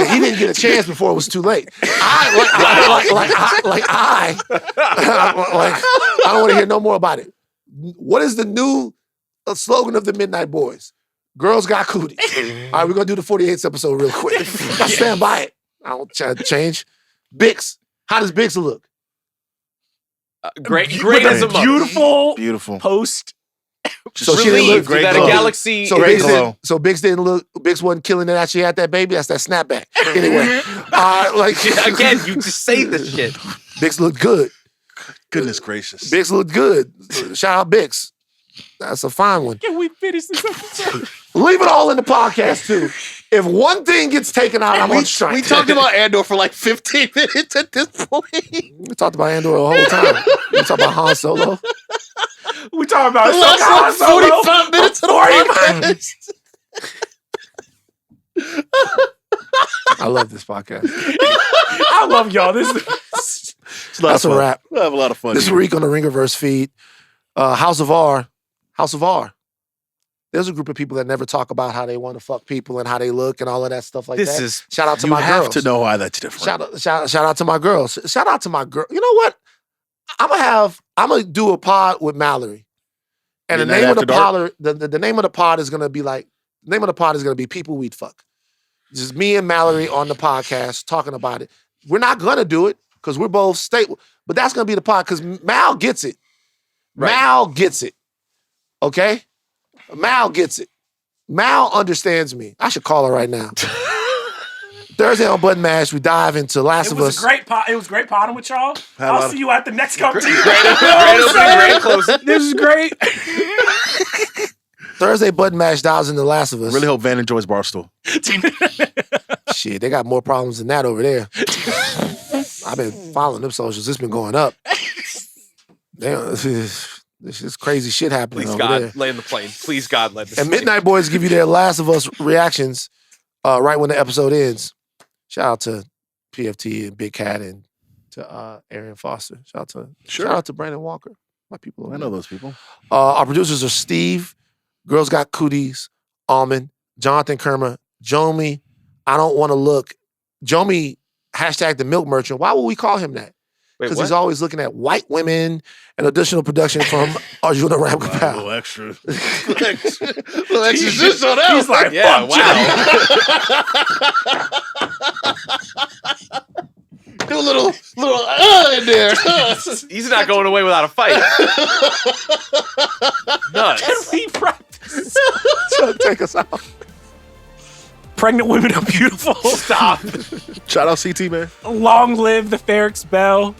He didn't get a chance before it was too late. I don't want to hear no more about it. What is the new slogan of the Midnight Boys? Girls got cooties. All right, we're gonna do the 48th episode real quick. I stand by it. I don't try to change. Bix. How does Bix look? Great With as a a mother. Beautiful. post. So she didn't look Relieved great that glow. a galaxy. So Great Bix, glow. Bix didn't look. Bix wasn't killing it after she had that baby. That's that snapback. Anyway, Again, you just say this shit. Bix looked good. Goodness gracious. Bix looked good. Shout out Bix. That's a fine one. Can we finish this episode? Leave it all in the podcast too. If one thing gets taken out, I'm on strike. We talked about Andor for like 15 minutes at this point. We talked about Andor the whole time. We talked about Han Solo. We talking about The last Han like Solo? 45 minutes of the 45. podcast. I love this podcast. I love y'all. This is It's a lot That's of a fun. wrap. We'll have a lot of fun. This here. week on the Ringerverse feed, House of R. There's a group of people that never talk about how they want to fuck people and how they look and all of that stuff like This that. is Shout out to You my have girls. to know why that's different. Shout out to my girls. Shout out to my girl. You know what? I'm gonna do a pod with Mallory. And the Midnight name of the After Dark? pod, the name of the pod is gonna be People We'd Fuck. Just me and Mallory on the podcast talking about it. We're not gonna do it because we're both stable, but that's gonna be the pod because Mal gets it. Right. Mal gets it. Okay? Mal gets it. Mal understands me. I should call her right now. Thursday on Button Mash, we dive into Last It of was Us. It was great potting with y'all. Had a I'll lot see you at the next cup of tea. Great opening, great closing. This is great. Thursday Button Mash dives into Last of Us. Really hope Van enjoys Barstool. Shit, they got more problems than that over there. I've been following them socials. It's been going up. Damn, this is crazy shit happening Please over God, there. land the plane. Please God, land this And plane. Midnight Boys give you their Last of Us reactions right when the episode ends. Shout out to PFT and Big Cat and to Arian Foster. Shout out to Brandon Walker. My people over I know those people. Our producers are Steve, Girls Got Cooties, Ahlman, Jonathan Kermah, Jomi. I don't want to look. Jomi, hashtag the milk merchant. Why would we call him that? Wait, Because what? he's always looking at white women and additional production from Arjuna Ramgopal. extra. little extra just on that. He's like, Yeah, fuck wow. Do a little in there. He's not going away without a fight. Nuts. we practice. So take us out. Pregnant women are beautiful. Stop. Shout out CT, man. Long live the Ferrix Bell.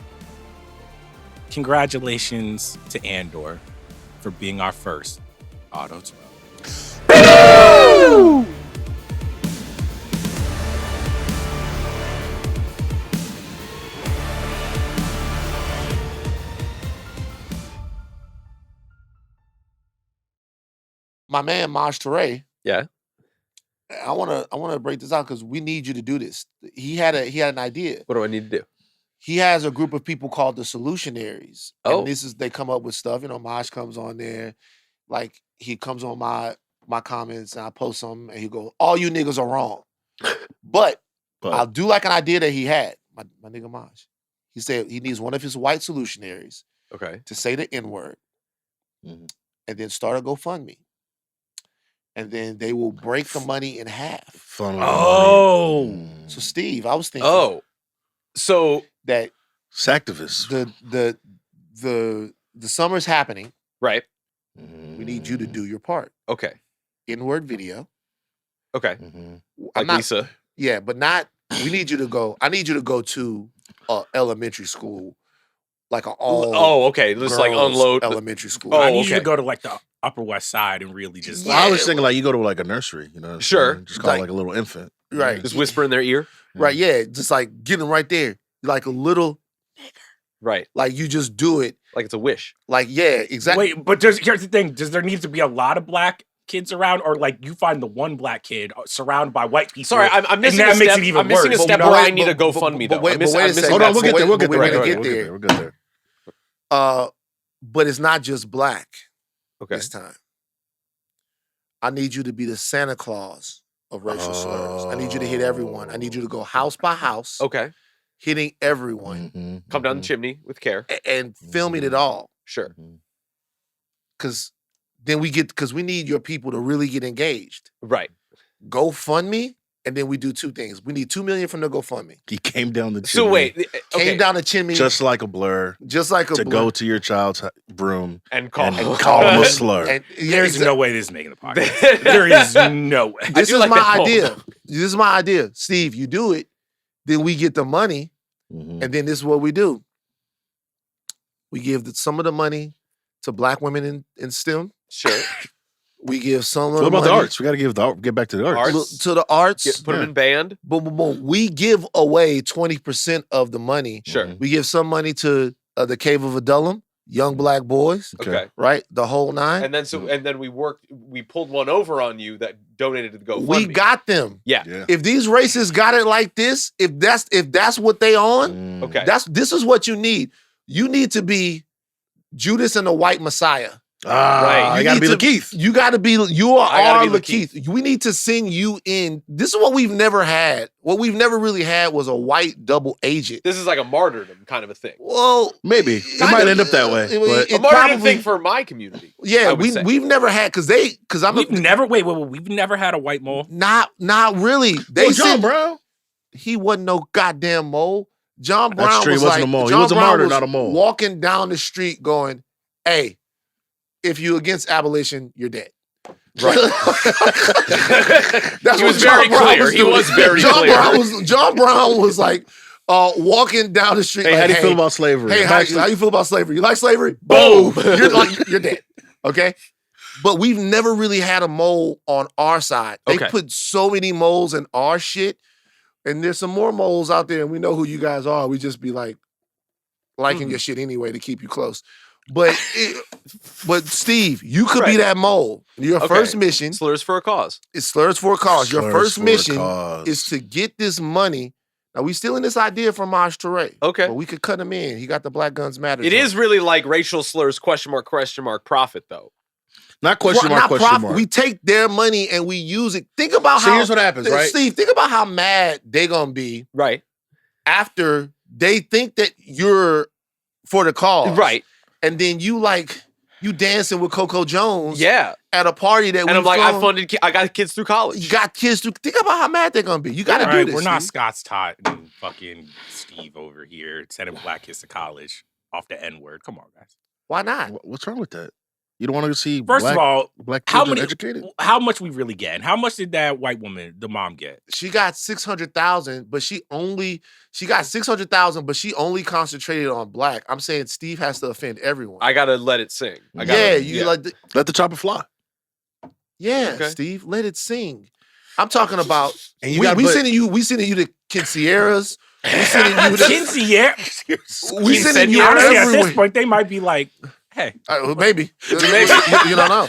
Congratulations to Andor for being our first Auto 12. My man Maj Toure, Yeah. I wanna break this out because we need you to do this. He had an idea. What do I need to do? He has a group of people called the Solutionaries. Oh. And they come up with stuff. You know, Maj comes on there, like he comes on my comments and I post something and he go, all you niggas are wrong. But I'll do like an idea that he had, my nigga Maj. He said he needs one of his white solutionaries Okay. to say the N-word Mhm. and then start a GoFundMe. And then they will break the money in half. Fun. Oh. So Steve, I was thinking Oh. So, that Sacktivists. the summer's happening. right. We need you to do your part. Okay. N-word video. Okay. Mhm. Like I'm not, Lisa. yeah, but not. We need you to go. I need you to go to elementary school, like an all. Oh, okay. Just like girls unload. elementary school. Oh, I need you okay. to go to like the Upper West Side and really just Yeah. like, I was thinking like you go to like a nursery, you know? Sure. Just call it Like- like a little infant. Right. Just whisper in their ear. Right. Yeah. Just like get them right there, like a little. Right. Like you just do it. Like it's a wish. Like yeah, exactly. Wait, but here's the thing. Does there need to be a lot of black kids around, or like you find the one black kid surrounded by white people? Sorry, I'm missing that a makes step. it even I'm missing a worse. step But where wait, I need a but- GoFundMe, but though. wait, I'm but missing- wait a I'm missing second. Hold that on, we'll step. get there. We'll get But there. we're gonna Right, get we'll there. We'll get there. But it's not just black Okay. this time. I need you to be the Santa Claus of racial slurs. I need you to hit everyone. I need you to go house by house, Okay. hitting everyone Mhm, Come down the mhm, chimney with care. and filming it all. Sure. mhm. Because then we need your people to really get engaged. Right. GoFundMe, and then we do two things. We need $2 million from the GoFundMe. He came down the So chimney, wait. Came Okay. down the chimney just like a blur, just like a to blur. go to your child's broom And call. and call him a slur. And There's no way this is making a podcast. There is no way. This do is like my that poem. idea. This is my idea. Steve, you do it, then we get the money, Mhm. and then this is what we do. We give some of the money to black women in STEM. Sure. We give some of What the about the money arts? We got to get back to the arts. Arts. to the arts. Put them Yeah. in band. Boom, boom, boom. We give away 20% of the money. Sure. Mhm. We give some money to the Cave of Adullam, young black boys, Okay. right? The whole nine. And then we pulled one over on you that donated to the GoFundMe. We got them. Yeah. Yeah. If these racists got it like this, if that's what they on, Mm. Okay. this is what you need. You need to be Judas and the White Messiah. Right. You You got to need be to- Lakeith. You got to be. You I are gotta be Lakeith. We need to sing you in. This is what we've never had. What we've never really had was a white double agent. This is like a martyrdom kind of a thing. Well, Maybe. It kind might of, end up that way. it A martyrdom probably- thing for my community. Yeah, I would say. we've never had because I'm We've never we've never had a white mole. not really. They Yo, John said Brown. he wasn't no goddamn mole. John That's Brown true, he was wasn't like a mole. He John was a Brown martyr, was not a mole. Walking down the street, going, "Hey, if you against abolition, you're dead." Right. That's He what was very John Brown clear. He doing. was very John clear. John Brown was like walking down the street. Hey, like, how do you feel about slavery? Hey, I'm how actually- you feel about slavery? You like slavery? Boom. You're dead. Okay. But we've never really had a mole on our side. They Okay. put so many moles in our shit, and there's some more moles out there, and we know who you guys are. We just be like liking your shit anyway to keep you close. But Steve, you could be Right. that mole. Your Okay. first mission Slurs for a cause. is slurs for a cause. Your Slurs first for a mission cause. is to get this money. Now we stealing this idea from Maj Toure. Okay. But we could cut him in. He got the Black Guns Matter. It joint. is really like racial slurs, question mark, profit, though. Not question mark, Not question profit. mark. We take their money and we use it. Think about So how here's what happens, right? Steve, think about how mad they gonna be Right. after they think that you're for the cause. Right. And then you dancing with Coco Jones Yeah. at a party that And I'm like, I got kids through college. You got kids to think about how mad they're gonna be. You gotta All do right, this. we're not Steve. Scott's Tot and fucking Steve over here sending black kids to college off the N word. Come on, guys. Why not? What's wrong with that? You don't want to see First black, of all, black how children many? educated? How much we really get? And how much did that white woman, the mom, get? She got 600,000, but she got 600,000, but she only concentrated on black. I'm saying Steve has to offend everyone. I gotta let it sing. Let the chopper fly. Okay. Steve, let it sing. I'm talking about And you we gotta put- sending you to Quinceañeras. We sending you to Quinceañera. we sending you Honestly, at this everywhere. point, they might be like, hey. Maybe. Maybe. You don't know.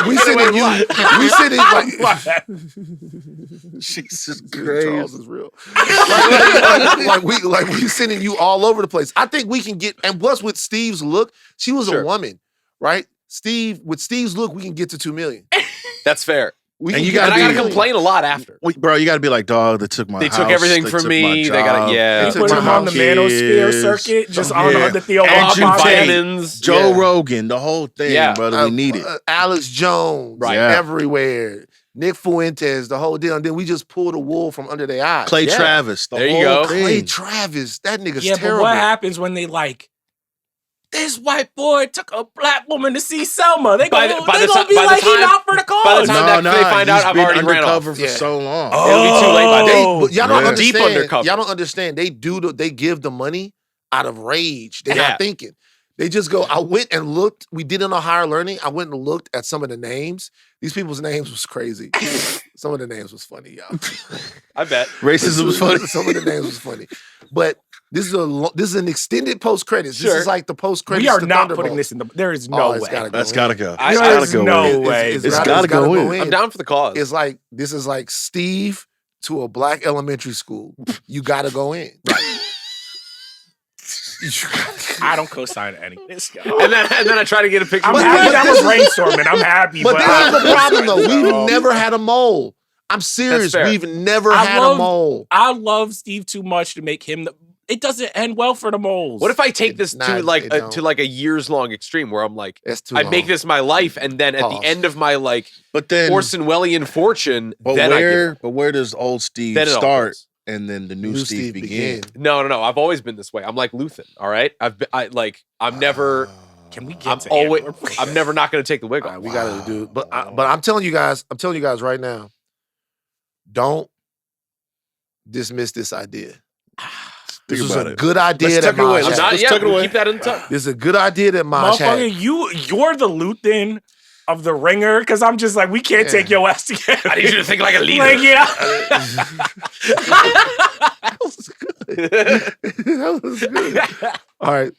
We sending you like Jesus Charles Christ. is real. like we sending you all over the place. I think we can get, and plus with Steve's look, she was Sure. a woman, right? With Steve's look, we can get to 2 million. That's fair. We And can you get gotta to And I $2 gotta million. complain a lot after. Wait, bro, you got to be like, dog, they took my They house. took everything they from took me. my They gotta, job, yeah. They They put took him my on the manosphere kids. circuit, just Yeah. on the Theo Andrew Vaughn Tate. vitamins. Joe Yeah. Rogan, the whole thing, Yeah. brother. We need it. Alex Jones, Right. Yeah. everywhere. Nick Fuentes, the whole deal. And then we just pulled the wool from under their eyes. Clay Yeah. Travis, the There you whole go. thing. Clay Travis, that nigga's Yeah, terrible. but what happens when they like, this white boy took a black woman to see Selma? They By gonna, the- by they the gonna ti- be by the like, he time- not for the cause. by the time they find out, he's I've been already ran off. undercover for Yeah. so long. It'll be too late by then. But y'all don't Yeah. understand. Deep undercover. Y'all don't understand. They give the money out of rage. They're Yeah. not thinking. They just go. I went and looked. We did it on higher learning. I went and looked at some of the names. These people's names was crazy. Some of the names was funny, y'all. I bet. Racism was funny. Some of the names was funny. But this is an extended post credits. This Sure. is like the post credits. We are to not Thunderbolt. putting this in the. There is Oh, no it's way. gotta go That's in. got to go. I- It's There's got to go no in. way. It's gotta go in. I'm down for the cause. It's like this is like Steve to a black elementary school. You got to go in. Right. I don't co-sign any of this. and then I try to get a picture. I'm of happy you. that was brainstorming. I'm happy, But but this is the problem, though. No. We've never had a mole. I'm serious. fair. We've never I had love- a mole. I love Steve too much to make him. It doesn't end well for the moles. What if I take this Nah, to like it don't. a years long extreme where I'm like, That's too I long. make this my life, and then at Pause. the end of my like But then, Orson Welles fortune, but then where does old Steve Then it all start goes. and then the new Steve begin? No. I've always been this way. I'm like Lathan. All right. I'm never. Can we get I'm to always. Andor, please? I'm never not going to take the wig All off. right, we got to do. But I'm telling you guys right now. Don't dismiss this idea. This Think is about a it. good idea Let's that tuck it away. Maj Let's had. Not yet. tuck it We'll away. keep that in the tuck. This is a good idea that Maj had. Motherfucker, you're the Luthen of the ringer because I'm just like, we can't Yeah. take your ass together. I need you to think like a leader. Like, yeah. That was good. All right.